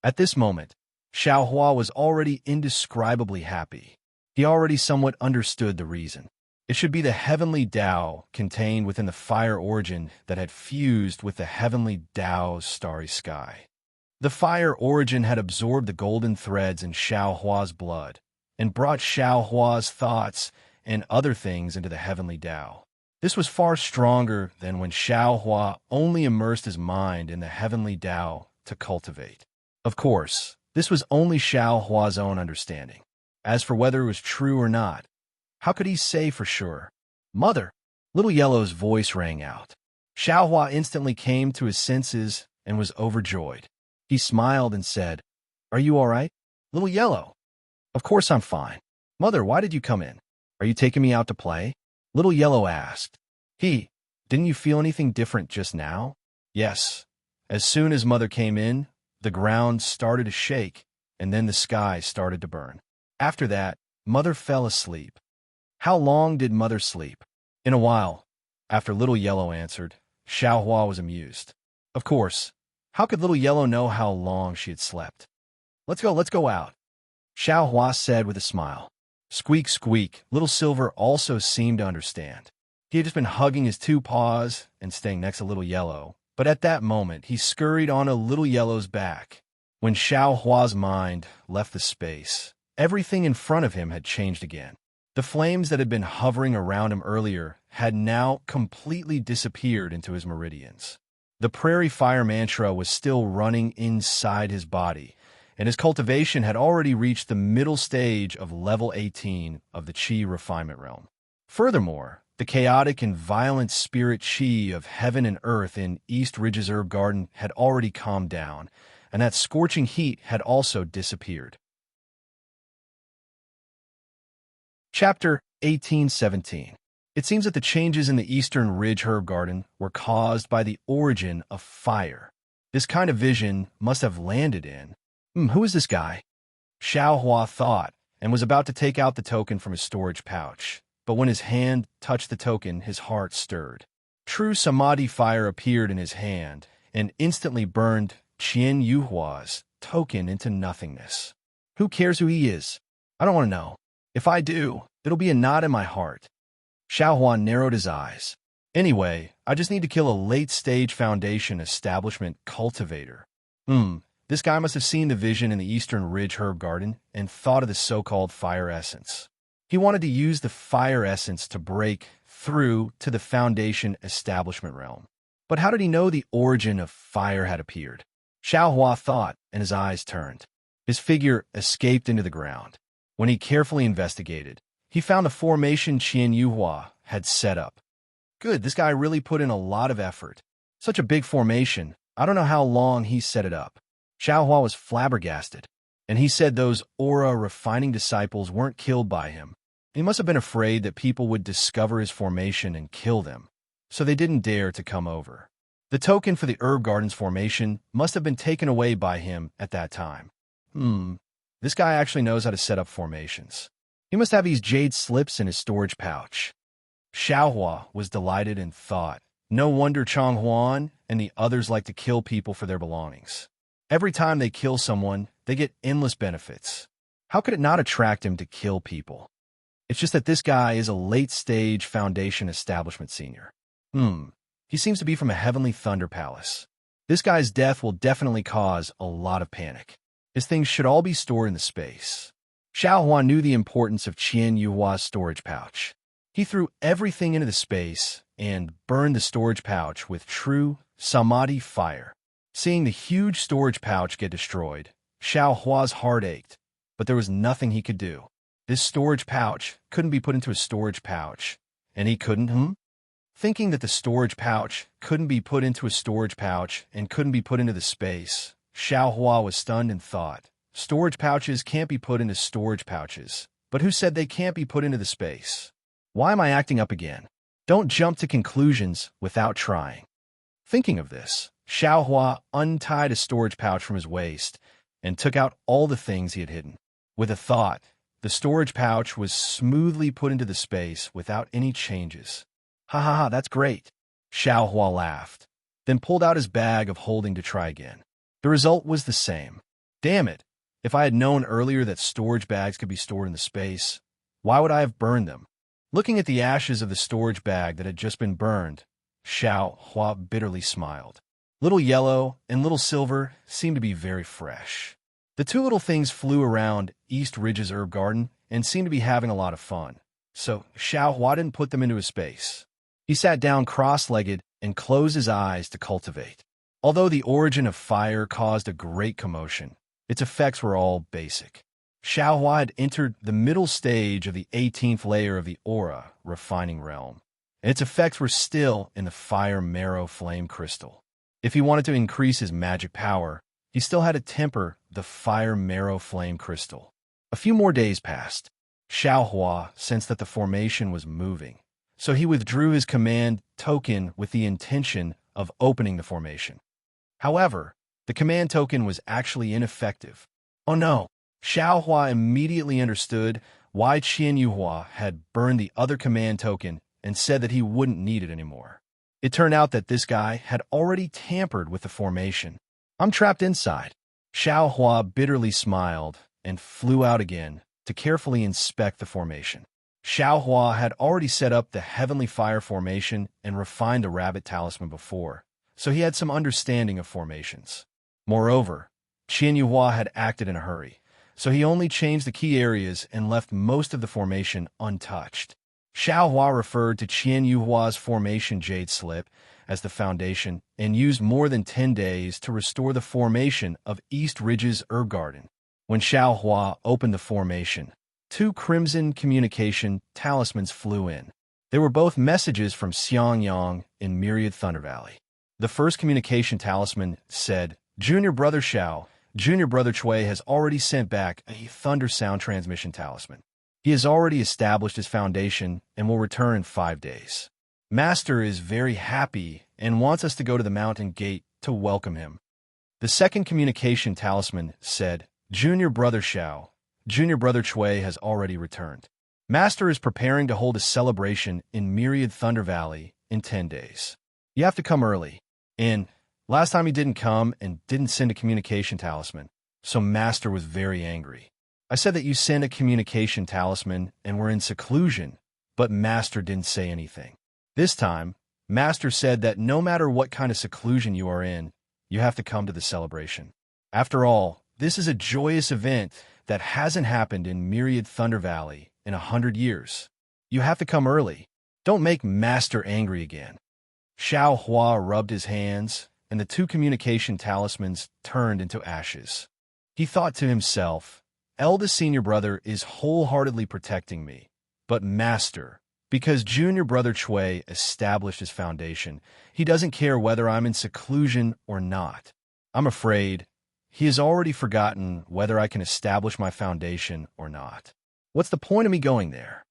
At this moment, Xiao Hua was already indescribably happy. He already somewhat understood the reason. It should be the heavenly Tao contained within the fire origin that had fused with the heavenly Tao's starry sky. The fire origin had absorbed the golden threads in Xiao Hua's blood and brought Xiao Hua's thoughts and other things into the heavenly Tao. This was far stronger than when Xiao Hua only immersed his mind in the heavenly Tao to cultivate. Of course, this was only Xiao Hua's own understanding. As for whether it was true or not, how could he say for sure? Mother! Little Yellow's voice rang out. Xiao Hua instantly came to his senses and was overjoyed. He smiled and said, "Are you all right, Little Yellow?" "Of course I'm fine. Mother, why did you come in? Are you taking me out to play?" Little Yellow asked. Didn't you feel anything different just now?" "Yes. As soon as Mother came in, the ground started to shake, and then the sky started to burn. After that, Mother fell asleep." "How long did Mother sleep?" "In a while." After Little Yellow answered, Xiao Hua was amused. Of course, how could Little Yellow know how long she had slept? Let's go out," Xiao Hua said with a smile. Squeak, squeak. Little Silver also seemed to understand. He had just been hugging his two paws and staying next to Little Yellow, But at that moment, he scurried on a little yellow's back. When Xiao Hua's mind left the space, everything in front of him had changed again. The flames that had been hovering around him earlier had now completely disappeared into his meridians. The prairie fire mantra was still running inside his body, and his cultivation had already reached the middle stage of level 18 of the Qi refinement realm. Furthermore, the chaotic and violent spirit Qi of heaven and earth in East Ridge's herb garden had already calmed down, and that scorching heat had also disappeared. Chapter 1817. It seems that the changes in the Eastern Ridge herb garden were caused by the origin of fire. This kind of vision must have landed in... who is this guy? Xiao Hua thought, and was about to take out the token from his storage pouch. But when his hand touched the token, his heart stirred. True Samadhi fire appeared in his hand and instantly burned Qian Yuhua's token into nothingness. Who cares who he is? I don't want to know. If I do, it'll be a knot in my heart. Xiao Hua narrowed his eyes. Anyway, I just need to kill a late-stage Foundation establishment cultivator. This guy must have seen the vision in the Eastern Ridge herb garden and thought of the so-called fire essence. He wanted to use the fire essence to break through to the Foundation establishment realm. But how did he know the origin of fire had appeared? Xiao Hua thought, and his eyes turned. His figure escaped into the ground. When he carefully investigated, he found the formation Qian Yuhua had set up. Good, this guy really put in a lot of effort. Such a big formation, I don't know how long he set it up. Xiao Hua was flabbergasted, and he said those aura refining disciples weren't killed by him. He must have been afraid that people would discover his formation and kill them, so they didn't dare to come over. The token for the herb garden's formation must have been taken away by him at that time. This guy actually knows how to set up formations. He must have these jade slips in his storage pouch. Xiao Hua was delighted and thought, no wonder Chang Huan and the others like to kill people for their belongings. Every time they kill someone, they get endless benefits. How could it not attract him to kill people? It's just that this guy is a late-stage Foundation establishment senior. He seems to be from a heavenly thunder palace. This guy's death will definitely cause a lot of panic. His things should all be stored in the space. Xiao Hua knew the importance of Qian Yuhua's storage pouch. He threw everything into the space and burned the storage pouch with true Samadhi fire. Seeing the huge storage pouch get destroyed, Xiao Hua's heart ached, but there was nothing he could do. This storage pouch couldn't be put into a storage pouch, and he couldn't, Thinking that the storage pouch couldn't be put into a storage pouch and couldn't be put into the space, Xiao Hua was stunned and thought, storage pouches can't be put into storage pouches. But who said they can't be put into the space? Why am I acting up again? Don't jump to conclusions without trying. Thinking of this, Xiao Hua untied a storage pouch from his waist and took out all the things he had hidden. With a thought, the storage pouch was smoothly put into the space without any changes. Ha ha ha, that's great. Xiao Hua laughed, then pulled out his bag of holding to try again. The result was the same. Damn it. If I had known earlier that storage bags could be stored in the space, why would I have burned them? Looking at the ashes of the storage bag that had just been burned, Xiao Hua bitterly smiled. Little Yellow and Little Silver seemed to be very fresh. The two little things flew around East Ridge's herb garden and seemed to be having a lot of fun, so Xiao Hua didn't put them into a space. He sat down cross-legged and closed his eyes to cultivate. Although the origin of fire caused a great commotion, its effects were all basic. Xiao Hua had entered the middle stage of the 18th layer of the aura refining realm, and its effects were still in the fire marrow flame crystal. If he wanted to increase his magic power, he still had to temper the fire marrow flame crystal. A few more days passed. Xiao Hua sensed that the formation was moving, so he withdrew his command token with the intention of opening the formation. However, the command token was actually ineffective. Oh no! Xiao Hua immediately understood why Qian Yuhua had burned the other command token and said that he wouldn't need it anymore. It turned out that this guy had already tampered with the formation. I'm trapped inside. Xiao Hua bitterly smiled and flew out again to carefully inspect the formation. Xiao Hua had already set up the Heavenly Fire formation and refined the Rabbit Talisman before, so he had some understanding of formations. Moreover, Qian Yuhua had acted in a hurry, so he only changed the key areas and left most of the formation untouched. Xiao Hua referred to Qian Yuhua's formation jade slip as the foundation and used more than 10 days to restore the formation of East Ridge's herb garden. When Xiao Hua opened the formation, 2 crimson communication talismans flew in. They were both messages from Xiangyang in Myriad Thunder Valley. The first communication talisman said, Junior Brother Xiao, Junior Brother Chui has already sent back a thunder sound transmission talisman. He has already established his foundation and will return in 5 days. Master is very happy and wants us to go to the mountain gate to welcome him. The second communication talisman said, Junior Brother Xiao, Junior Brother Chui has already returned. Master is preparing to hold a celebration in Myriad Thunder Valley in 10 days. You have to come early. And last time he didn't come and didn't send a communication talisman, so Master was very angry. I said that you sent a communication talisman and were in seclusion, but Master didn't say anything. This time, Master said that no matter what kind of seclusion you are in, you have to come to the celebration. After all, this is a joyous event that hasn't happened in Myriad Thunder Valley in 100 years. You have to come early. Don't make Master angry again. Xiao Hua rubbed his hands, and the 2 communication talismans turned into ashes. He thought to himself, Eldest senior brother is wholeheartedly protecting me, but Master, because junior brother Chui established his foundation, he doesn't care whether I'm in seclusion or not. I'm afraid he has already forgotten whether I can establish my foundation or not. What's the point of me going there?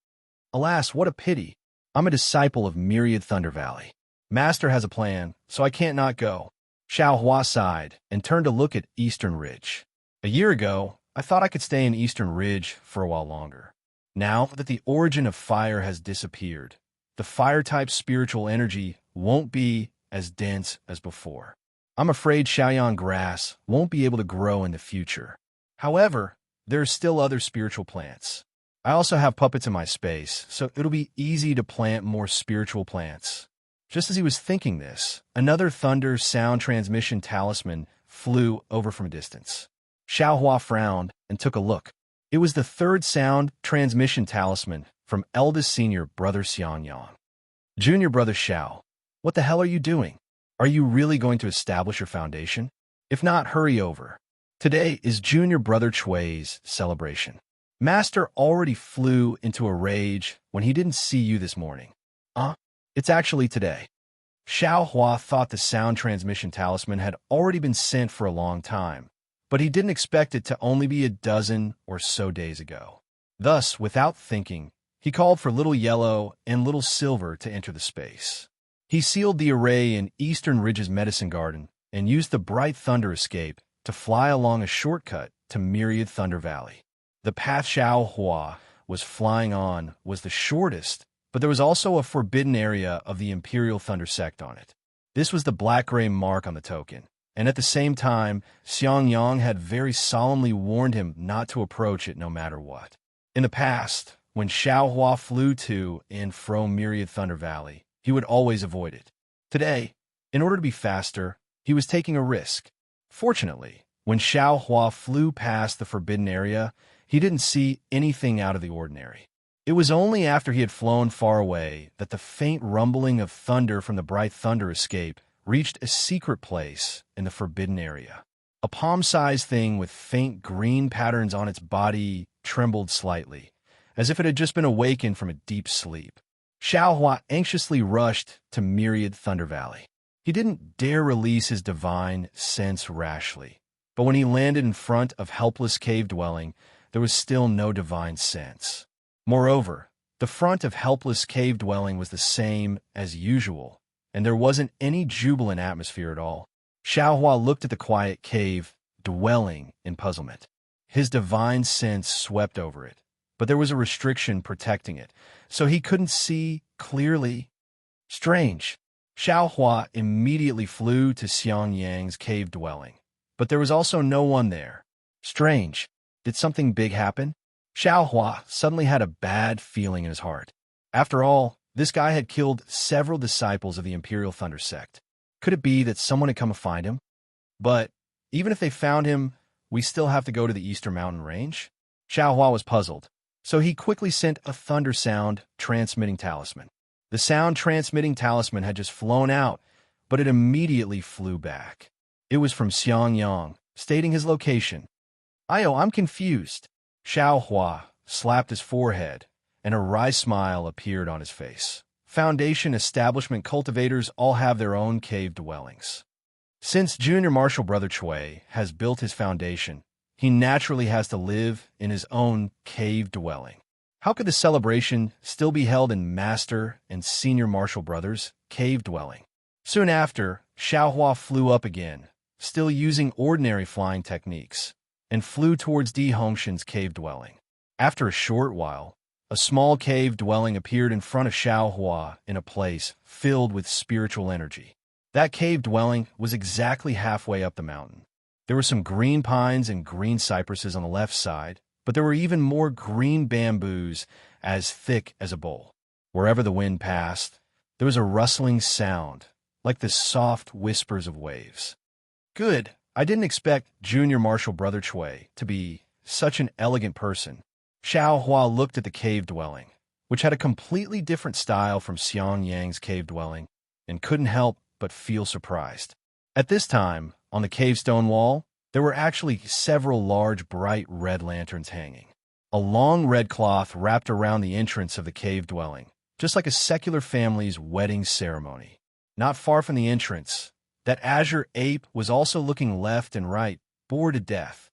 Alas, what a pity. I'm a disciple of Myriad Thunder Valley. Master has a plan, so I can't not go. Xiao Hua sighed and turned to look at Eastern Ridge. A year ago, I thought I could stay in Eastern Ridge for a while longer. Now that the origin of fire has disappeared, the fire-type spiritual energy won't be as dense as before. I'm afraid Shaoyang grass won't be able to grow in the future. However, there are still other spiritual plants. I also have puppets in my space, so it'll be easy to plant more spiritual plants. Just as he was thinking this, another thunder sound transmission talisman flew over from a distance. Xiao Hua frowned and took a look. It was the 3rd sound transmission talisman from eldest senior brother Xiangyang. Junior brother Xiao, what the hell are you doing? Are you really going to establish your foundation? If not, hurry over. Today is junior brother Chui's celebration. Master already flew into a rage when he didn't see you this morning. It's actually today. Xiao Hua thought the sound transmission talisman had already been sent for a long time, but he didn't expect it to only be a dozen or so days ago. Thus, without thinking, he called for Little Yellow and Little Silver to enter the space. He sealed the array in Eastern Ridge's medicine garden and used the bright thunder escape to fly along a shortcut to Myriad Thunder Valley. The path Xiao Hua was flying on was the shortest, but there was also a forbidden area of the Imperial Thunder Sect on it. This was the black-gray mark on the token, and at the same time, Xiangyang had very solemnly warned him not to approach it no matter what. In the past, when Xiao Hua flew to and from Myriad Thunder Valley, he would always avoid it. Today, in order to be faster, he was taking a risk. Fortunately, when Xiao Hua flew past the forbidden area, he didn't see anything out of the ordinary. It was only after he had flown far away that the faint rumbling of thunder from the bright thunder escape reached a secret place in the forbidden area. A palm-sized thing with faint green patterns on its body trembled slightly, as if it had just been awakened from a deep sleep. Xiao Hua anxiously rushed to Myriad Thunder Valley. He didn't dare release his divine sense rashly, but when he landed in front of Helpless Cave Dwelling, there was still no divine sense. Moreover, the front of Helpless Cave Dwelling was the same as usual, and there wasn't any jubilant atmosphere at all. Xiao Hua looked at the quiet cave dwelling in puzzlement. His divine sense swept over it, but there was a restriction protecting it, so he couldn't see clearly. Strange. Xiao Hua immediately flew to Xiangyang's cave dwelling, but there was also no one there. Strange. Did something big happen? Xiao Hua suddenly had a bad feeling in his heart. After all, this guy had killed several disciples of the Imperial Thunder Sect. Could it be that someone had come to find him? But even if they found him, we still have to go to the Eastern Mountain Range? Xiao Hua was puzzled, so he quickly sent a thunder sound transmitting talisman. The sound transmitting talisman had just flown out, but it immediately flew back. It was from Xiang Yang, stating his location. I'm confused. Xiao Hua slapped his forehead, and a wry smile appeared on his face. Foundation establishment cultivators all have their own cave dwellings. Since Junior Marshal Brother Chui has built his foundation, he naturally has to live in his own cave dwelling. How could the celebration still be held in Master and Senior Marshal Brothers' cave dwelling? Soon after, Xiao Hua flew up again, still using ordinary flying techniques, and flew towards Di Hongshan's cave dwelling. After a short while, a small cave dwelling appeared in front of Xiao Hua in a place filled with spiritual energy. That cave dwelling was exactly halfway up the mountain. There were some green pines and green cypresses on the left side, but there were even more green bamboos as thick as a bowl. Wherever the wind passed, there was a rustling sound, like the soft whispers of waves. Good. I didn't expect Junior Marshal Brother Chui to be such an elegant person. Xiao Hua looked at the cave dwelling, which had a completely different style from Xiang Yang's cave dwelling, and couldn't help but feel surprised. At this time, on the cave stone wall, there were actually several large bright red lanterns hanging. A long red cloth wrapped around the entrance of the cave dwelling, just like a secular family's wedding ceremony. Not far from the entrance, that azure ape was also looking left and right, bored to death.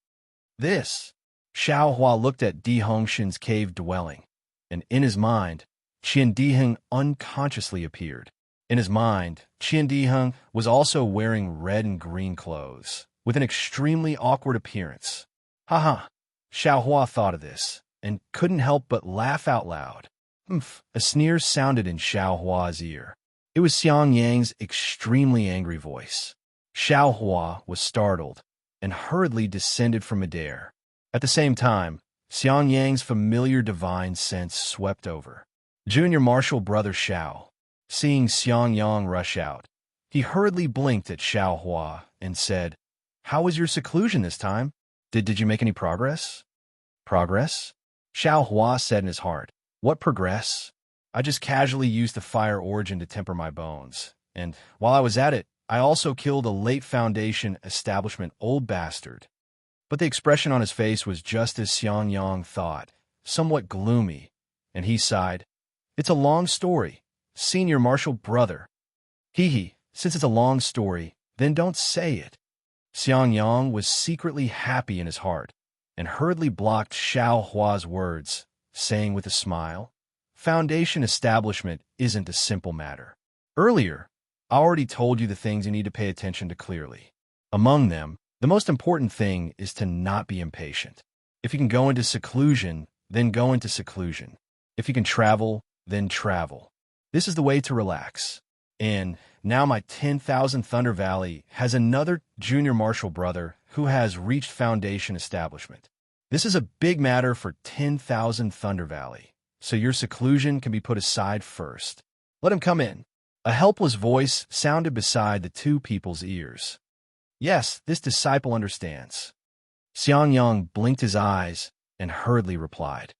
This. Xiao Hua looked at Di Hongshan's cave dwelling, and in his mind, Qian Diheng unconsciously appeared. In his mind, Qian Diheng was also wearing red and green clothes, with an extremely awkward appearance. Haha, Xiao Hua thought of this, and couldn't help but laugh out loud. Humph, a sneer sounded in Xiao Hua's ear. It was Xiang Yang's extremely angry voice. Xiao Hua was startled, and hurriedly descended from midair. At the same time, Xiang Yang's familiar divine sense swept over. Junior Marshal Brother Xiao, seeing Xiang Yang rush out, he hurriedly blinked at Xiao Hua and said, "How was your seclusion this time? Did you make any progress?" "Progress?" Xiao Hua said in his heart. "What progress? I just casually used the fire origin to temper my bones, and while I was at it, I also killed a late Foundation establishment old bastard." But the expression on his face was just as Xiang Yang thought, somewhat gloomy, and he sighed. "It's a long story, Senior Marshal Brother." "Hee, since it's a long story, then don't say it." Xiang Yang was secretly happy in his heart, and hurriedly blocked Xiao Hua's words, saying with a smile, "Foundation establishment isn't a simple matter. Earlier, I already told you the things you need to pay attention to clearly. Among them, the most important thing is to not be impatient. If you can go into seclusion, then go into seclusion. If you can travel, then travel. This is the way to relax. And now my 10,000 Thunder Valley has another Junior Marshal brother who has reached Foundation establishment. This is a big matter for 10,000 Thunder Valley, so your seclusion can be put aside first. Let him come in." A helpless voice sounded beside the two people's ears. "Yes, this disciple understands." Xiang Yang blinked his eyes and hurriedly replied.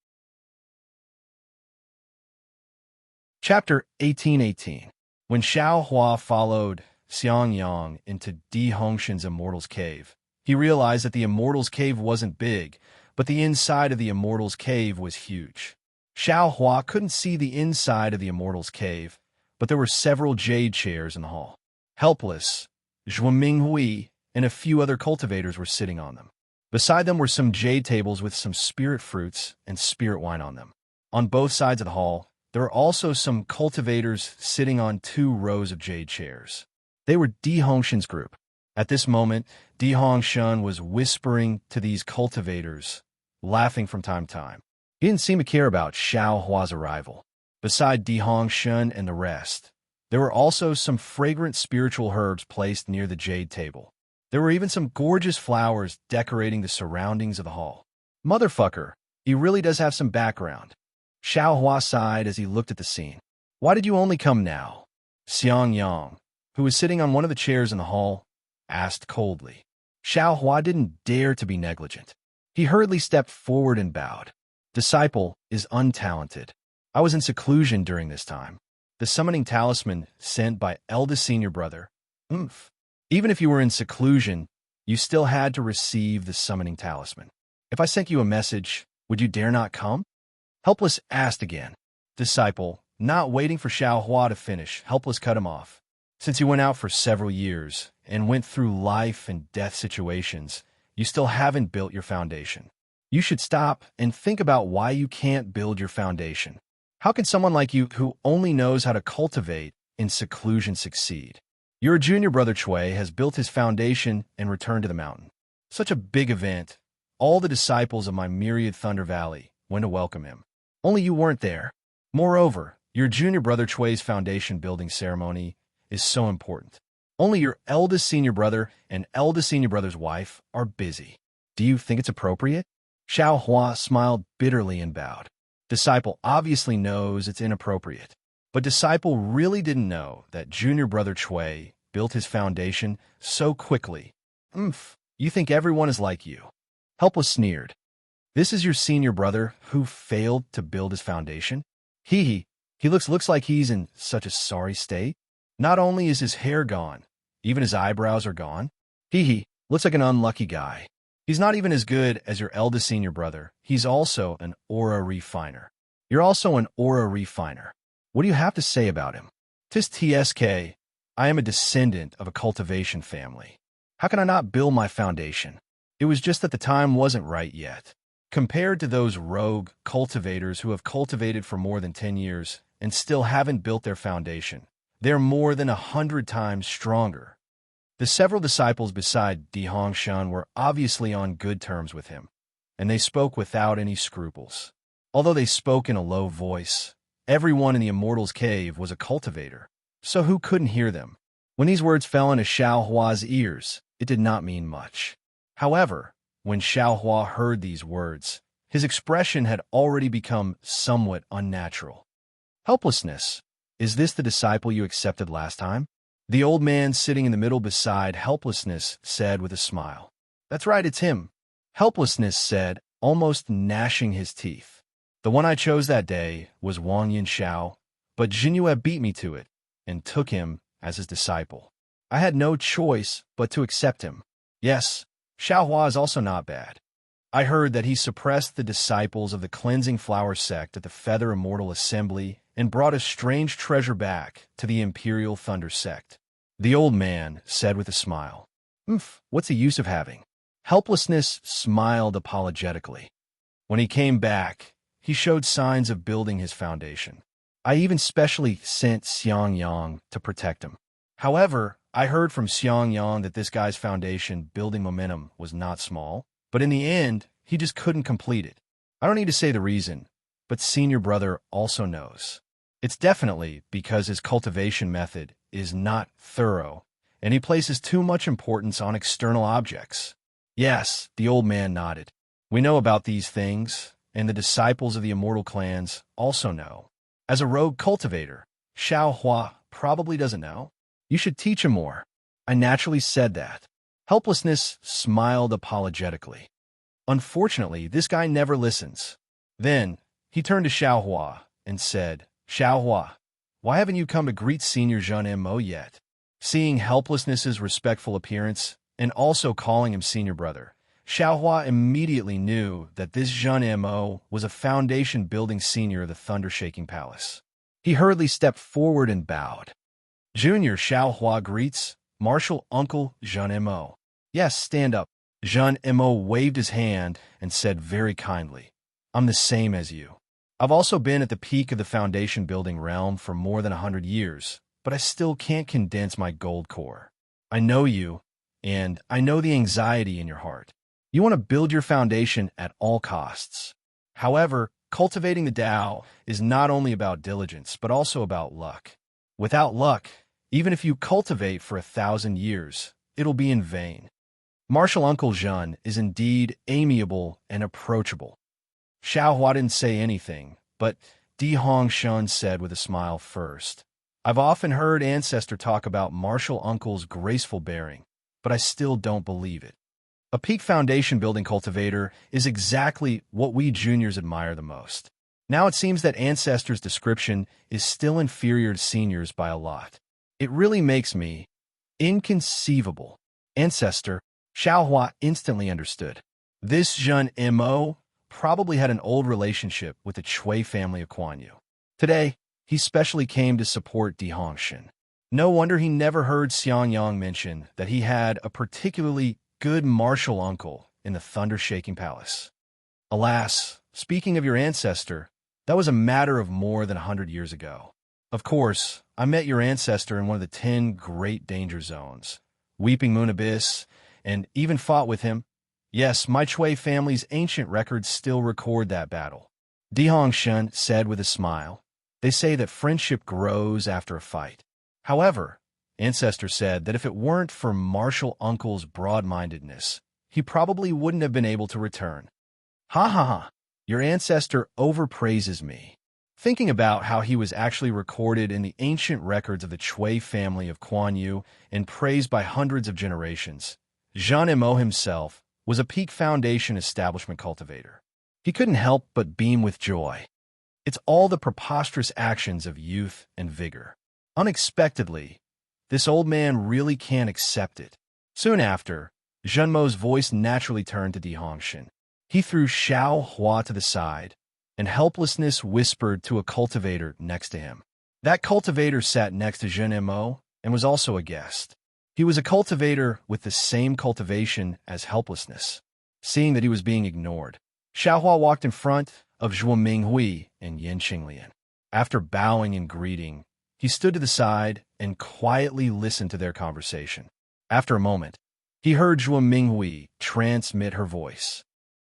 Chapter 1818. When Xiao Hua followed Xiang Yang into Di Hongshan's Immortal's Cave, he realized that the Immortal's Cave wasn't big, but the inside of the Immortal's Cave was huge. Xiao Hua couldn't see the inside of the Immortal's Cave, but there were several jade chairs in the hall. Helpless, Zhuangminghui and a few other cultivators were sitting on them. Beside them were some jade tables with some spirit fruits and spirit wine on them. On both sides of the hall, there were also some cultivators sitting on 2 rows of jade chairs. They were Di Hongshan's group. At this moment, Di Hongshan was whispering to these cultivators, laughing from time to time. He didn't seem to care about Xiao Hua's arrival. Beside Di Hongshan and the rest, there were also some fragrant spiritual herbs placed near the jade table. There were even some gorgeous flowers decorating the surroundings of the hall. Motherfucker, he really does have some background. Xiao Hua sighed as he looked at the scene. Why did you only come now? Xiang Yang, who was sitting on one of the chairs in the hall, asked coldly. Xiao Hua didn't dare to be negligent. He hurriedly stepped forward and bowed. Disciple is untalented. I was in seclusion during this time. The summoning talisman sent by eldest senior brother. Even if you were in seclusion, you still had to receive the summoning talisman. If I sent you a message, would you dare not come? Helpless asked again. Disciple, not waiting for Xiao Hua to finish, Helpless cut him off. Since you went out for several years and went through life and death situations, you still haven't built your foundation. You should stop and think about why you can't build your foundation. How can someone like you, who only knows how to cultivate in seclusion, succeed? Your junior brother Chui has built his foundation and returned to the mountain. Such a big event. All the disciples of my myriad Thunder Valley went to welcome him. Only you weren't there. Moreover, your junior brother Chui's foundation building ceremony is so important. Only your eldest senior brother and eldest senior brother's wife are busy. Do you think it's appropriate? Xiao Hua smiled bitterly and bowed. Disciple obviously knows it's inappropriate, but Disciple really didn't know that junior brother Chui built his foundation so quickly. You think everyone is like you? Helpless sneered. This is your senior brother who failed to build his foundation? He looks like he's in such a sorry state. Not only is his hair gone, even his eyebrows are gone. Looks like an unlucky guy. He's not even as good as your eldest senior brother. He's also an aura refiner. You're also an aura refiner. What do you have to say about him? Tis TSK. I am a descendant of a cultivation family. How can I not build my foundation? It was just that the time wasn't right yet. Compared to those rogue cultivators who have cultivated for more than 10 years and still haven't built their foundation, they're more than 100 times stronger. The several disciples beside Di Hongshan were obviously on good terms with him, and they spoke without any scruples. Although they spoke in a low voice, everyone in the Immortal's Cave was a cultivator, so who couldn't hear them? When these words fell into Xiao Hua's ears, it did not mean much. However, when Xiao Hua heard these words, his expression had already become somewhat unnatural. Helplessness. Is this the disciple you accepted last time? The old man sitting in the middle beside Helplessness said with a smile. That's right, it's him. Helplessness said, almost gnashing his teeth. The one I chose that day was Wang Yinxiao, but Jinyue beat me to it and took him as his disciple. I had no choice but to accept him. Yes, Xiao Hua is also not bad. I heard that he suppressed the disciples of the Cleansing Flower sect at the Feather Immortal Assembly and brought a strange treasure back to the Imperial Thunder sect. The old man said with a smile. What's the use of having? Helplessness smiled apologetically. When he came back, he showed signs of building his foundation. I even specially sent Xiang Yang to protect him. However, I heard from Xiang Yang that this guy's foundation building momentum was not small, but in the end, he just couldn't complete it. I don't need to say the reason, but senior brother also knows. It's definitely because his cultivation method is not thorough, and he places too much importance on external objects. Yes, the old man nodded. We know about these things, and the disciples of the immortal clans also know. As a rogue cultivator, Xiao Hua probably doesn't know. You should teach him more. I naturally said that. Helplessness smiled apologetically. Unfortunately, this guy never listens. Then, he turned to Xiao Hua and said, Xiao Hua, why haven't you come to greet Senior Jean Mo yet? Seeing Helplessness's respectful appearance and also calling him senior brother, Xiao Hua immediately knew that this Jean Mo was a foundation-building senior of the Thunder-Shaking Palace. He hurriedly stepped forward and bowed. Junior Xiao Hua greets Martial Uncle Jean Mo. Yes, stand up. Jean Mo waved his hand and said very kindly, I'm the same as you. I've also been at the peak of the foundation-building realm for more than 100 years, but I still can't condense my gold core. I know you, and I know the anxiety in your heart. You want to build your foundation at all costs. However, cultivating the Tao is not only about diligence, but also about luck. Without luck, even if you cultivate for 1,000 years, it'll be in vain. Martial Uncle Jean is indeed amiable and approachable. Xiao Hua didn't say anything, but Di Hongshan said with a smile first, I've often heard Ancestor talk about Martial Uncle's graceful bearing, but I still don't believe it. A peak foundation building cultivator is exactly what we juniors admire the most. Now it seems that Ancestor's description is still inferior to seniors by a lot. It really makes me inconceivable. Ancestor, Xiaohua instantly understood. This Zhen Mo probably had an old relationship with the Chui family of Kuan Yu. Today, he specially came to support Di Hongshan. No wonder he never heard Xiang Yang mention that he had a particularly good martial uncle in the thunder-shaking palace. Alas, speaking of your ancestor, that was a matter of more than 100 years ago. Of course, I met your ancestor in one of the 10 great danger zones, Weeping Moon Abyss, and even fought with him. Yes, my Chui family's ancient records still record that battle. Di Hongshan said with a smile. They say that friendship grows after a fight. However, Ancestor said that if it weren't for Martial Uncle's broad-mindedness, he probably wouldn't have been able to return. Ha ha ha, your ancestor overpraises me. Thinking about how he was actually recorded in the ancient records of the Chui family of Kuan Yu and praised by hundreds of generations, Zhen Mo himself was a peak foundation establishment cultivator. He couldn't help but beam with joy. It's all the preposterous actions of youth and vigor. Unexpectedly, this old man really can't accept it. Soon after, Zhen Mo's voice naturally turned to Di Hongshan. He threw Xiao Hua to the side, and helplessness whispered to a cultivator next to him. That cultivator sat next to Zhen Mo and was also a guest. He was a cultivator with the same cultivation as helplessness. Seeing that he was being ignored, Xiao Hua walked in front of Zhuo Minghui and Yin Qinglian. After bowing and greeting, he stood to the side and quietly listened to their conversation. After a moment, he heard Zhuo Minghui transmit her voice.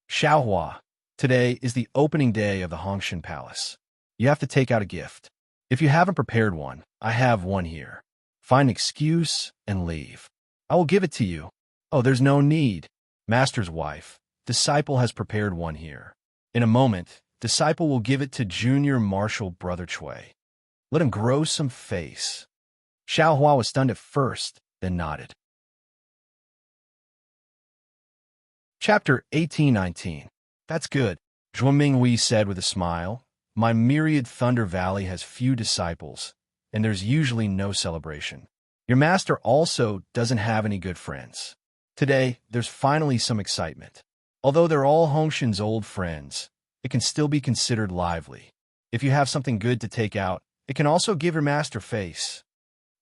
Xiaohua, today is the opening day of the Hongshan Palace. You have to take out a gift. If you haven't prepared one, I have one here. Find an excuse and leave. I will give it to you. Oh, there's no need. Master's wife, Disciple has prepared one here. In a moment, Disciple will give it to Junior Martial Brother Chui. Let him grow some face. Xiaohua was stunned at first, then nodded. Chapter 18-19. That's good, Zhuo Minghui said with a smile. My myriad Thunder Valley has few disciples, and there's usually no celebration. Your master also doesn't have any good friends. Today, there's finally some excitement. Although they're all Hongshan's old friends, it can still be considered lively. If you have something good to take out, it can also give your master face.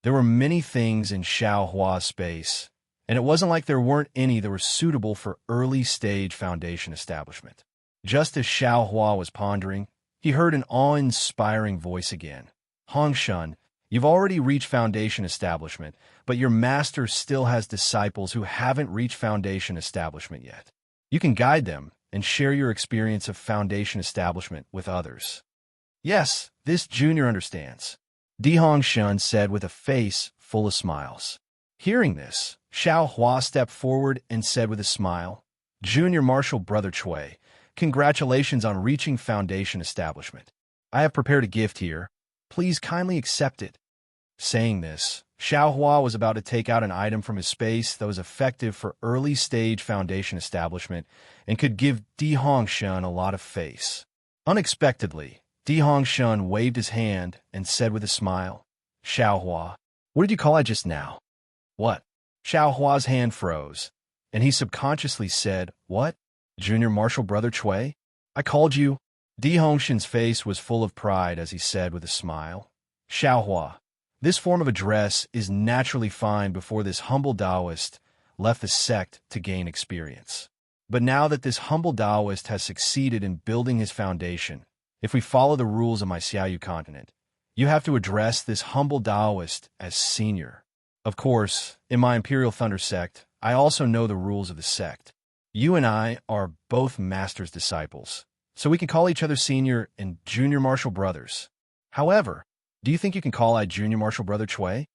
There were many things in Xiao Hua's space, and it wasn't like there weren't any that were suitable for early-stage foundation establishment. Just as Xiao Hua was pondering, he heard an awe-inspiring voice again. Hongshan, you've already reached foundation establishment, but your master still has disciples who haven't reached foundation establishment yet. You can guide them and share your experience of foundation establishment with others. Yes, this junior understands, Di Hongshan said with a face full of smiles. Hearing this, Xiao Hua stepped forward and said with a smile, Junior Martial Brother Chui, congratulations on reaching foundation establishment. I have prepared a gift here. Please kindly accept it. Saying this, Xiao Hua was about to take out an item from his space that was effective for early-stage foundation establishment and could give Di Hongshan a lot of face. Unexpectedly, Di Hongshan waved his hand and said with a smile, Xiao Hua, what did you call I just now? What? Xiao Hua's hand froze, and he subconsciously said, What? Junior Martial Brother Chui? I called you. Di Hongshan's face was full of pride as he said with a smile, Xiao Hua, this form of address is naturally fine before this humble Taoist left the sect to gain experience. But now that this humble Taoist has succeeded in building his foundation, if we follow the rules of my Xiaoyu continent, you have to address this humble Taoist as senior. Of course, in my Imperial Thunder sect, I also know the rules of the sect. You and I are both master's disciples, so we can call each other senior and junior martial brothers. However, do you think you can call I junior martial brother Chui?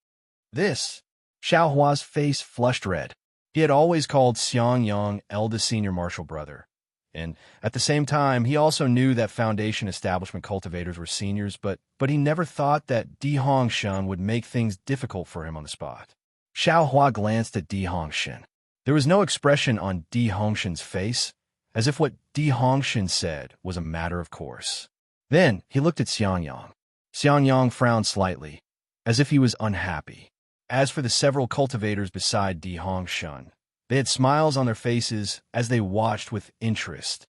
This, Xiao Hua's face flushed red. He had always called Xiang Yang eldest senior martial brother, And at the same time, he also knew that foundation establishment cultivators were seniors, but he never thought that Di Hongshan would make things difficult for him on the spot. Xiao Hua glanced at Di Hongshan. There was no expression on Di Hongshan's face, as if what Di Hongshan said was a matter of course. Then he looked at Xiangyang. Xiangyang frowned slightly, as if he was unhappy. As for the several cultivators beside Di Hongshan, they had smiles on their faces as they watched with interest.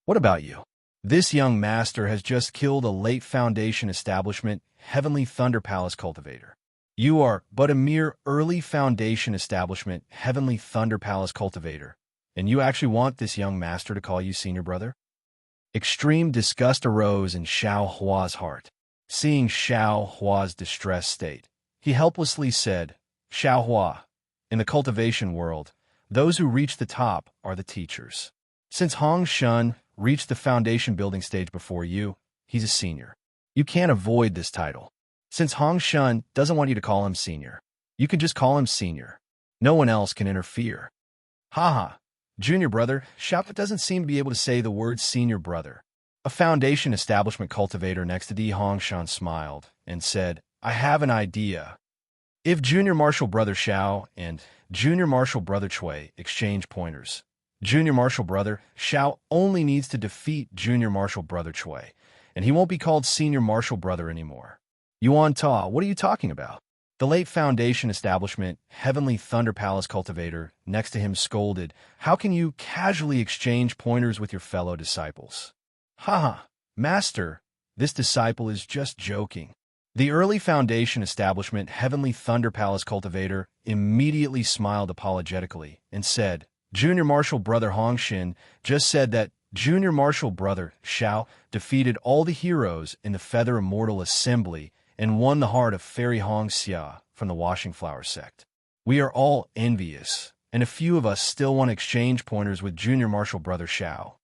What about you? This young master has just killed a late foundation establishment, Heavenly Thunder Palace cultivator. You are but a mere early foundation establishment, Heavenly Thunder Palace cultivator, and you actually want this young master to call you senior brother? Extreme disgust arose in Xiao Hua's heart. Seeing Xiao Hua's distressed state, he helplessly said, Xiao Hua, in the cultivation world, those who reach the top are the teachers. Since Hong Shun reached the foundation building stage before you, he's a senior. You can't avoid this title. Since Hong Shun doesn't want you to call him senior, you can just call him senior. No one else can interfere. Haha, junior brother, Xiao doesn't seem to be able to say the word senior brother. A foundation establishment cultivator next to Di Hongshan smiled and said, I have an idea. If Junior Marshal Brother Xiao and Junior Marshal Brother Chui exchange pointers, Junior Marshal Brother Xiao only needs to defeat Junior Marshal Brother Chui, and he won't be called Senior Marshal Brother anymore. Yuan Ta, what are you talking about? The late foundation establishment, Heavenly Thunder Palace cultivator, next to him scolded, How can you casually exchange pointers with your fellow disciples? Haha, Master, this disciple is just joking. The early foundation establishment, Heavenly Thunder Palace cultivator, immediately smiled apologetically and said, Junior Marshal Brother Hongshin just said that Junior Marshal Brother Xiao defeated all the heroes in the Feather Immortal Assembly and won the heart of Fairy Hong Xia from the Washing Flower sect. We are all envious, and a few of us still want to exchange pointers with Junior Marshal Brother Xiao.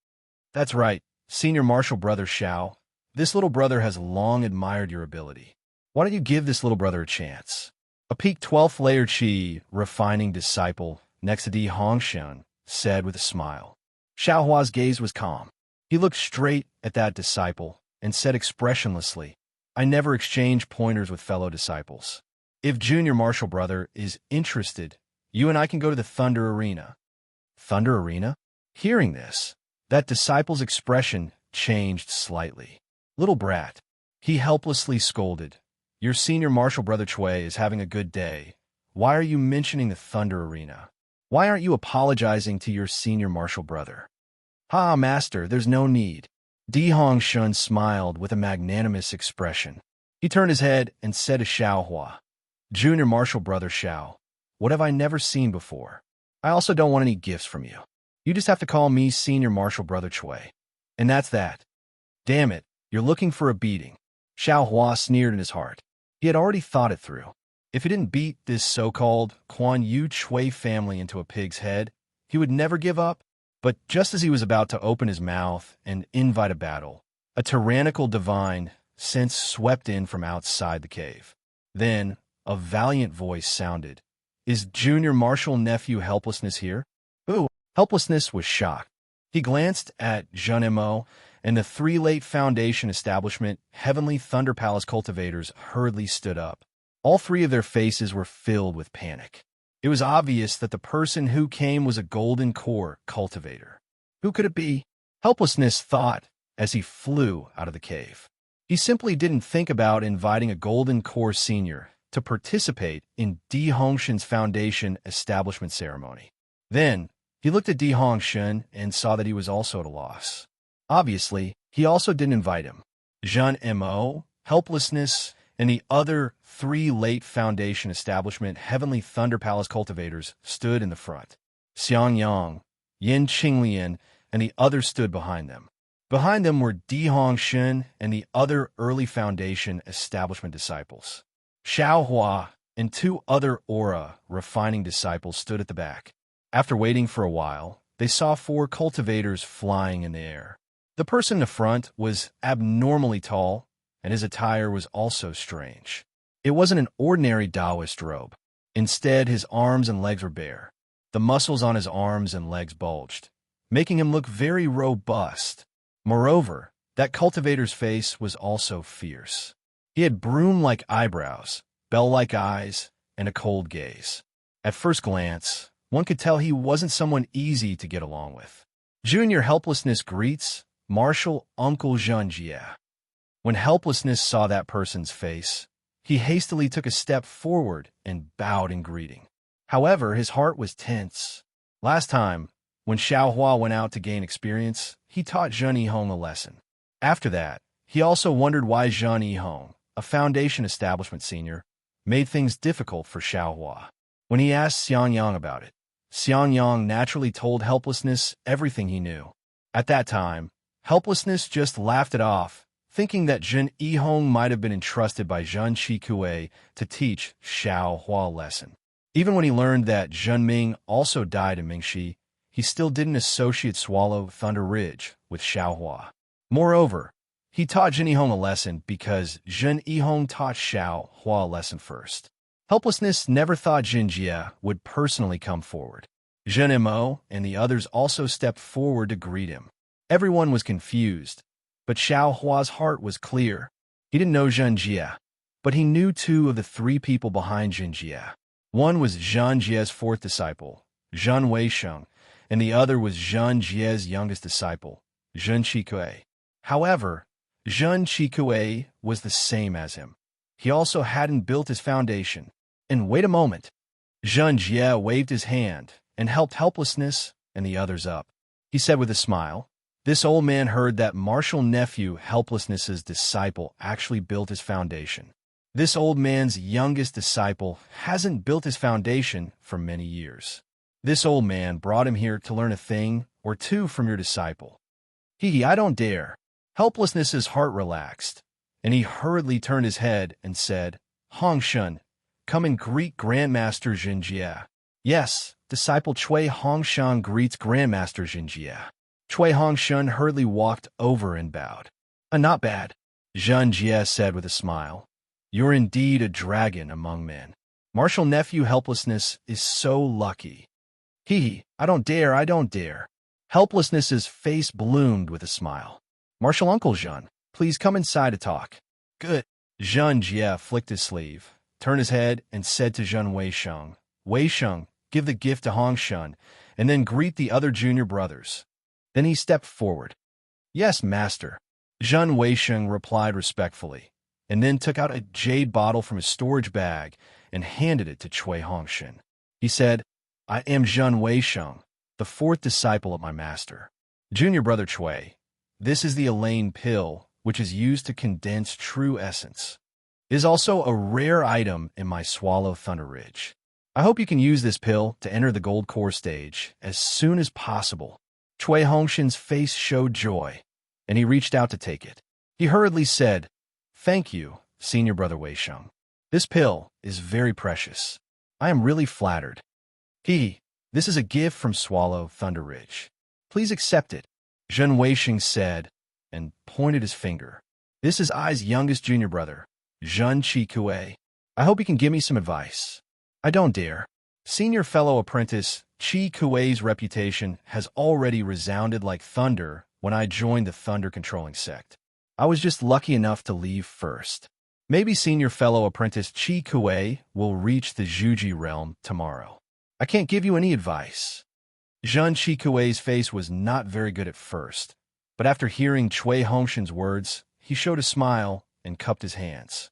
That's right, Senior Marshal Brother Xiao. This little brother has long admired your ability. Why don't you give this little brother a chance? A peak 12th layer Qi refining disciple next to Di Hongshan said with a smile. Xiao Hua's gaze was calm. He looked straight at that disciple and said expressionlessly, I never exchange pointers with fellow disciples. If Junior Marshal Brother is interested, you and I can go to the Thunder Arena. Thunder Arena? Hearing this, that disciple's expression changed slightly. Little brat, he helplessly scolded. Your Senior Marshal Brother Chui is having a good day. Why are you mentioning the Thunder Arena? Why aren't you apologizing to your Senior Marshal Brother? Ha, Master, there's no need. Di Hongshan smiled with a magnanimous expression. He turned his head and said to Xiao Hua, Junior Marshal Brother Xiao, what have I never seen before? I also don't want any gifts from you. You just have to call me Senior Marshal Brother Chui. And that's that. Damn it, you're looking for a beating. Xiao Hua sneered in his heart. He had already thought it through. If he didn't beat this so-called Quan Yu Chui family into a pig's head, he would never give up. But just as he was about to open his mouth and invite a battle, a tyrannical divine sense swept in from outside the cave. Then a valiant voice sounded. Is Junior Marshal Nephew Helplessness here? Ooh, Helplessness was shocked. He glanced at Zhen Mo, and the three late foundation establishment, Heavenly Thunder Palace cultivators hurriedly stood up. All three of their faces were filled with panic. It was obvious that the person who came was a golden core cultivator. Who could it be? Helplessness thought as he flew out of the cave. He simply didn't think about inviting a golden core senior to participate in Di Hongshan's foundation establishment ceremony. Then, he looked at Di Hongshan and saw that he was also at a loss. Obviously, he also didn't invite him. Zhen Mo, Helplessness, and the other three late foundation establishment Heavenly Thunder Palace cultivators stood in the front. Xiang Yang, Yin Qinglian, and the others stood behind them. Behind them were Di Hongshan and the other early foundation establishment disciples. Xiao Hua and two other aura refining disciples stood at the back. After waiting for a while, they saw four cultivators flying in the air. The person in the front was abnormally tall, and his attire was also strange. It wasn't an ordinary Taoist robe. Instead, his arms and legs were bare. The muscles on his arms and legs bulged, making him look very robust. Moreover, that cultivator's face was also fierce. He had broom-like eyebrows, bell-like eyes, and a cold gaze. At first glance, one could tell he wasn't someone easy to get along with. Junior Helplessness greets Marshal Uncle Jean-Jie. When Helplessness saw that person's face, he hastily took a step forward and bowed in greeting. However, his heart was tense. Last time, when Xiaohua went out to gain experience, he taught Zhen Yihong a lesson. After that, he also wondered why Zhen Yihong, a foundation establishment senior, made things difficult for Xiaohua. When he asked Xiangyang about it, Xiangyang naturally told Helplessness everything he knew. At that time, Helplessness just laughed it off, thinking that Zhen Yihong might have been entrusted by Zhen Qikue to teach Xiaohua a lesson. Even when he learned that Zhen Ming also died in Mingxi, he still didn't associate Swallow Thunder Ridge with Xiaohua. Moreover, he taught Zhen Yihong a lesson because Zhen Yihong taught Xiaohua a lesson first. Helplessness never thought Jinjie would personally come forward. Zhen Mo and the others also stepped forward to greet him. Everyone was confused, but Xiaohua's heart was clear. He didn't know Zhenjie, but he knew two of the three people behind Jinjie. One was Zhenjie's fourth disciple, Zhen Weisheng, and the other was Zhenjie's youngest disciple, Zhen Qikue. However, Zhen Qikue was the same as him. He also hadn't built his foundation. And wait a moment. Zhenjie waved his hand and helped Helplessness and the others up. He said with a smile, "This old man heard that Marshal Nephew Helplessness's disciple actually built his foundation. This old man's youngest disciple hasn't built his foundation for many years. This old man brought him here to learn a thing or two from your disciple." I don't dare. Helplessness's heart relaxed, and he hurriedly turned his head and said, "Hongshan, come and greet Grandmaster Jinjie." Yes, disciple Cui Hongshan greets Grandmaster Jinjie. Cui Hongshan hurriedly walked over and bowed. Not bad," Zhenjie said with a smile. "You're indeed a dragon among men. Marshal Nephew Helplessness is so lucky." I don't dare. Helplessness's face bloomed with a smile. "Marshal Uncle Zhen, please come inside to talk." "Good." Zhenjie flicked his sleeve, turned his head, and said to Zhen Weisheng, "Weisheng, give the gift to Hongshan, and then greet the other junior brothers." Then he stepped forward. "Yes, master," Zhen Weisheng replied respectfully, and then took out a jade bottle from his storage bag and handed it to Cui Hongshan. He said, "I am Zhen Weisheng, the fourth disciple of my master. Junior brother Cui, this is the Elaine pill, which is used to condense true essence. It is also a rare item in my Swallow Thunder Ridge. I hope you can use this pill to enter the Gold Core stage as soon as possible." Cui Hongshan's face showed joy, and he reached out to take it. He hurriedly said, "Thank you, senior brother Weisheng. This pill is very precious. I am really flattered. This is a gift from Swallow Thunder Ridge. Please accept it," Zhen Weisheng said, and pointed his finger. "This is I's youngest junior brother, Zhen Qikue. I hope he can give me some advice." "I don't dare." Senior fellow apprentice Qikue's reputation has already resounded like thunder when I joined the thunder-controlling sect. I was just lucky enough to leave first. Maybe senior fellow apprentice Qikue will reach the Zhuji realm tomorrow. I can't give you any advice. Zhen Qikue's face was not very good at first, but after hearing Cui Hongshan's words, he showed a smile and cupped his hands.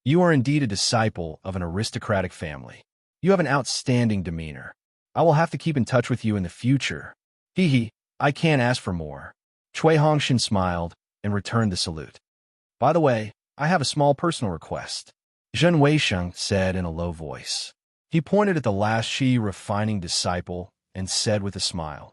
"You are indeed a disciple of an aristocratic family. You have an outstanding demeanor. I will have to keep in touch with you in the future." I can't ask for more." Cui Hongshan smiled and returned the salute. "By the way, I have a small personal request," Zhen Weisheng said in a low voice. He pointed at the last Shi refining disciple and said with a smile,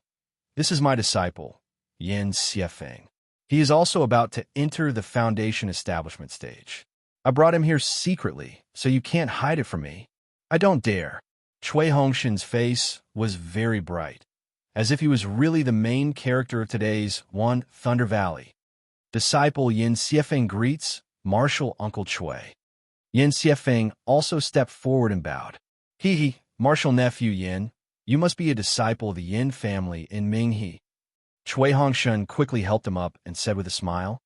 "This is my disciple, Yin Xiefeng. He is also about to enter the foundation establishment stage. I brought him here secretly, so you can't hide it from me." "I don't dare." Cui Hongshan's face was very bright, as if he was really the main character of today's One Thunder Valley. Disciple Yin Xiefeng greets Marshal Uncle Cui. Yin Xiefeng also stepped forward and bowed. Marshal Nephew Yin, you must be a disciple of the Yin family in Minghe. Chui Hongshan quickly helped him up and said with a smile,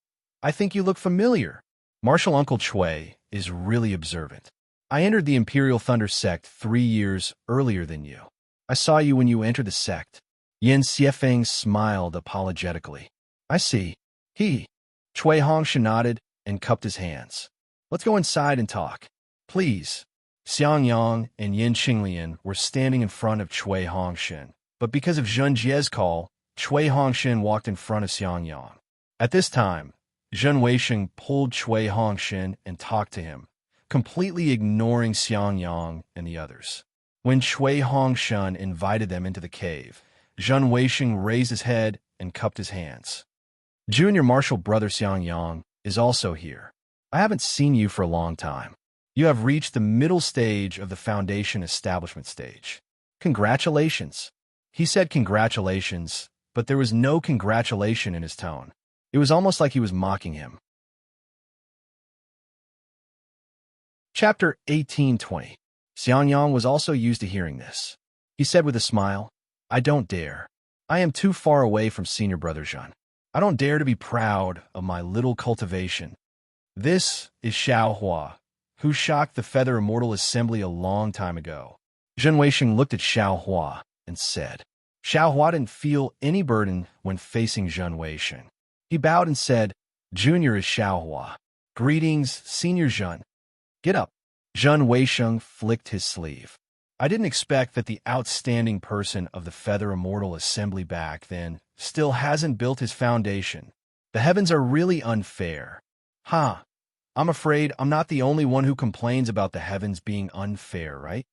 I think you look familiar. Martial Uncle Chui is really observant. I entered the Imperial Thunder sect 3 years earlier than you. I saw you when you entered the sect. Yin Xiefeng smiled apologetically. I see. Chui Hongshan nodded and cupped his hands. Let's go inside and talk. Please. Xiang Yang and Yin Qinglian were standing in front of Chui Hongshan, but because of Zhen Jie's call, Chui Hongshan walked in front of Xiang Yang. At this time, Zhen Weisheng pulled Chui Hongshan and talked to him, completely ignoring Xiang Yang and the others. When Chui Hongshan invited them into the cave, Zhen Weisheng raised his head and cupped his hands. Junior martial brother Xiang Yang is also here. I haven't seen you for a long time. You have reached the middle stage of the Foundation establishment stage. Congratulations. He said congratulations, but there was no congratulation in his tone. It was almost like he was mocking him. Chapter 1820. Xiang Yang was also used to hearing this. He said with a smile, I don't dare. I am too far away from senior brother Zhen. I don't dare to be proud of my little cultivation. This is Xiao Hua, who shocked the Feather Immortal Assembly a long time ago. Zhen Weisheng looked at Xiao Hua and said, Xiao Hua didn't feel any burden when facing Zhen Weisheng. He bowed and said, Junior is Xiao Hua. Greetings, Senior Zhen. Get up. Zhen Weisheng flicked his sleeve. I didn't expect that the outstanding person of the Feather Immortal Assembly back then still hasn't built his foundation. The heavens are really unfair. I'm afraid I'm not the only one who complains about the heavens being unfair, right?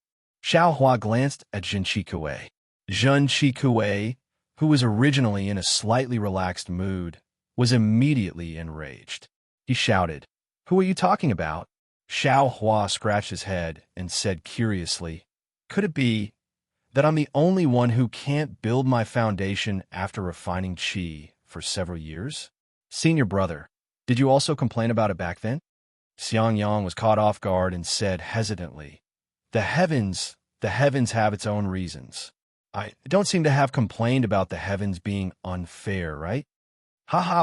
Xiao Hua glanced at Zhen Qikue. Zhen Qikue, who was originally in a slightly relaxed mood, was immediately enraged. He shouted, Who are you talking about? Xiao Hua scratched his head and said curiously, Could it be that I'm the only one who can't build my foundation after refining qi for several years? Senior brother, did you also complain about it back then? Xiang Yang was caught off guard and said hesitantly, The heavens have its own reasons. I don't seem to have complained about the heavens being unfair, right?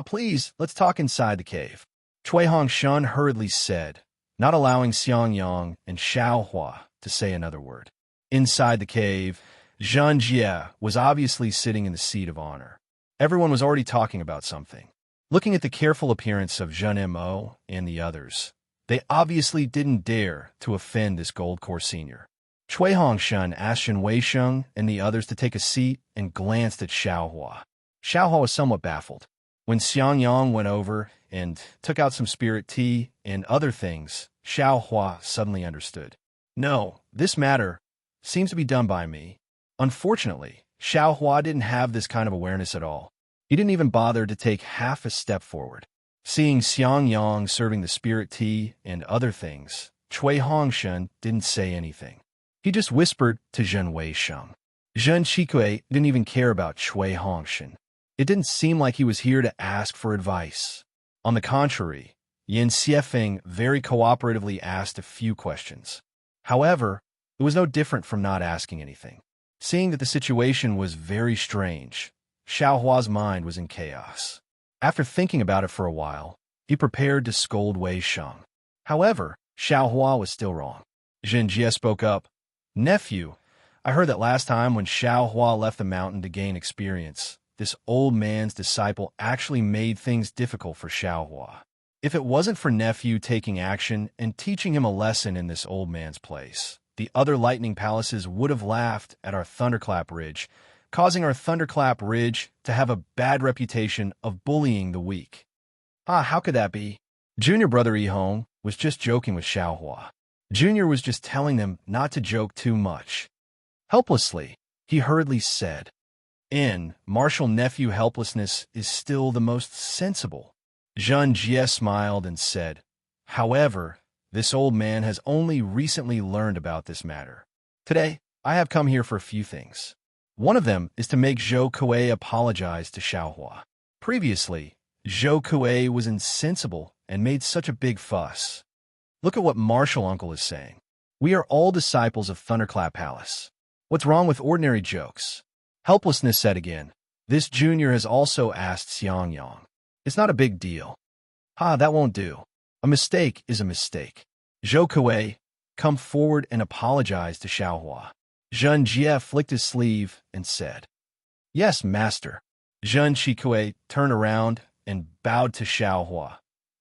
Please, let's talk inside the cave. Chui Hongshan hurriedly said, not allowing Xiang Yang and Xiao Hua to say another word. Inside the cave, Zhen Jie was obviously sitting in the seat of honor. Everyone was already talking about something. Looking at the careful appearance of Zhen Mo and the others, they obviously didn't dare to offend this Gold Core senior. Chui Hongshan asked Zhen Weisheng and the others to take a seat and glanced at Xiao Hua. Xiao Hua was somewhat baffled. When Xiang Yang went over and took out some spirit tea and other things, Xiao Hua suddenly understood. No, this matter seems to be done by me. Unfortunately, Xiao Hua didn't have this kind of awareness at all. He didn't even bother to take half a step forward. Seeing Xiang Yang serving the spirit tea and other things, Chui Hongshan didn't say anything. He just whispered to Zhen Weisheng. Zhen Qikue didn't even care about Chui Hongshan. It didn't seem like he was here to ask for advice. On the contrary, Yin Xiefeng very cooperatively asked a few questions. However, it was no different from not asking anything. Seeing that the situation was very strange, Xiao Hua's mind was in chaos. After thinking about it for a while, he prepared to scold Wei Sheng. However, Xiao Hua was still wrong. Zhen Jie spoke up. Nephew, I heard that last time when Xiao Hua left the mountain to gain experience, this old man's disciple actually made things difficult for Xiao Hua. If it wasn't for nephew taking action and teaching him a lesson in this old man's place, the other lightning palaces would have laughed at our Thunderclap Ridge, causing our Thunderclap Ridge to have a bad reputation of bullying the weak. How could that be? Junior brother Yihong was just joking with Xiao Hua. Junior was just telling them not to joke too much. Helplessly, he hurriedly said, Martial nephew helplessness is still the most sensible. Zhen Jie smiled and said, However, this old man has only recently learned about this matter. Today, I have come here for a few things. One of them is to make Zhou Kuei apologize to Xiao Hua. Previously, Zhou Kuei was insensible and made such a big fuss. Look at what Martial Uncle is saying. We are all disciples of Thunderclap Palace. What's wrong with ordinary jokes? Helplessness said again. This junior has also asked Xiangyang. It's not a big deal. Ha, that won't do. A mistake is a mistake. Zhou Kuei, come forward and apologize to Xiaohua. Zhen Jie flicked his sleeve and said, Yes, master. Zhen Shikue turned around and bowed to Xiaohua.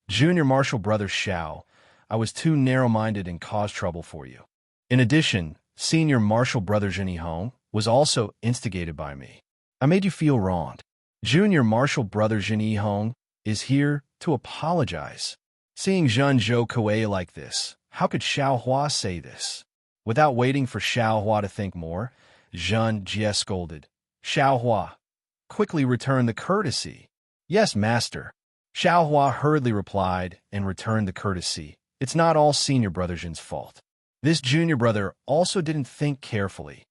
Junior Marshal Brother Xiao, I was too narrow-minded and caused trouble for you. In addition, Senior Marshal Brother Zhenyi Hong was also instigated by me. I made you feel wronged. Junior Marshal Brother Zhenyi Hong is here to apologize. Seeing Zhen Zhou Kuei like this, how could Xiaohua say this? Without waiting for Xiaohua to think more, Zhen Jie scolded. Xiaohua, quickly return the courtesy. Yes, master. Xiaohua hurriedly replied and returned the courtesy. It's not all Senior Brother Zhen's fault. This junior brother also didn't think carefully.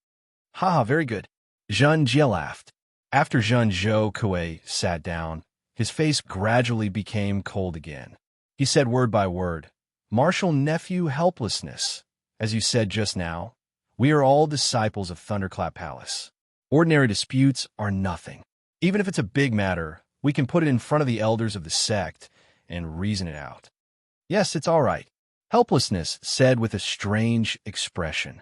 Haha, very good. Zhen Jie laughed. After Zhen Zhou Kuei sat down, his face gradually became cold again. He said word by word, Marshal Nephew Helplessness. As you said just now, we are all disciples of Thunderclap Palace. Ordinary disputes are nothing. Even if it's a big matter, we can put it in front of the elders of the sect and reason it out. Yes, it's all right. Helplessness said with a strange expression.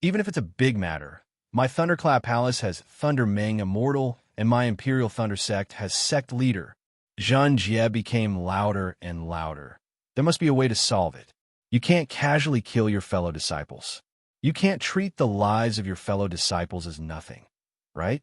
Even if it's a big matter, my Thunderclap Palace has Thunder Meng Immortal, and my Imperial Thunder Sect has Sect Leader. Zhen Jie became louder and louder. There must be a way to solve it. You can't casually kill your fellow disciples. You can't treat the lives of your fellow disciples as nothing, right?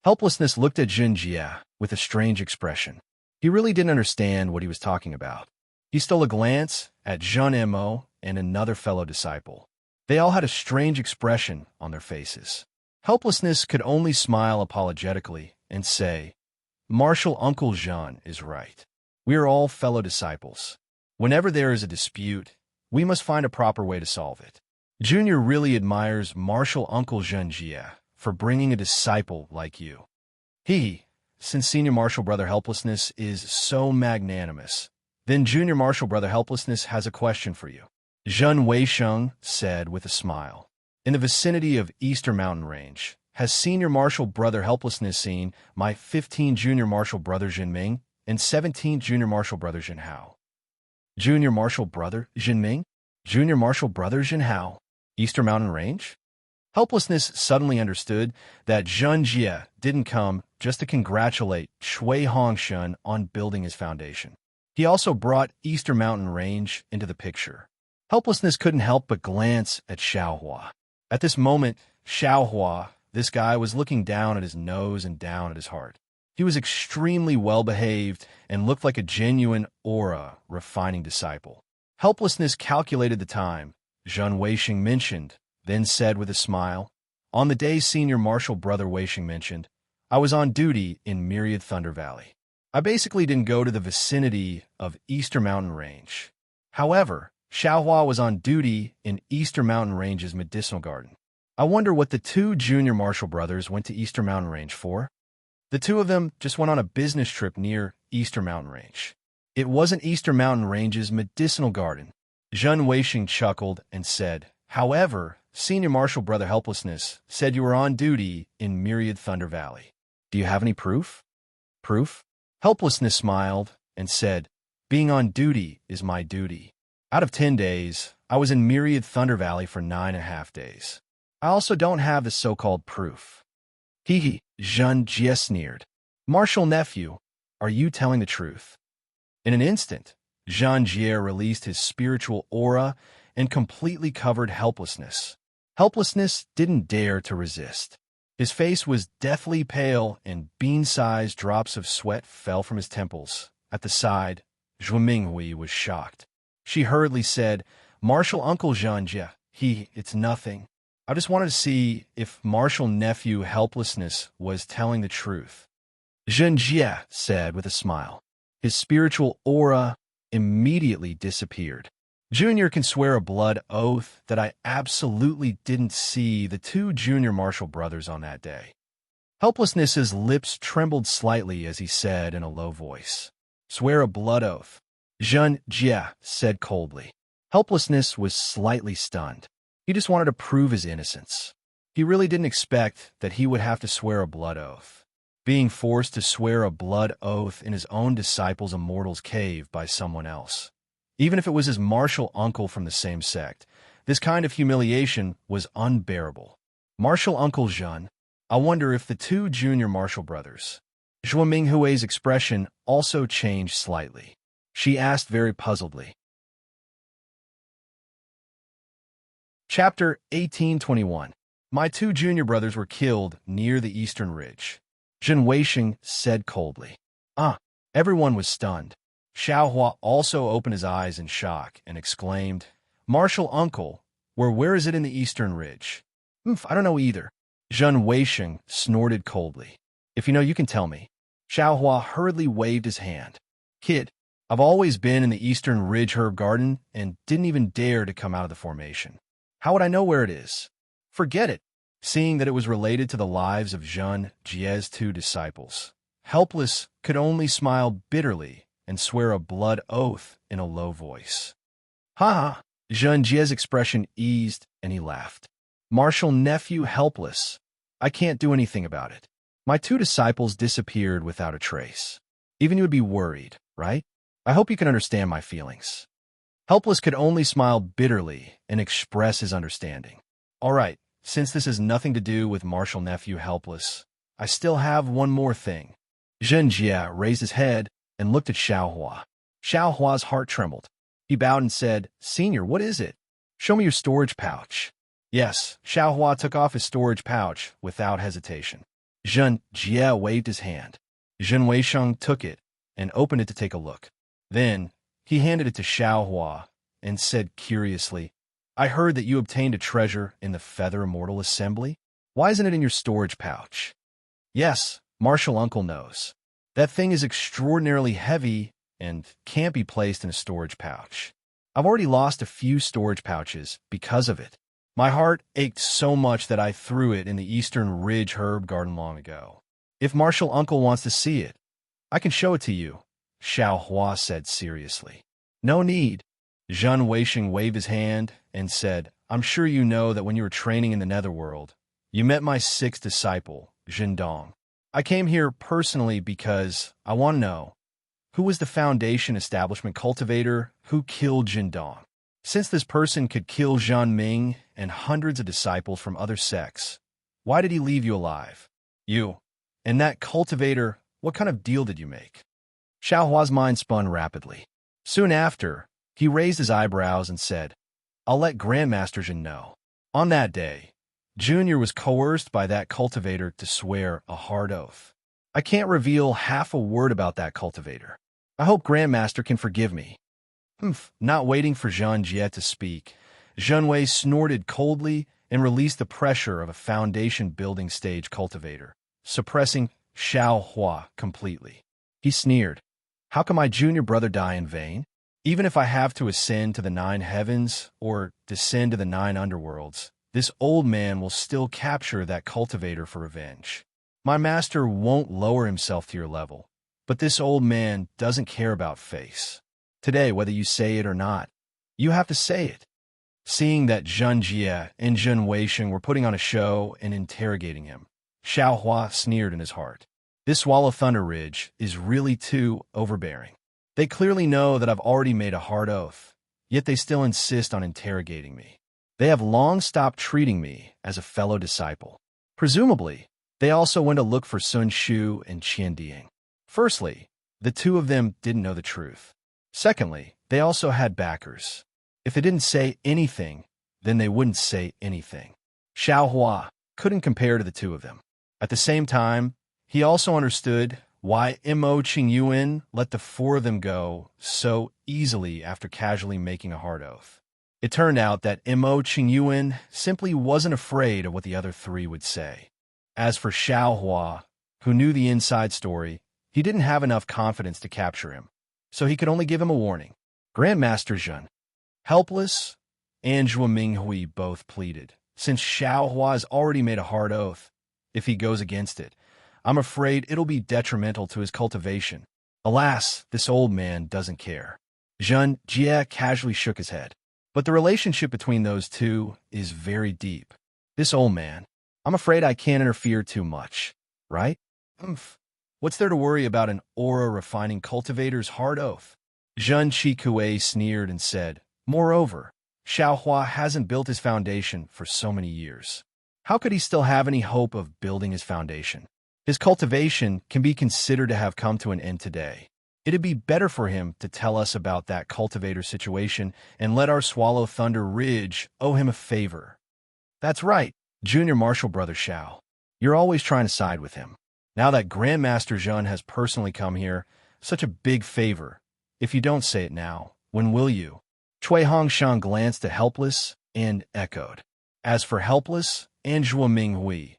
Helplessness looked at Zhen Jie with a strange expression. He really didn't understand what he was talking about. He stole a glance at Zhen Mo and another fellow disciple. They all had a strange expression on their faces. Helplessness could only smile apologetically and say, Marshal Uncle Zhen is right. We are all fellow disciples. Whenever there is a dispute, we must find a proper way to solve it. Junior really admires Marshal Uncle Zhen Jie for bringing a disciple like you. Since Senior Marshal Brother Helplessness is so magnanimous, then Junior Marshal Brother Helplessness has a question for you. Zhen Weisheng said with a smile. In the vicinity of Eastern Mountain Range, has Senior Marshal Brother Helplessness seen my 15 Junior Marshal Brother Jinming and 17 Junior Marshal Brother Jinhao? Junior Marshal Brother Jinming? Junior Marshal Brother Jinhao? Eastern Mountain Range? Helplessness suddenly understood that Zhen Jie didn't come just to congratulate Shui Hongshen on building his foundation. He also brought Eastern Mountain Range into the picture. Helplessness couldn't help but glance at Xiaohua. At this moment, Xiaohua, this guy, was looking down at his nose and down at his heart. He was extremely well-behaved and looked like a genuine aura refining disciple. Helplessness calculated the time. Zhen Weisheng mentioned, then said with a smile, On the day Senior Marshal Brother Weisheng mentioned, I was on duty in Myriad Thunder Valley. I basically didn't go to the vicinity of Eastern Mountain Range. However, Xiaohua was on duty in Eastern Mountain Range's medicinal garden. I wonder what the two junior Marshal brothers went to Eastern Mountain Range for. The two of them just went on a business trip near Eastern Mountain Range. It wasn't Eastern Mountain Range's medicinal garden. Zhen Weisheng chuckled and said, However, Senior Marshal Brother Helplessness said you were on duty in Myriad Thunder Valley. Do you have any proof? Proof? Helplessness smiled and said, Being on duty is my duty. Out of 10 days, I was in Myriad Thunder Valley for 9.5 days. I also don't have the so-called proof. Zhen Jie sneered. Marshal Nephew, are you telling the truth? In an instant, Zhen Jie released his spiritual aura and completely covered Helplessness. Helplessness didn't dare to resist. His face was deathly pale and bean-sized drops of sweat fell from his temples. At the side, Zhu Minghui was shocked. She hurriedly said, Marshal Uncle Zhen Jie, it's nothing. I just wanted to see if Marshal Nephew Helplessness was telling the truth. Zhen Jie said with a smile. His spiritual aura immediately disappeared. Junior can swear a blood oath that I absolutely didn't see the two junior Marshal brothers on that day. Helplessness's lips trembled slightly as he said in a low voice, Swear a blood oath. Zhen Jie said coldly. Helplessness was slightly stunned. He just wanted to prove his innocence. He really didn't expect that he would have to swear a blood oath. being forced to swear a blood oath in his own disciple's immortal's cave by someone else. Even if it was his martial uncle from the same sect, this kind of humiliation was unbearable. Martial Uncle Jean, I wonder if the two junior martial brothers. Zhuo Minghui's expression also changed slightly. She asked very puzzledly. Chapter 1821. My two junior brothers were killed near the eastern ridge. Zhen Weisheng said coldly. Everyone was stunned. Xiaohua also opened his eyes in shock and exclaimed, Martial uncle, where is it in the eastern ridge? I don't know either. Zhen Weisheng snorted coldly. If you know, you can tell me. Xiaohua hurriedly waved his hand. Kid, I've always been in the eastern ridge herb garden and didn't even dare to come out of the formation. How would I know where it is? Forget it. Seeing that it was related to the lives of Zhen Jie's two disciples, Helpless could only smile bitterly and swear a blood oath in a low voice. Ha ha! Zhen Jie's expression eased and he laughed. Martial nephew Helpless. I can't do anything about it. My two disciples disappeared without a trace. Even you would be worried, right? I hope you can understand my feelings. Helpless could only smile bitterly and express his understanding. All right, since this has nothing to do with Martial nephew Helpless, I still have one more thing. Zhen Jie raised his head and looked at Xiaohua. Xiaohua's heart trembled. He bowed and said, Senior, what is it? Show me your storage pouch. Yes, Xiaohua took off his storage pouch without hesitation. Zhen Jie waved his hand. Zhen Weisheng took it and opened it to take a look. Then, he handed it to Xiaohua and said curiously, I heard that you obtained a treasure in the Feather Immortal Assembly. Why isn't it in your storage pouch? Yes, Martial Uncle knows. That thing is extraordinarily heavy and can't be placed in a storage pouch. I've already lost a few storage pouches because of it. My heart ached so much that I threw it in the Eastern Ridge Herb Garden long ago. If Martial Uncle wants to see it, I can show it to you, Xiaohua said seriously. No need. Zhen Weisheng waved his hand and said, I'm sure you know that when you were training in the Netherworld, you met my sixth disciple, Zhendong. I came here personally because I want to know, who was the Foundation Establishment cultivator who killed Zhendong? Since this person could kill Zhan Ming and hundreds of disciples from other sects, why did he leave you alive? You. And that cultivator, what kind of deal did you make? Xiaohua's mind spun rapidly. Soon after, he raised his eyebrows and said, I'll let Grandmaster Zhen know. On that day, Junior was coerced by that cultivator to swear a hard oath. I can't reveal half a word about that cultivator. I hope Grandmaster can forgive me. Not waiting for Zhan Jie to speak, Zhen Wei snorted coldly and released the pressure of a foundation building stage cultivator, suppressing Xiaohua completely. He sneered. How can my junior brother die in vain? Even if I have to ascend to the 9 heavens or descend to the 9 underworlds, this old man will still capture that cultivator for revenge. My master won't lower himself to your level, but this old man doesn't care about face. Today, whether you say it or not, you have to say it. Seeing that Zhen Jie and Zhen Weisheng were putting on a show and interrogating him, Xiaohua sneered in his heart. This Wall of Thunder Ridge is really too overbearing. They clearly know that I've already made a hard oath, yet they still insist on interrogating me. They have long stopped treating me as a fellow disciple. Presumably, they also went to look for Sun Shu and Qian Ding. Firstly, the two of them didn't know the truth. Secondly, they also had backers. If they didn't say anything, then they wouldn't say anything. Xiaohua couldn't compare to the two of them. At the same time, he also understood why Mo Qingyuan let the 4 of them go so easily after casually making a hard oath. It turned out that Mo Qingyuan simply wasn't afraid of what the other 3 would say. As for Xiaohua, who knew the inside story, he didn't have enough confidence to capture him, so he could only give him a warning. Grandmaster Zhen, Helpless, and Zhuo Minghui both pleaded. Since Xiaohua has already made a hard oath, if he goes against it, I'm afraid it'll be detrimental to his cultivation. Alas, this old man doesn't care. Zhen Jie casually shook his head. But the relationship between those two is very deep. This old man, I'm afraid I can't interfere too much, right? Umph. What's there to worry about an aura-refining cultivator's hard oath? Zhen Qikue sneered and said, moreover, Xiaohua hasn't built his foundation for so many years. How could he still have any hope of building his foundation? His cultivation can be considered to have come to an end today. It'd be better for him to tell us about that cultivator situation and let our Swallow Thunder Ridge owe him a favor. That's right, Junior Martial Brother Xiao. You're always trying to side with him. Now that Grandmaster Zhen has personally come here, such a big favor. If you don't say it now, when will you? Cui Hongshan glanced at Helpless and echoed. As for Helpless and Zhuo Minghui,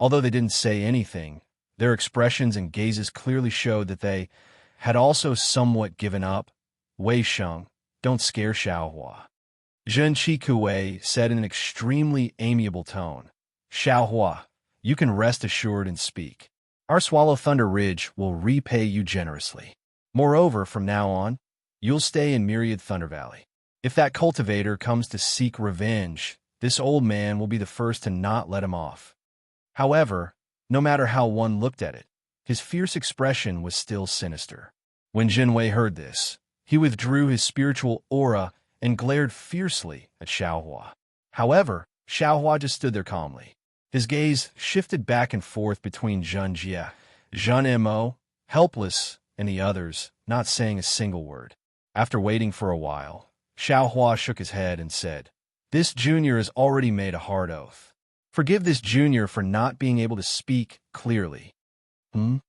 although they didn't say anything, their expressions and gazes clearly showed that they had also somewhat given up. Wei Sheng, don't scare Xiaohua. Zhen Qikue said in an extremely amiable tone. Xiaohua, you can rest assured and speak. Our Swallow Thunder Ridge will repay you generously. Moreover, from now on, you'll stay in Myriad Thunder Valley. If that cultivator comes to seek revenge, this old man will be the first to not let him off. However, no matter how one looked at it, his fierce expression was still sinister. When Jinwei heard this, he withdrew his spiritual aura and glared fiercely at Xiaohua. However, Xiaohua just stood there calmly. His gaze shifted back and forth between Zhen Jie, Zhen Mo, Helpless, and the others, not saying a single word. After waiting for a while, Xiaohua shook his head and said, this junior has already made a hard oath. Forgive this junior for not being able to speak clearly. Zhen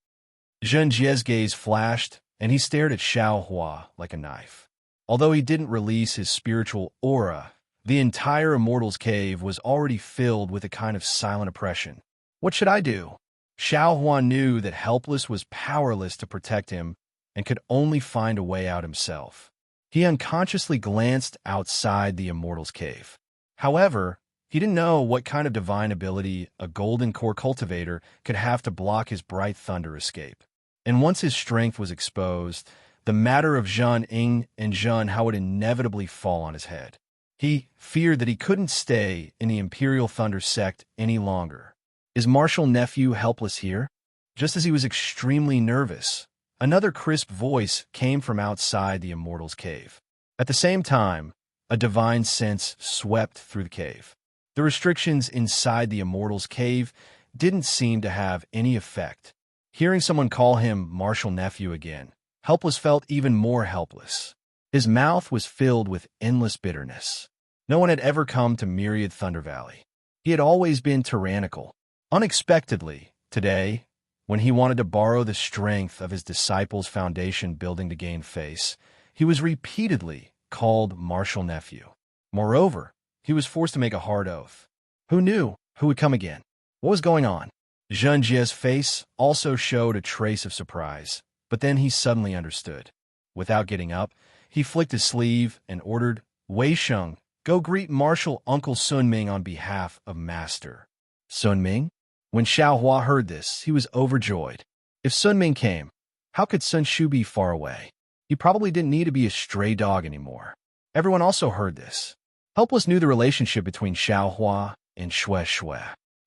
Jie's gaze flashed, and he stared at Xiaohua like a knife. Although he didn't release his spiritual aura, the entire Immortal's Cave was already filled with a kind of silent oppression. What should I do? Xiaohua knew that Helpless was powerless to protect him and could only find a way out himself. He unconsciously glanced outside the Immortal's Cave. However, he didn't know what kind of divine ability a golden core cultivator could have to block his bright thunder escape. And once his strength was exposed, the matter of Zhen Ying and Zhen Hao would inevitably fall on his head. He feared that he couldn't stay in the Imperial Thunder sect any longer. Is Martial Nephew Helpless here? Just as he was extremely nervous, another crisp voice came from outside the Immortal's Cave. At the same time, a divine sense swept through the cave. The restrictions inside the Immortal's Cave didn't seem to have any effect. Hearing someone call him Martial Nephew again, Helpless felt even more helpless. His mouth was filled with endless bitterness. No one had ever come to Myriad Thunder Valley. He had always been tyrannical. Unexpectedly, today, when he wanted to borrow the strength of his disciples' foundation building to gain face, he was repeatedly called Martial Nephew. Moreover, he was forced to make a hard oath. Who knew who would come again? What was going on? Zhen Jie's face also showed a trace of surprise, but then he suddenly understood. Without getting up, he flicked his sleeve and ordered, Wei Sheng, go greet Martial Uncle Sun Ming on behalf of Master. Sun Ming? When Xiaohua heard this, he was overjoyed. If Sun Ming came, how could Sun Shu be far away? He probably didn't need to be a stray dog anymore. Everyone also heard this. Helpless knew the relationship between Xiaohua and Xue Xue.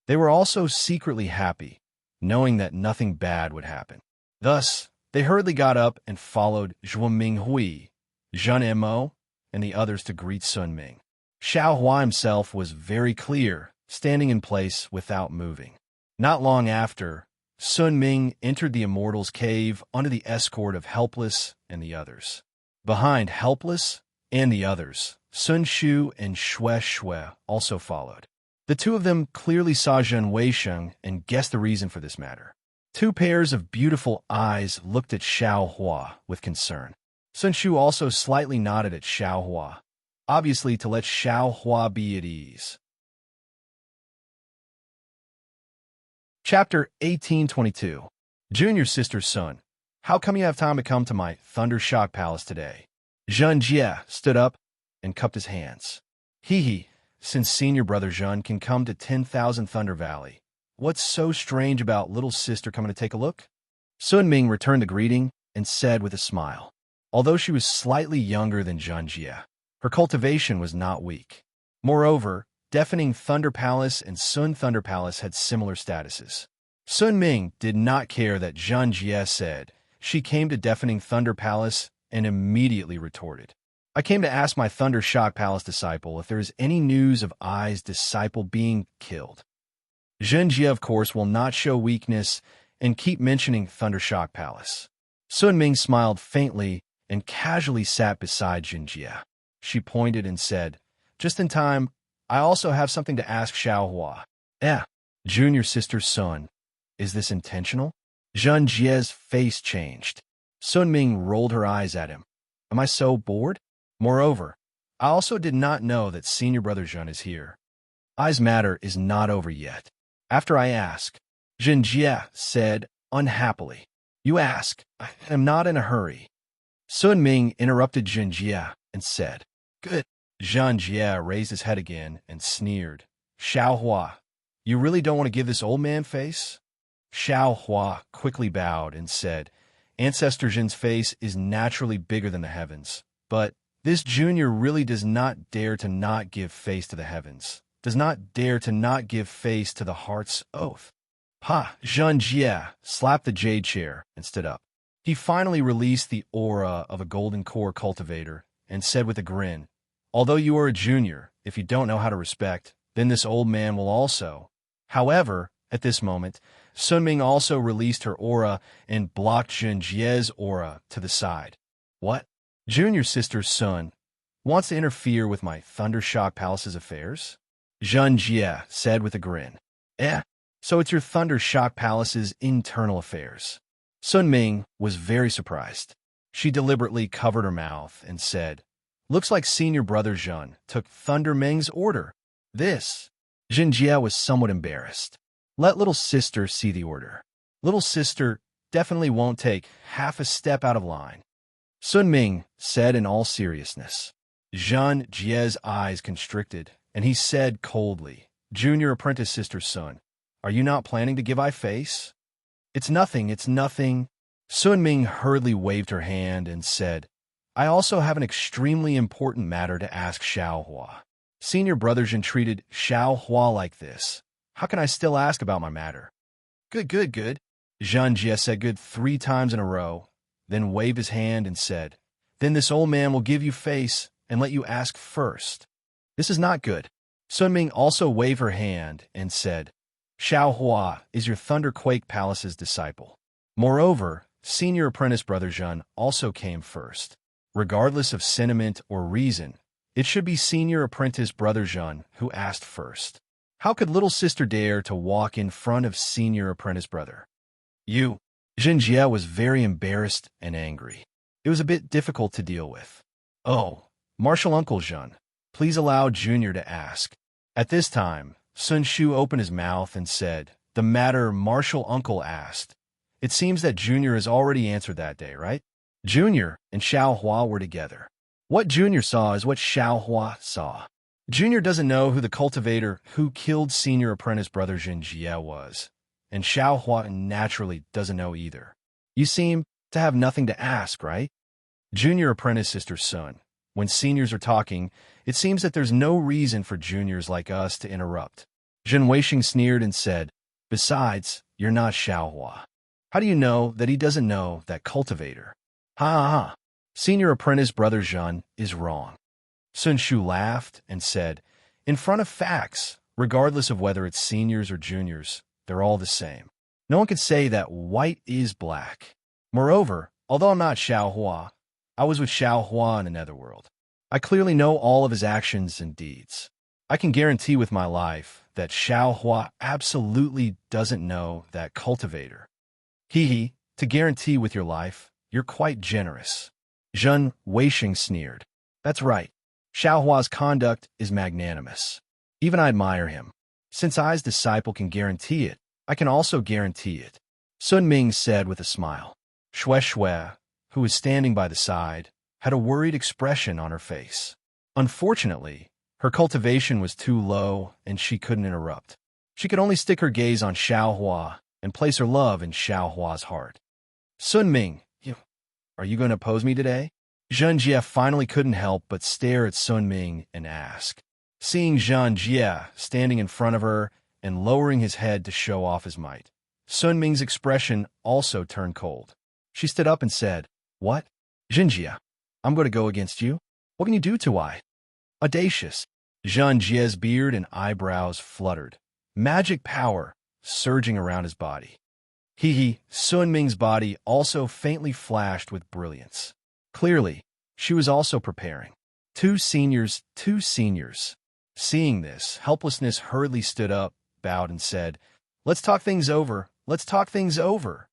They were also secretly happy, knowing that nothing bad would happen. Thus, they hurriedly got up and followed Zhuo Minghui, Zhen Mo, and the others to greet Sun Ming. Xiaohua himself was very clear, standing in place without moving. Not long after, Sun Ming entered the Immortal's Cave under the escort of Helpless and the others. Behind Helpless and the others, Sun Shu and Xue Xue also followed. The two of them clearly saw Zhen Weisheng and guessed the reason for this matter. Two pairs of beautiful eyes looked at Xiaohua with concern. Sun Shu also slightly nodded at Xiaohua, obviously to let Xiaohua be at ease. Chapter 1822. Junior Sister Sun, how come you have time to come to my Thunder Shock Palace today? Zhen Jie stood up and cupped his hands. Hee, since senior brother Zhen can come to 10,000 Thunder Valley, what's so strange about little sister coming to take a look? Sun Ming returned the greeting and said with a smile. Although she was slightly younger than Zhen Jie, her cultivation was not weak. Moreover, Deafening Thunder Palace and Sun Thunder Palace had similar statuses. Sun Ming did not care that Zhang Jie said. She came to Deafening Thunder Palace and immediately retorted. I came to ask my Thunder Shock Palace disciple if there is any news of Ai's disciple being killed. Zhang Jie, of course, will not show weakness and keep mentioning Thunder Shock Palace. Sun Ming smiled faintly and casually sat beside Zhang Jie. She pointed and said, "Just in time, I also have something to ask Xiaohua." Junior sister's son. Is this intentional? Zhang Jie's face changed. Sun Ming rolled her eyes at him. Am I so bored? Moreover, I also did not know that senior brother Zhang is here. Ai's matter is not over yet. After I ask, Zhang Jie said unhappily. You ask, I am not in a hurry. Sun Ming interrupted Zhang Jie and said, Good. Zhang Jie raised his head again and sneered. Xiaohua, you really don't want to give this old man face? Xiaohua quickly bowed and said, Ancestor Zhen's face is naturally bigger than the heavens, but this junior really does not dare to not give face to the heavens, does not dare to not give face to the heart's oath. Ha! Zhang Jie slapped the jade chair and stood up. He finally released the aura of a golden core cultivator and said with a grin, Although you are a junior, if you don't know how to respect, then this old man will also. However, at this moment, Sun Ming also released her aura and blocked Zhang Jie's aura to the side. What? Junior sister's son wants to interfere with my Thunder Shock Palace's affairs? Zhang Jie said with a grin. So it's your Thunder Shock Palace's internal affairs. Sun Ming was very surprised. She deliberately covered her mouth and said, Looks like senior brother Zhang took Thunder Ming's order. This. Zhang Jie was somewhat embarrassed. Let little sister see the order. Little sister definitely won't take half a step out of line. Sun Ming said in all seriousness. Zhang Jie's eyes constricted, and he said coldly, Junior apprentice sister's son, are you not planning to give I face? It's nothing, it's nothing. Sun Ming hurriedly waved her hand and said, I also have an extremely important matter to ask Xiaohua. Senior brother Zhen treated Xiaohua like this. How can I still ask about my matter? Good. Zhang Jie said good 3 times in a row, then waved his hand and said, Then this old man will give you face and let you ask first. This is not good. Sun Ming also waved her hand and said, Xiaohua is your Thunderquake Palace's disciple. Moreover, senior apprentice brother Zhen also came first. Regardless of sentiment or reason, it should be senior apprentice brother Zhen who asked first. How could little sister dare to walk in front of senior apprentice brother? You. Zhang Jie was very embarrassed and angry. It was a bit difficult to deal with. Oh, Martial Uncle Zhen, please allow Junior to ask. At this time, Sun Shu opened his mouth and said, The matter Martial Uncle asked. It seems that Junior has already answered that day, right? Junior and Xiaohua were together. What Junior saw is what Xiaohua saw. Junior doesn't know who the cultivator who killed senior apprentice brother Zhang Jie was, and Xiaohua naturally doesn't know either. You seem to have nothing to ask, right? Junior apprentice sister's son. When seniors are talking, it seems that there's no reason for juniors like us to interrupt. Zhen Weixing sneered and said, Besides, you're not Xiaohua. How do you know that he doesn't know that cultivator? Ha. Senior apprentice brother Zhen is wrong. Sun Shu laughed and said, In front of facts, regardless of whether it's seniors or juniors, they're all the same. No one can say that white is black. Moreover, although I'm not Xiaohua, I was with Xiaohua in the netherworld. I clearly know all of his actions and deeds. I can guarantee with my life that Xiaohua absolutely doesn't know that cultivator. To guarantee with your life, you're quite generous. Zhen Weixing sneered. That's right. Xiaohua's conduct is magnanimous. Even I admire him. Since I's disciple can guarantee it, I can also guarantee it. Sun Ming said with a smile. Shui, who was standing by the side, had a worried expression on her face. Unfortunately, her cultivation was too low and she couldn't interrupt. She could only stick her gaze on Xiaohua and place her love in Xiaohua's heart. Sun Ming, are you going to oppose me today? Zhang Jie finally couldn't help but stare at Sun Ming and ask. Seeing Zhang Jie standing in front of her and lowering his head to show off his might, Sun Ming's expression also turned cold. She stood up and said, "What? Jinjia, I'm going to go against you? What can you do to I?" Audacious. Zhan Jie's beard and eyebrows fluttered, magic power surging around his body. Sun Ming's body also faintly flashed with brilliance. Clearly, she was also preparing. Two seniors. Seeing this, Helplessness hurriedly stood up, bowed, and said, "Let's talk things over. Let's talk things over."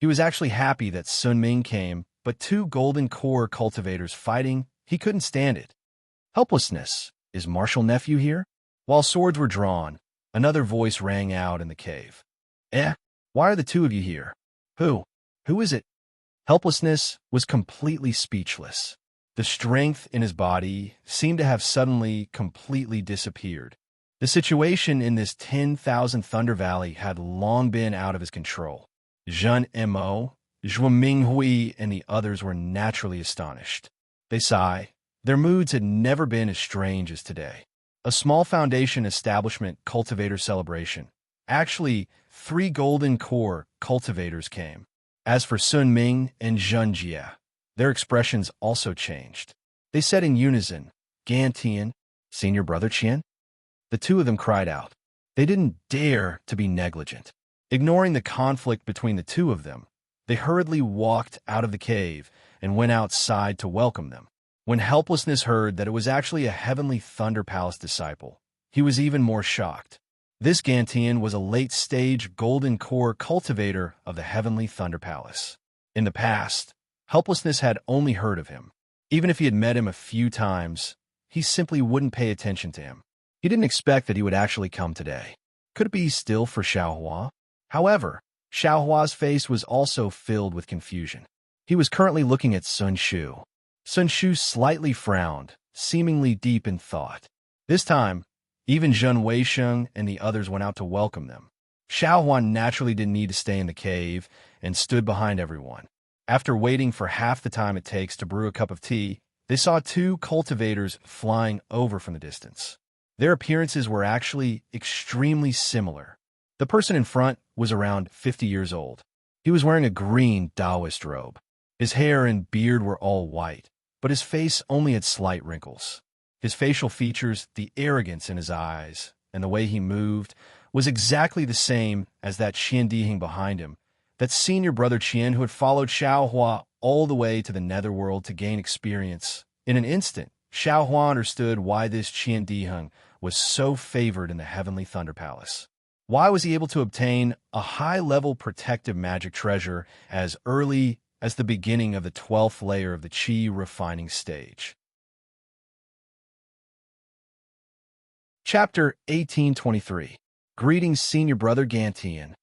He was actually happy that Sun Ming came, but two golden core cultivators fighting, he couldn't stand it. Helplessness, is Marshal Nephew here? While swords were drawn, another voice rang out in the cave. Why are the two of you here? Who is it? Helplessness was completely speechless. The strength in his body seemed to have suddenly completely disappeared. The situation in this 10,000 Thunder Valley had long been out of his control. Zhen Mo, Zhuo Minghui, and the others were naturally astonished. They sighed. Their moods had never been as strange as today. A small foundation establishment cultivator celebration. Actually, 3 golden core cultivators came. As for Sun Ming and Zhen Jie, their expressions also changed. They said in unison, "Gan Tian, senior brother Qian?" The two of them cried out. They didn't dare to be negligent. Ignoring the conflict between the two of them, they hurriedly walked out of the cave and went outside to welcome them. When Helplessness heard that it was actually a Heavenly Thunder Palace disciple, he was even more shocked. This Gantian was a late-stage Golden Core cultivator of the Heavenly Thunder Palace. In the past, Helplessness had only heard of him. Even if he had met him a few times, he simply wouldn't pay attention to him. He didn't expect that he would actually come today. Could it be still for Xiaohua? However, Xiaohua's face was also filled with confusion. He was currently looking at Sun Shu. Sun Shu slightly frowned, seemingly deep in thought. This time, even Zhen Weisheng and the others went out to welcome them. Xiaohua naturally didn't need to stay in the cave and stood behind everyone. After waiting for half the time it takes to brew a cup of tea, they saw 2 cultivators flying over from the distance. Their appearances were actually extremely similar. The person in front was around 50 years old. He was wearing a green Taoist robe. His hair and beard were all white, but his face only had slight wrinkles. His facial features, the arrogance in his eyes, and the way he moved was exactly the same as that Qian Dihing behind him, that senior brother Qian who had followed Xiaohua all the way to the netherworld to gain experience. In an instant, Xiaohua understood why this Qian Diheng was so favored in the Heavenly Thunder Palace. Why was he able to obtain a high-level protective magic treasure as early as the beginning of the 12th layer of the Qi refining stage? Chapter 1823. Greetings, senior brother Gantian.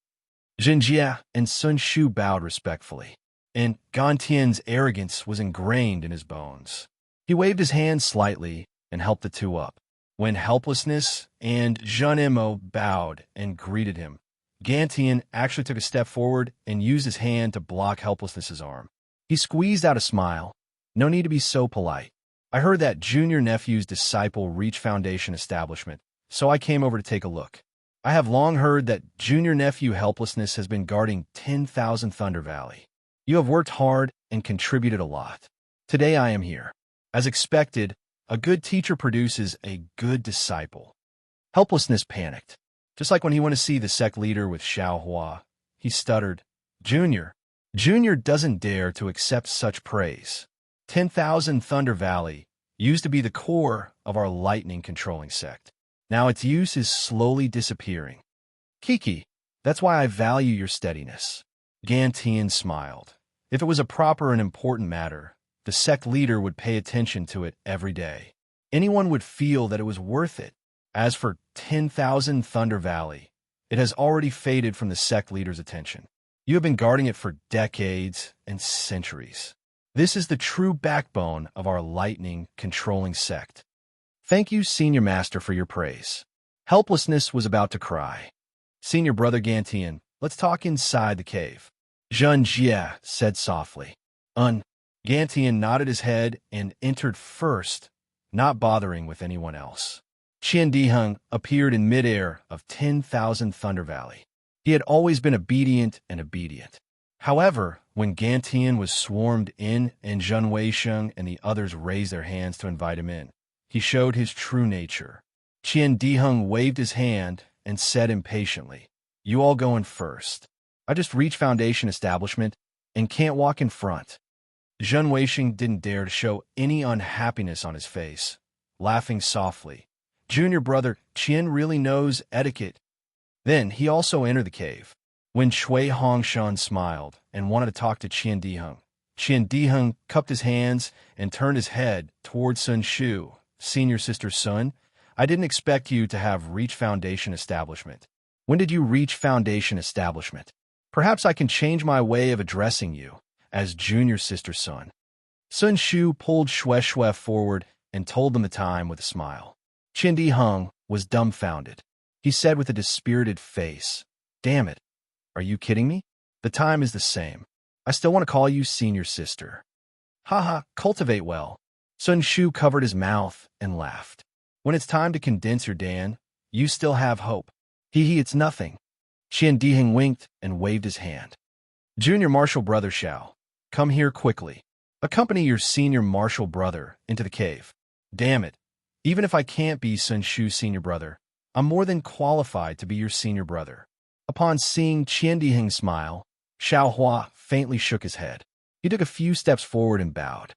Zhen Jie and Sun Shu bowed respectfully, and Gantian's arrogance was ingrained in his bones. He waved his hand slightly and helped the two up. When Helplessness and Zhen Mo bowed and greeted him, Gantian actually took a step forward and used his hand to block Helplessness's arm. He squeezed out a smile. "No need to be so polite. I heard that junior nephew's disciple reached Foundation establishment, so I came over to take a look. I have long heard that junior nephew Helplessness has been guarding 10,000 Thunder Valley. You have worked hard and contributed a lot. Today I am here. As expected, a good teacher produces a good disciple." Helplessness panicked. Just like when he went to see the sect leader with Xiaohua, he stuttered, Junior doesn't dare to accept such praise. 10,000 Thunder Valley used to be the core of our lightning controlling sect. Now its use is slowly disappearing. Kiki, that's why I value your steadiness. Gantian smiled. If it was a proper and important matter, the sect leader would pay attention to it every day. Anyone would feel that it was worth it. As for 10,000 Thunder Valley, it has already faded from the sect leader's attention. You have been guarding it for decades and centuries. This is the true backbone of our lightning controlling sect. Thank you, Senior Master, for your praise. Helplessness was about to cry. Senior Brother Gantian, let's talk inside the cave. Zhen Jie said softly. Gantian nodded his head and entered first, not bothering with anyone else. Qian Diheng appeared in midair of 10,000 Thunder Valley. He had always been obedient. However, when Gantian was swarmed in and Zhen Weisheng and the others raised their hands to invite him in, he showed his true nature. Qian Diheng waved his hand and said impatiently, "You all go in first. I just reached Foundation Establishment and can't walk in front." Zhen Weisheng didn't dare to show any unhappiness on his face, laughing softly. Junior brother Qian really knows etiquette. Then he also entered the cave. When Shui Hongshan smiled and wanted to talk to Qian Diheng cupped his hands and turned his head towards Sun Shu. "Senior sister's son, I didn't expect you to have reached Foundation Establishment. When did you reach Foundation Establishment? Perhaps I can change my way of addressing you as junior sister's son." Sun Shu pulled Shui forward and told them the time with a smile. Qian Diheng was dumbfounded. He said with a dispirited face, "Damn it. Are you kidding me? The time is the same. I still want to call you senior sister." "Haha, cultivate well." Sun Shu covered his mouth and laughed. "When it's time to condense your Dan, you still have hope. Hee, it's nothing." Qian Diheng winked and waved his hand. "Junior martial brother Xiao, come here quickly. Accompany your senior martial brother into the cave." "Damn it. Even if I can't be Sun Shu's senior brother, I'm more than qualified to be your senior brother." Upon seeing Qian Diheng smile, Xiao Hua faintly shook his head. He took a few steps forward and bowed.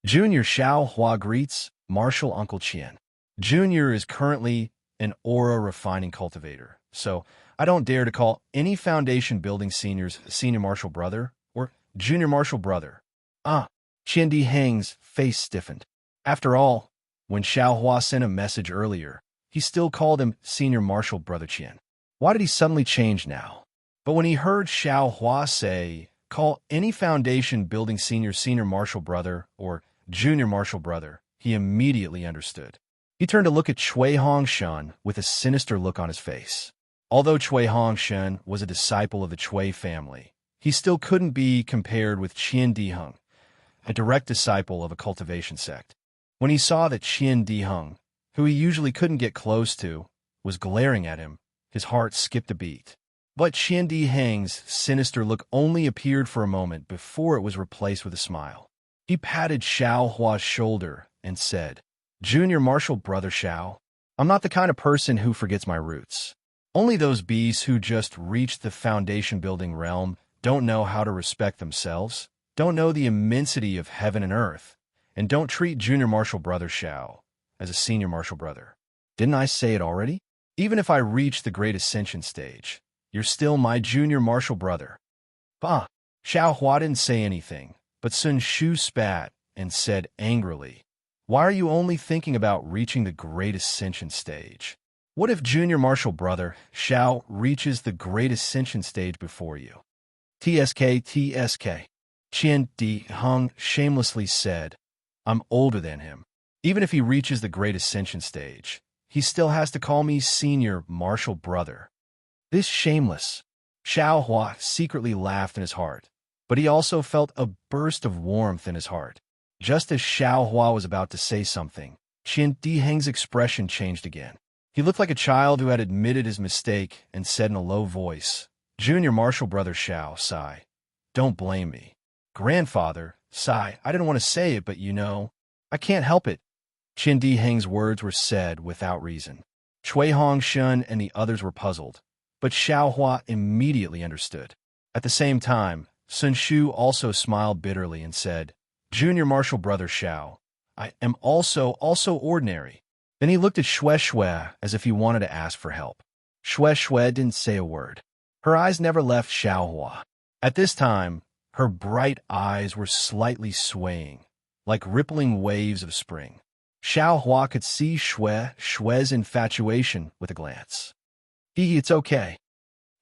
"Junior Xiao Hua greets Martial Uncle Qian. Junior is currently an aura refining cultivator, so I don't dare to call any foundation building seniors senior martial brother or junior martial brother." Qian Diheng's face stiffened. After all, when Xiao Hua sent a message earlier, he still called him senior martial brother Qian. Why did he suddenly change now? But when he heard Xiao Hua say, "Call any foundation building senior martial brother or junior martial brother," he immediately understood. He turned to look at Shui Hongshan with a sinister look on his face. Although Shui Hongshan was a disciple of the Chui family, he still couldn't be compared with Qian Diheng, a direct disciple of a cultivation sect. When he saw that Qian Diheng, who he usually couldn't get close to, was glaring at him, his heart skipped a beat. But Qian Diheng's sinister look only appeared for a moment before it was replaced with a smile. He patted Xiao Hua's shoulder and said, "Junior martial brother Xiao, I'm not the kind of person who forgets my roots. Only those beasts who just reached the foundation-building realm don't know how to respect themselves, don't know the immensity of heaven and earth, and don't treat junior martial brother Xiao as a senior martial brother. Didn't I say it already? Even if I reach the Great Ascension stage, you're still my junior martial brother." Xiao Hua didn't say anything, but Sun Shu spat and said angrily, "Why are you only thinking about reaching the Great Ascension stage? What if junior martial brother Xiao reaches the Great Ascension stage before you?" TSK. Qian Diheng shamelessly said, "I'm older than him. Even if he reaches the Great Ascension stage, he still has to call me senior martial brother." This shameless. Xiao Hua secretly laughed in his heart, but he also felt a burst of warmth in his heart. Just as Xiao Hua was about to say something, Qian Diheng's expression changed again. He looked like a child who had admitted his mistake and said in a low voice, "Junior martial brother Xiao, Sai, don't blame me. Grandfather, Sai, I didn't want to say it, but you know, I can't help it." Qian Diheng's words were said without reason. Shui Hongshan and the others were puzzled, but Xiao Hua immediately understood. At the same time, Sun Shu also smiled bitterly and said, "Junior martial brother Xiao, I am also ordinary." Then he looked at Shui as if he wanted to ask for help. Shui didn't say a word. Her eyes never left Xiao Hua. At this time, her bright eyes were slightly swaying, like rippling waves of spring. Xiao Hua could see Shui's infatuation with a glance. It's okay."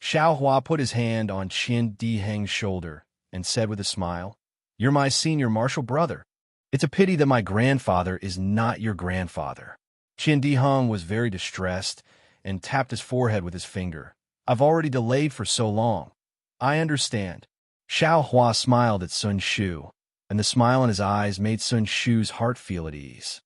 Xiao Hua put his hand on Qian Diheng's shoulder and said with a smile, "You're my senior martial brother. It's a pity that my grandfather is not your grandfather." Qian Diheng was very distressed and tapped his forehead with his finger. "I've already delayed for so long. I understand." Xiao Hua smiled at Sun Shu, and the smile in his eyes made Sun Shu's heart feel at ease.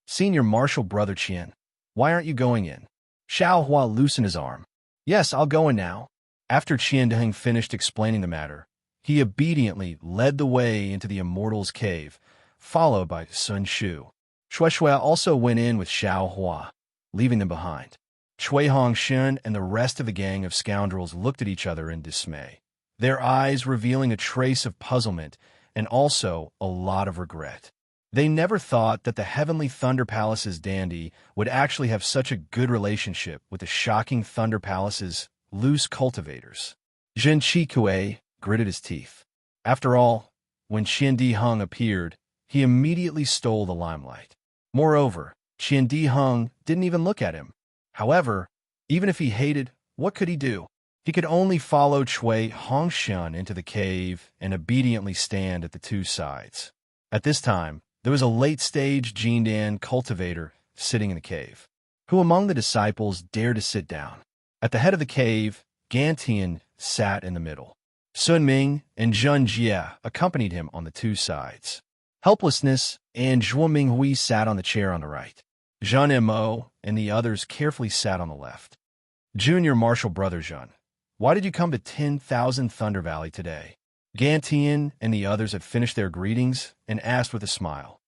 "Senior martial brother Qian, why aren't you going in?" Xiao Hua loosened his arm. "Yes, I'll go in now." After Qianding finished explaining the matter, he obediently led the way into the Immortal's cave, followed by Sun Shu. Shui Shui also went in with Xiao Hua, leaving them behind. Cui Hongxun and the rest of the gang of scoundrels looked at each other in dismay, their eyes revealing a trace of puzzlement and also a lot of regret. They never thought that the Heavenly Thunder Palace's dandy would actually have such a good relationship with the shocking Thunder Palace's loose cultivators. Zhen Qikue gritted his teeth. After all, when Qiandi Hung appeared, he immediately stole the limelight. Moreover, Qiandi Hung didn't even look at him. However, even if he hated, what could he do? He could only follow Cui Hongxun into the cave and obediently stand at the two sides. At this time, there was a late-stage Jindan cultivator sitting in the cave. Who among the disciples dared to sit down? At the head of the cave, Gantian sat in the middle. Sun Ming and Zhun Jie accompanied him on the two sides. Helplessness and Zhuo Minghui sat on the chair on the right. Zhun Mo and the others carefully sat on the left. Junior Marshal Brother Zhun, why did you come to 10,000 Thunder Valley today? Gantian and the others had finished their greetings and asked with a smile.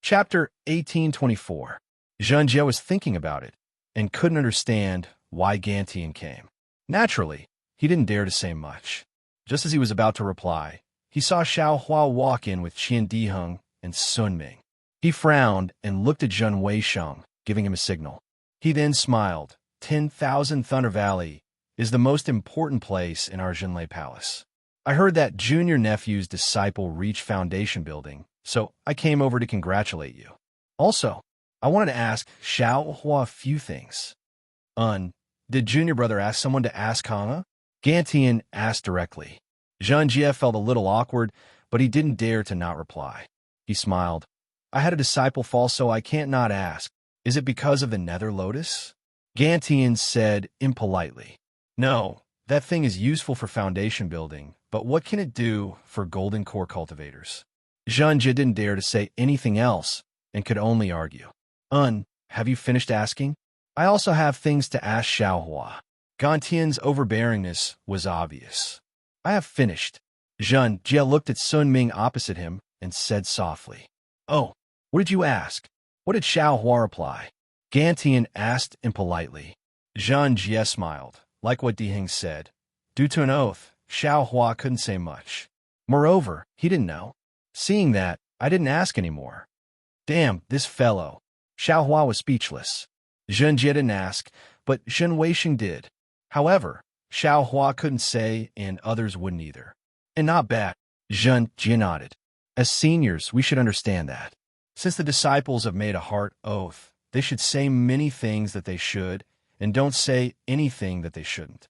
Chapter 1824. Zhun Jie was thinking about it and couldn't understand why Gantian came. Naturally, he didn't dare to say much. Just as he was about to reply, he saw Xiao Hua walk in with Qiandi Hung and Sun Ming. He frowned and looked at Zhun Weisheng, giving him a signal. He then smiled. 10,000 Thunder Valley is the most important place in our Zhenlei Palace. I heard that junior nephew's disciple reached foundation building, so I came over to congratulate you. Also, I wanted to ask Xiao Hua a few things. Did junior brother ask someone to ask Hanga? Gantian asked directly. Zhun Jie felt a little awkward, but he didn't dare to not reply. He smiled. I had a disciple fall, so I can't not ask. Is it because of the Nether Lotus? Gantian said impolitely. No, that thing is useful for foundation building, but what can it do for golden core cultivators? Zhun Jie didn't dare to say anything else and could only argue. Have you finished asking? I also have things to ask Xiao Hua. Gantian's overbearingness was obvious. I have finished. Zhun Jie looked at Sun Ming opposite him and said softly. Oh, what did you ask? What did Xiao Hua reply? Gantian asked impolitely. Zhun Jie smiled, like what Diheng said. Due to an oath, Xiao Hua couldn't say much. Moreover, he didn't know. Seeing that, I didn't ask anymore. Damn, this fellow. Xiao Hua was speechless. Zhun Jie didn't ask, but Zhen Weisheng did. However, Xiao Hua couldn't say, and others wouldn't either. And not bad. Zhun Jie nodded. As seniors, we should understand that. Since the disciples have made a heart oath, they should say many things that they should, and don't say anything that they shouldn't.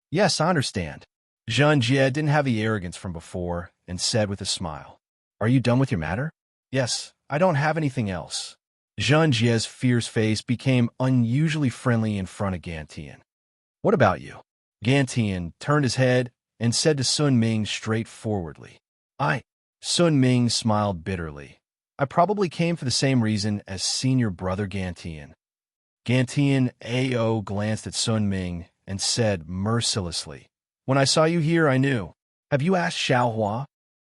Yes, I understand. Zhun Jie didn't have the arrogance from before, and said with a smile. Are you done with your matter? Yes, I don't have anything else. Zhun Jie's fierce face became unusually friendly in front of Gantian. What about you? Gantian turned his head and said to Sun Ming straightforwardly. Sun Ming smiled bitterly. I probably came for the same reason as senior brother Gantian. Gantian A.O. glanced at Sun Ming and said mercilessly, When I saw you here, I knew. Have you asked Xiao Hua?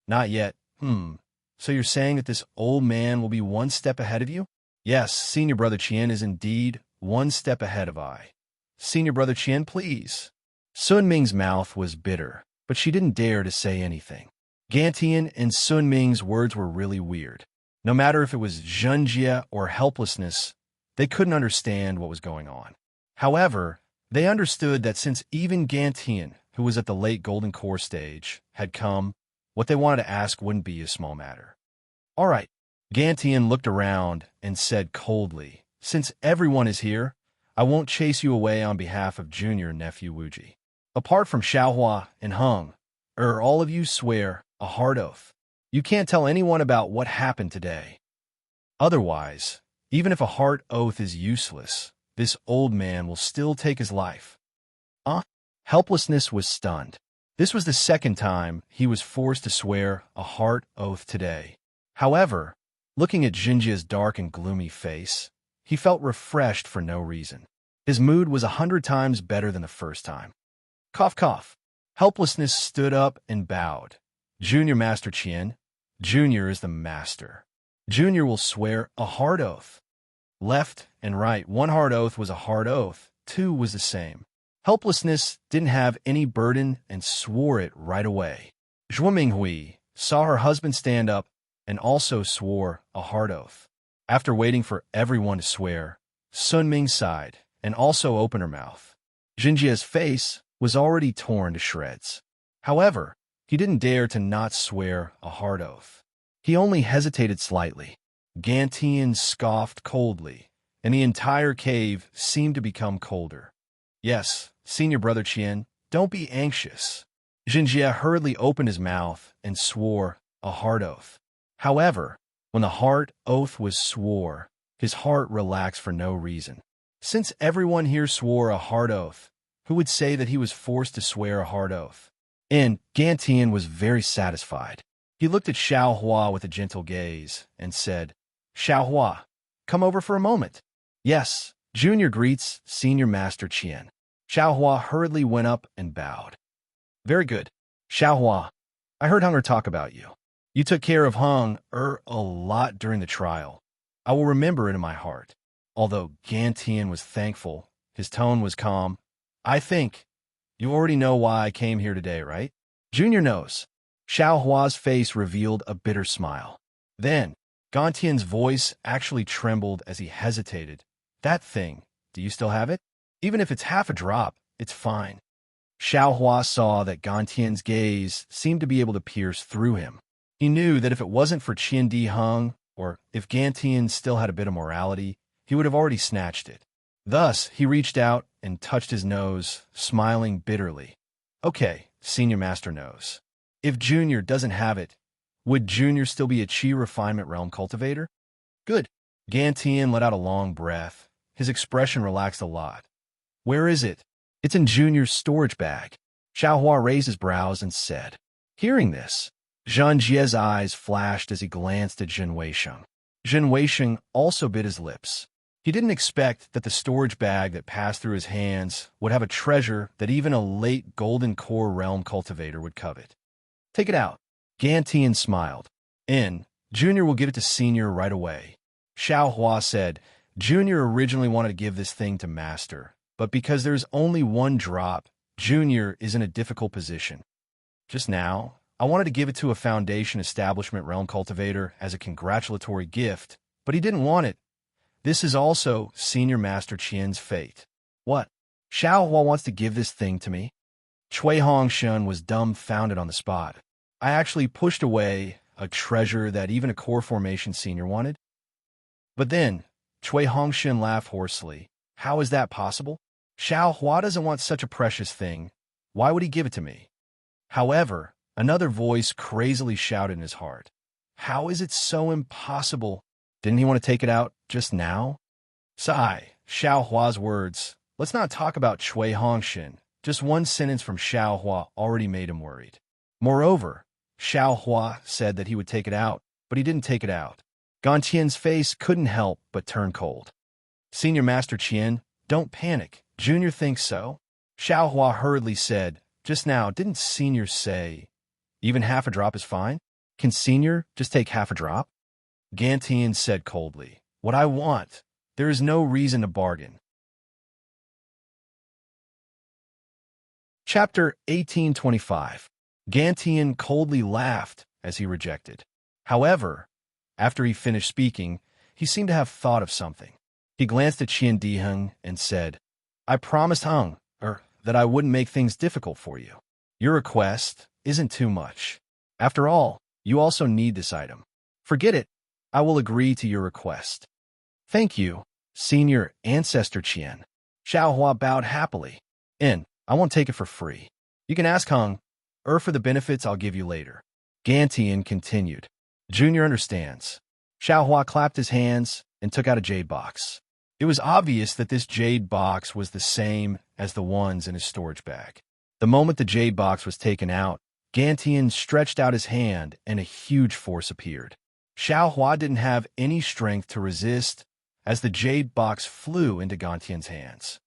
Not yet. So you're saying that this old man will be one step ahead of you? Yes, senior brother Qian is indeed one step ahead of I. Senior brother Qian, please. Sun Ming's mouth was bitter, but she didn't dare to say anything. Gantian and Sun Ming's words were really weird. No matter if it was Zhun Jie or helplessness, they couldn't understand what was going on. However, they understood that since even Gantian, who was at the late Golden Core stage, had come, what they wanted to ask wouldn't be a small matter. All right. Gantian looked around and said coldly, Since everyone is here, I won't chase you away on behalf of junior nephew Wuji. Apart from Xiao Hua and Hung, all of you swear a hard oath. You can't tell anyone about what happened today. Otherwise, even if a hard oath is useless, this old man will still take his life. Helplessness was stunned. This was the second time he was forced to swear a hard oath today. However, looking at Jinjia's dark and gloomy face, he felt refreshed for no reason. His mood was 100 times better than the first time. Cough, cough. Helplessness stood up and bowed. Junior Master Chien. Junior is the master. Junior will swear a hard oath. Left and right. One hard oath was a hard oath. Two was the same. Helplessness didn't have any burden and swore it right away. Zhuo Minghui saw her husband stand up and also swore a hard oath. After waiting for everyone to swear, Sun Ming sighed and also opened her mouth. Jinjia's face was already torn to shreds. However, he didn't dare to not swear a hard oath. He only hesitated slightly. Gantian scoffed coldly, and the entire cave seemed to become colder. Yes, senior brother Chien, don't be anxious. Jinjia hurriedly opened his mouth and swore a hard oath. However, when the hard oath was swore, his heart relaxed for no reason. Since everyone here swore a hard oath, who would say that he was forced to swear a hard oath? And Gantian was very satisfied. He looked at Xiao Hua with a gentle gaze and said, Xiao Hua, come over for a moment. Yes, Junior greets Senior Master Chien. Xiao Hua hurriedly went up and bowed. Very good. Xiao Hua, I heard Hunger talk about you. You took care of Hung a lot during the trial. I will remember it in my heart. Although Gantian was thankful, his tone was calm. I think you already know why I came here today, right? Junior knows. Xiao Hua's face revealed a bitter smile. Then, Gantian's voice actually trembled as he hesitated. That thing, do you still have it? Even if it's half a drop, it's fine. Xiao Hua saw that Gantian's gaze seemed to be able to pierce through him. He knew that if it wasn't for Qian Di Hung, or if Gantian still had a bit of morality, he would have already snatched it. Thus, he reached out and touched his nose, smiling bitterly. Okay, Senior Master knows. If Junior doesn't have it, would Junior still be a Qi Refinement Realm cultivator? Good. Gantian let out a long breath. His expression relaxed a lot. Where is it? It's in Junior's storage bag. Xiao Hua raised his brows and said. Hearing this, Zhang Jie's eyes flashed as he glanced at Zhen Weisheng. Zhen Weisheng also bit his lips. He didn't expect that the storage bag that passed through his hands would have a treasure that even a late Golden Core Realm cultivator would covet. Take it out. Gantian smiled. Junior will give it to Senior right away. Xiao Hua said, Junior originally wanted to give this thing to Master, but because there's only one drop, Junior is in a difficult position. Just now, I wanted to give it to a Foundation Establishment Realm cultivator as a congratulatory gift, but he didn't want it. This is also Senior Master Qian's fate. What? Xiao Hua wants to give this thing to me? Cui Hongshan was dumbfounded on the spot. I actually pushed away a treasure that even a core formation senior wanted? But then, Cui Hongshan laughed hoarsely. How is that possible? Xiao Hua doesn't want such a precious thing. Why would he give it to me? However, another voice crazily shouted in his heart. How is it so impossible? Didn't he want to take it out just now? Sigh, Xiao Hua's words. Let's not talk about Cui Hongshan. Just one sentence from Xiao Hua already made him worried. Moreover, Xiao Hua said that he would take it out, but he didn't take it out. Gantian's face couldn't help but turn cold. Senior Master Qian, don't panic. Junior thinks so. Xiao Hua hurriedly said, just now, didn't Senior say, even half a drop is fine? Can Senior just take half a drop? Gantian said coldly, what I want. There is no reason to bargain. Chapter 1825. Gantian coldly laughed as he rejected. However, after he finished speaking, he seemed to have thought of something. He glanced at Qian Diheng and said, I promised Hung, that I wouldn't make things difficult for you. Your request isn't too much. After all, you also need this item. Forget it. I will agree to your request. Thank you, Senior Ancestor Qian. Xiao Hua bowed happily. I won't take it for free. You can ask Hung, for the benefits I'll give you later. Gantian continued. Junior understands. Xiao Hua clapped his hands and took out a jade box. It was obvious that this jade box was the same as the ones in his storage bag. The moment the jade box was taken out, Gantian stretched out his hand and a huge force appeared. Xiao Hua didn't have any strength to resist as the jade box flew into Gantian's hands.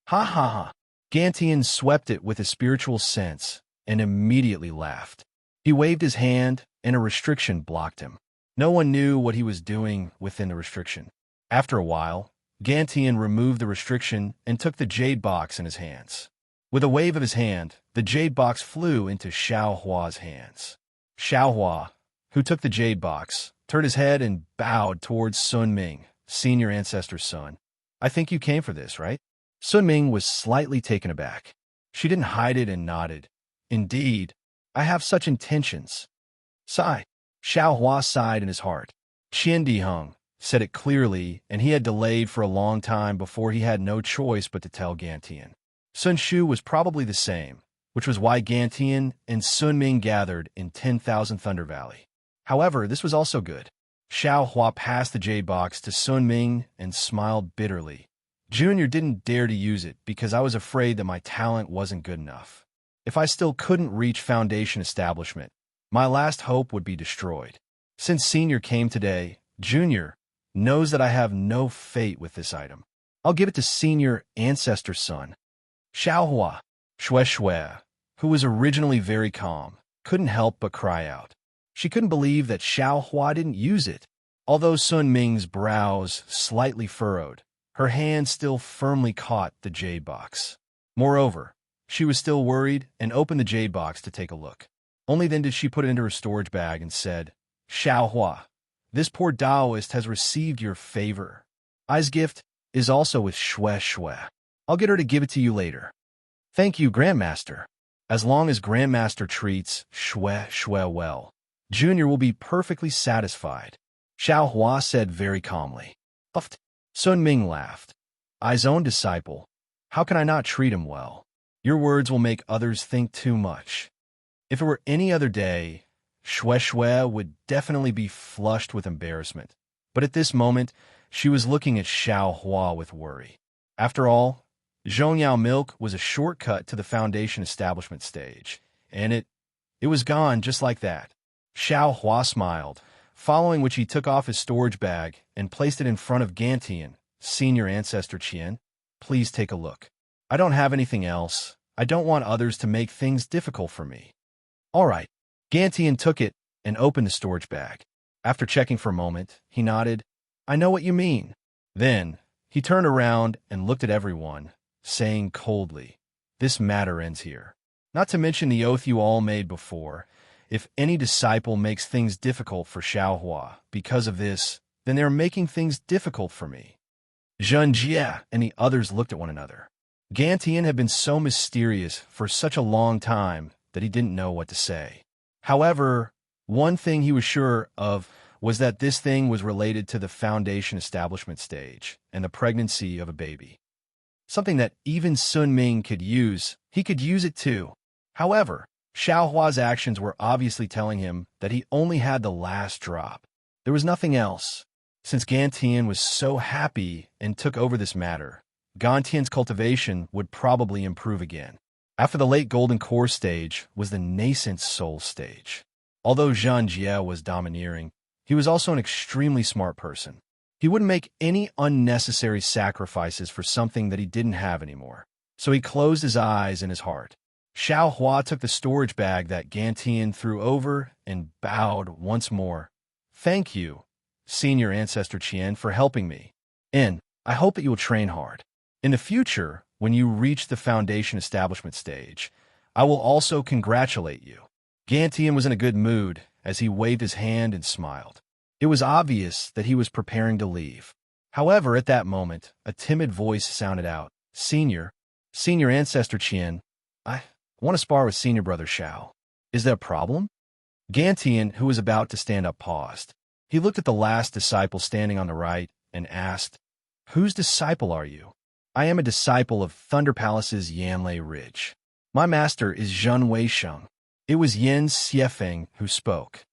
Ha ha ha. Gantian swept it with a spiritual sense and immediately laughed. He waved his hand, and a restriction blocked him. No one knew what he was doing within the restriction. After a while, Gantian removed the restriction and took the jade box in his hands. With a wave of his hand, the jade box flew into Xiao Hua's hands. Xiao Hua, who took the jade box, turned his head and bowed towards Sun Ming, senior ancestor's son. I think you came for this, right? Sun Ming was slightly taken aback. She didn't hide it and nodded. Indeed, I have such intentions. Sigh. Xiao Hua sighed in his heart. Qian Diheng said it clearly, and he had delayed for a long time before he had no choice but to tell Gantian. Sun Shu was probably the same, which was why Gantian and Sun Ming gathered in 10,000 Thunder Valley. However, this was also good. Xiao Hua passed the jade box to Sun Ming and smiled bitterly. Junior didn't dare to use it because I was afraid that my talent wasn't good enough. If I still couldn't reach Foundation Establishment, my last hope would be destroyed. Since Senior came today, Junior knows that I have no fate with this item. I'll give it to Senior Ancestor's son. Xiao Hua, Shui, who was originally very calm, couldn't help but cry out. She couldn't believe that Xiao Hua didn't use it. Although Sun Ming's brows slightly furrowed, her hand still firmly caught the jade box. Moreover, she was still worried and opened the jade box to take a look. Only then did she put it into her storage bag and said, Xiao Hua, this poor Taoist has received your favor. Ai's gift is also with Shui. I'll get her to give it to you later. Thank you, Grandmaster. As long as Grandmaster treats Shui well, Junior will be perfectly satisfied, Xiao Hua said very calmly. Puffed. Sun Ming laughed. Ai's own disciple. How can I not treat him well? Your words will make others think too much. If it were any other day, Shui would definitely be flushed with embarrassment. But at this moment, she was looking at Xiao Hua with worry. After all, Zhongyao milk was a shortcut to the Foundation Establishment stage, and it was gone just like that. Xiao Hua smiled, following which he took off his storage bag and placed it in front of Gantian, senior ancestor Qian. Please take a look. I don't have anything else. I don't want others to make things difficult for me. All right. Gantian took it and opened the storage bag. After checking for a moment, he nodded. I know what you mean. Then, he turned around and looked at everyone, saying coldly, this matter ends here. Not to mention the oath you all made before. If any disciple makes things difficult for Xiao Hua because of this, then they are making things difficult for me. Zhen Jie and the others looked at one another. Gantian had been so mysterious for such a long time that he didn't know what to say. However, one thing he was sure of was that this thing was related to the Foundation Establishment stage and the pregnancy of a baby. Something that even Sun Ming could use, he could use it too. However, Xiao Hua's actions were obviously telling him that he only had the last drop. There was nothing else. Since Gantian was so happy and took over this matter, Gantian's cultivation would probably improve again. After the late Golden Core stage was the nascent Soul stage. Although Zhen Jie was domineering, he was also an extremely smart person. He wouldn't make any unnecessary sacrifices for something that he didn't have anymore. So he closed his eyes and his heart. Xiao Hua took the storage bag that Gantian threw over and bowed once more. Thank you, Senior Ancestor Qian, for helping me. And I hope that you will train hard. In the future, when you reach the Foundation Establishment stage, I will also congratulate you. Gantian was in a good mood as he waved his hand and smiled. It was obvious that he was preparing to leave. However, at that moment, a timid voice sounded out. Senior Ancestor Qian, I want to spar with Senior Brother Xiao. Is there a problem? Gantian, who was about to stand up, paused. He looked at the last disciple standing on the right and asked, Whose disciple are you? I am a disciple of Thunder Palace's Yanlei Ridge. My master is Zhen Weisheng. It was Yin Xiefeng who spoke.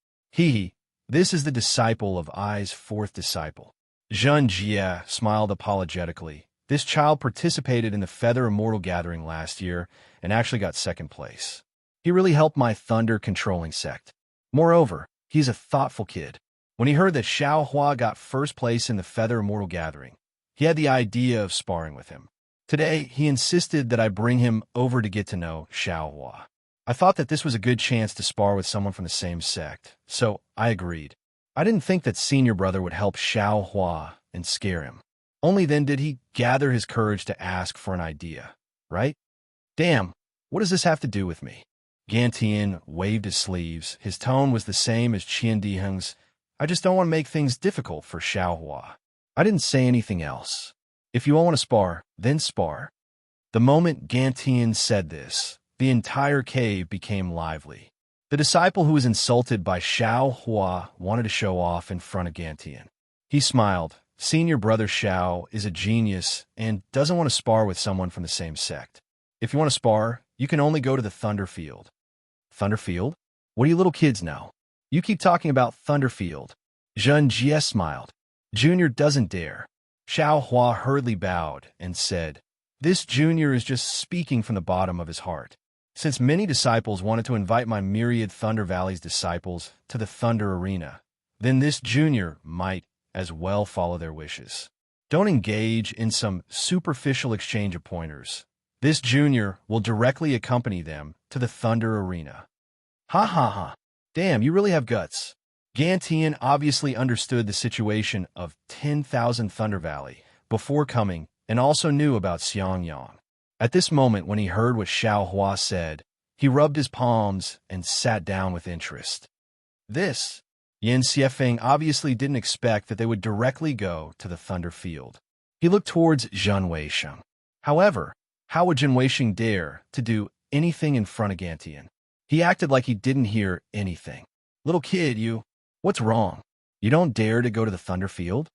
This is the disciple of Ai's fourth disciple. Zhen Jie smiled apologetically. This child participated in the Feather Immortal Gathering last year and actually got second place. He really helped my Thunder controlling sect. Moreover, he's a thoughtful kid. When he heard that Xiao Hua got first place in the Feather Immortal Gathering, he had the idea of sparring with him. Today, he insisted that I bring him over to get to know Xiaohua. I thought that this was a good chance to spar with someone from the same sect, so I agreed. I didn't think that senior brother would help Xiaohua and scare him. Only then did he gather his courage to ask for an idea, right? Damn, what does this have to do with me? Gantian waved his sleeves. His tone was the same as Qian Diheng's. I just don't want to make things difficult for Xiaohua. I didn't say anything else. If you all want to spar, then spar. The moment Gantian said this, the entire cave became lively. The disciple who was insulted by Xiaohua wanted to show off in front of Gantian. He smiled. Senior brother Xiao is a genius and doesn't want to spar with someone from the same sect. If you want to spar, you can only go to the Thunderfield. Thunderfield? What do you little kids know? You keep talking about Thunderfield. Zhen Jie smiled. Junior doesn't dare. Xiaohua hurriedly bowed and said, "This junior is just speaking from the bottom of his heart. Since many disciples wanted to invite my myriad Thunder Valley's disciples to the Thunder Arena, then this junior might as well follow their wishes. Don't engage in some superficial exchange of pointers. This junior will directly accompany them to the Thunder Arena." Ha ha ha. Damn, you really have guts. Gantian obviously understood the situation of 10,000 Thunder Valley before coming and also knew about Xiangyang. At this moment, when he heard what Xiaohua said, he rubbed his palms and sat down with interest. Yin Xiefeng obviously didn't expect that they would directly go to the Thunder Field. He looked towards Zhen Weisheng. However, how would Zhen Weisheng dare to do anything in front of Gantian? He acted like he didn't hear anything. Little kid, what's wrong? You don't dare to go to the Thunder Field?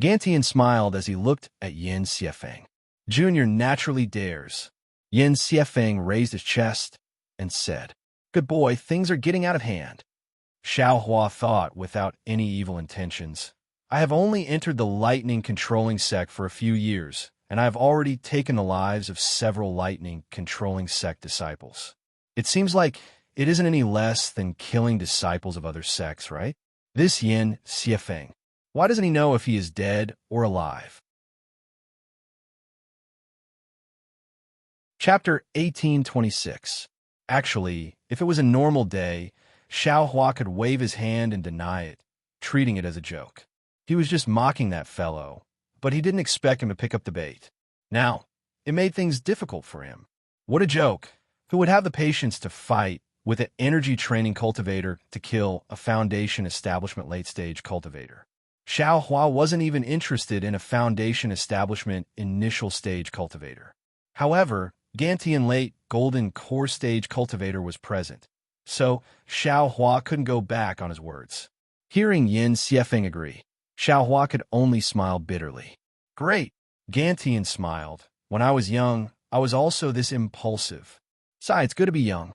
Gantian smiled as he looked at Yin Xiefeng. Junior naturally dares. Yin Xiefeng raised his chest and said, "Good boy, things are getting out of hand." Xiaohua thought without any evil intentions. I have only entered the lightning controlling sect for a few years, and I have already taken the lives of several lightning controlling sect disciples. It seems like it isn't any less than killing disciples of other sects, right? This Yin Xiefeng, why doesn't he know if he is dead or alive? Chapter 1826. Actually, if it was a normal day, Xiaohua could wave his hand and deny it, treating it as a joke. He was just mocking that fellow, but he didn't expect him to pick up the bait. Now, it made things difficult for him. What a joke! Who would have the patience to fight with an energy training cultivator to kill a foundation establishment late-stage cultivator? Xiaohua wasn't even interested in a foundation establishment initial stage cultivator. However, Gantian late golden core stage cultivator was present, so Xiaohua couldn't go back on his words. Hearing Yin Xiefeng agree, Xiaohua could only smile bitterly. Great, Gantian smiled. When I was young, I was also this impulsive. Besides, good to be young.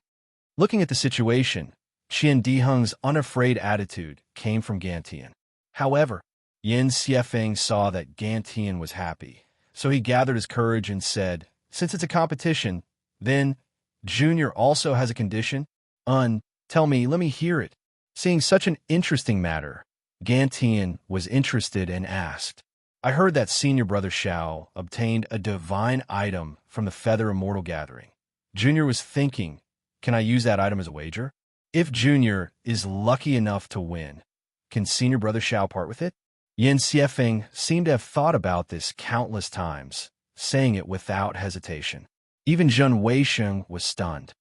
Looking at the situation, Qian Diheng's unafraid attitude came from Gantian. However, Yin Xiefeng saw that Gantian was happy, so he gathered his courage and said, "Since it's a competition, then Junior also has a condition? Tell me, let me hear it." Seeing such an interesting matter, Gantian was interested and asked, "I heard that senior brother Xiao obtained a divine item from the Feather Immortal Gathering. Junior was thinking, can I use that item as a wager? If Junior is lucky enough to win, can senior brother Xiao part with it?" Yin Xiefeng seemed to have thought about this countless times, saying it without hesitation. Even Zhen Weisheng was stunned.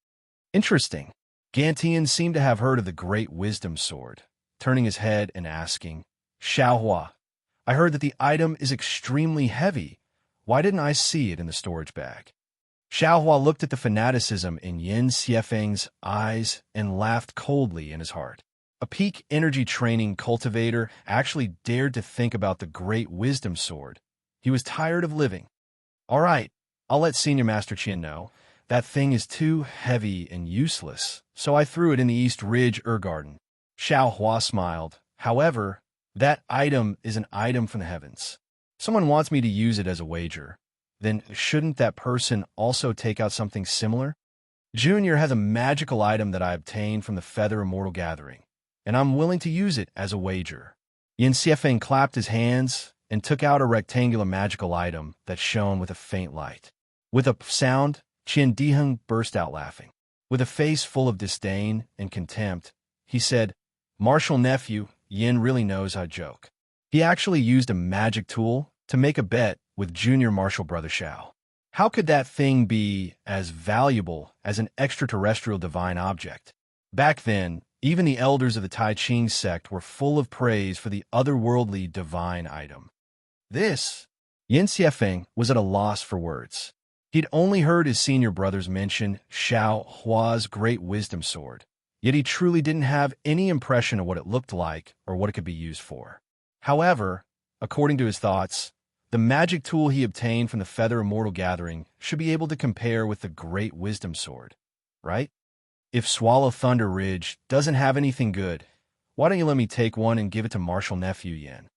Interesting. Gantian seemed to have heard of the Great Wisdom Sword, turning his head and asking, "Xiaohua, I heard that the item is extremely heavy. Why didn't I see it in the storage bag?" Xiaohua looked at the fanaticism in Yin Xiefeng's eyes and laughed coldly in his heart. A peak energy training cultivator actually dared to think about the Great Wisdom Sword. He was tired of living. "All right, I'll let Senior Master Qian know. That thing is too heavy and useless, so I threw it in the East Ridge Garden." Xiaohua smiled. "However, that item is an item from the heavens. Someone wants me to use it as a wager. Then shouldn't that person also take out something similar? Junior has a magical item that I obtained from the Feather Immortal Gathering, and I'm willing to use it as a wager." Yin Xiefeng clapped his hands and took out a rectangular magical item that shone with a faint light. With a sound, Qian Diheng burst out laughing. With a face full of disdain and contempt, he said, "Martial nephew, Yin really knows how to joke." He actually used a magic tool to make a bet with junior martial brother Xiao. How could that thing be as valuable as an extraterrestrial divine object? Back then, even the elders of the Tai Ching sect were full of praise for the otherworldly divine item. This, Yin Xiefeng was at a loss for words. He'd only heard his senior brothers mention Xiao Hua's great wisdom sword, yet he truly didn't have any impression of what it looked like or what it could be used for. However, according to his thoughts, the magic tool he obtained from the Feather Immortal Gathering should be able to compare with the great wisdom sword, right? If Swallow Thunder Ridge doesn't have anything good, why don't you let me take one and give it to Martial Nephew Yin?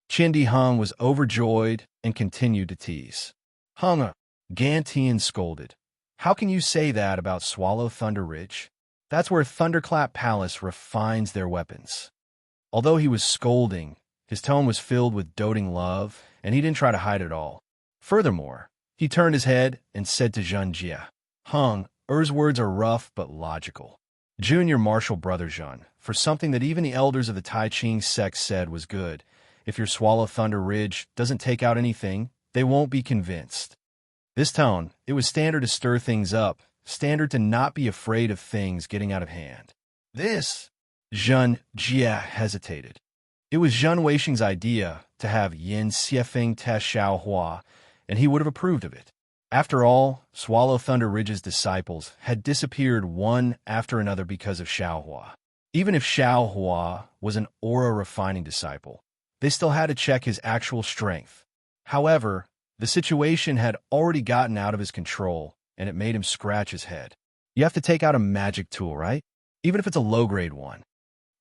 Chindi Hung was overjoyed and continued to tease. Hung, Gantian scolded. How can you say that about Swallow Thunder Ridge? That's where Thunderclap Palace refines their weapons. Although he was scolding, his tone was filled with doting love, and he didn't try to hide it all. Furthermore, he turned his head and said to Zhen Jia, Hung, words are rough but logical. Junior martial brother Zhen, for something that even the elders of the Tai Ching sect said was good, if your Swallow Thunder Ridge doesn't take out anything, they won't be convinced. This tone, it was standard to stir things up, standard to not be afraid of things getting out of hand. This, Zhen Jia hesitated. It was Zhen Weisheng's idea to have Yin Xiefeng test Xiao Hua, and he would have approved of it. After all, Swallow Thunder Ridge's disciples had disappeared one after another because of Xiao Hua. Even if Xiao Hua was an aura-refining disciple, they still had to check his actual strength. However, the situation had already gotten out of his control, and it made him scratch his head. You have to take out a magic tool, right? Even if it's a low-grade one.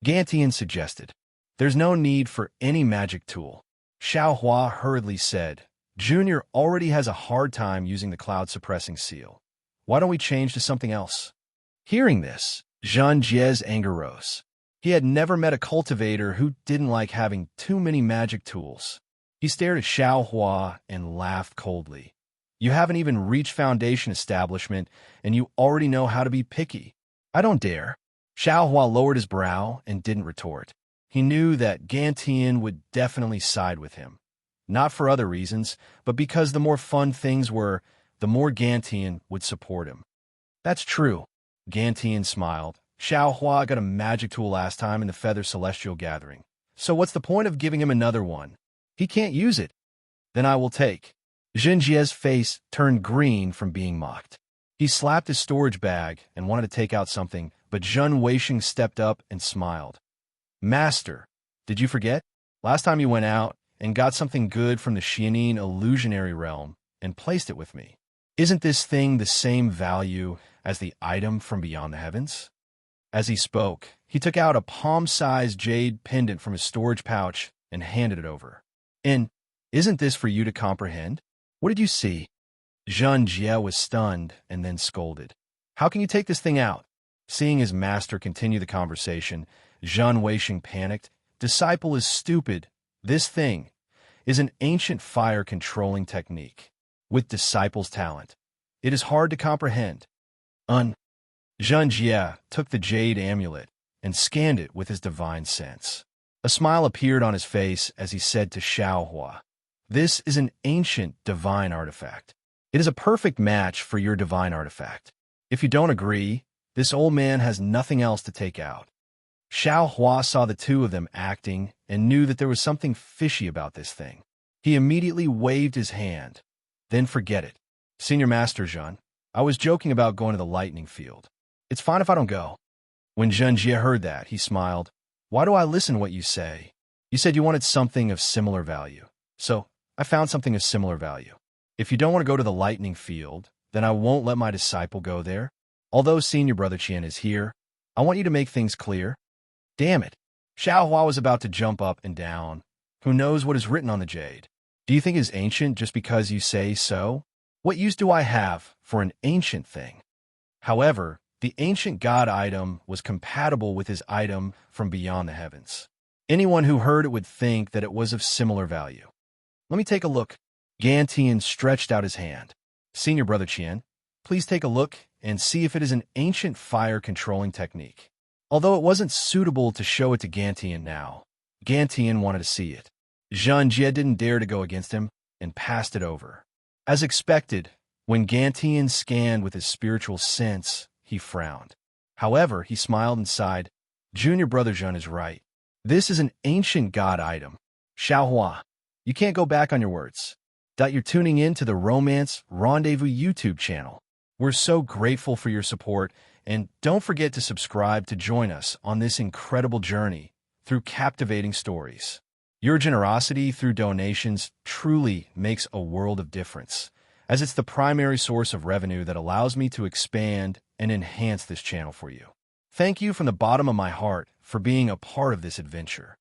Gantian suggested. There's no need for any magic tool. Xiao Hua hurriedly said, Junior already has a hard time using the cloud-suppressing seal. Why don't we change to something else? Hearing this, Zhen Jie's anger rose. He had never met a cultivator who didn't like having too many magic tools. He stared at Xiao Hua and laughed coldly. You haven't even reached foundation establishment, and you already know how to be picky. I don't dare. Xiao Hua lowered his brow and didn't retort. He knew that Gantian would definitely side with him. Not for other reasons, but because the more fun things were, the more Gantian would support him. That's true. Gantian smiled. Xiao Hua got a magic tool last time in the Feather Celestial Gathering. So what's the point of giving him another one? He can't use it. Then I will take. Zhen Jie's face turned green from being mocked. He slapped his storage bag and wanted to take out something, but Zhen Weisheng stepped up and smiled. Master, did you forget? Last time you went out and got something good from the Xianin illusionary realm and placed it with me. Isn't this thing the same value as the item from beyond the heavens? As he spoke, he took out a palm-sized jade pendant from his storage pouch and handed it over. And isn't this for you to comprehend? What did you see? Zhen Jie was stunned and then scolded. How can you take this thing out? Seeing his master continue the conversation, Zhen Weisheng panicked. Disciple is stupid. This thing is an ancient fire-controlling technique. With disciple's talent, it is hard to comprehend. Zhen Jie took the jade amulet and scanned it with his divine sense. A smile appeared on his face as he said to Xiao Hua, This is an ancient divine artifact. It is a perfect match for your divine artifact. If you don't agree, this old man has nothing else to take out. Xiao Hua saw the two of them acting and knew that there was something fishy about this thing. He immediately waved his hand. Then forget it. Senior Master Zhen, I was joking about going to the lightning field. It's fine if I don't go. When Zhen Jie heard that, he smiled. Why do I listen to what you say? You said you wanted something of similar value. So, I found something of similar value. If you don't want to go to the lightning field, then I won't let my disciple go there. Although Senior Brother Qian is here, I want you to make things clear. Damn it. Xiao Hua was about to jump up and down. Who knows what is written on the jade? Do you think it is ancient just because you say so? What use do I have for an ancient thing? However, the ancient god item was compatible with his item from beyond the heavens. Anyone who heard it would think that it was of similar value. Let me take a look. Gantian stretched out his hand. Senior Brother Chien, please take a look and see if it is an ancient fire-controlling technique. Although it wasn't suitable to show it to Gantian now, Gantian wanted to see it. Zhang Jie didn't dare to go against him and passed it over. As expected, when Gantian scanned with his spiritual sense, he frowned. However, he smiled and sighed. Junior Brother Zhang is right. This is an ancient god item. Xiaohua, you can't go back on your words. You're tuning in to the Romance Rendezvous YouTube channel. We're so grateful for your support, and don't forget to subscribe to join us on this incredible journey through captivating stories. Your generosity through donations truly makes a world of difference, as it's the primary source of revenue that allows me to expand and enhance this channel for you. Thank you from the bottom of my heart for being a part of this adventure.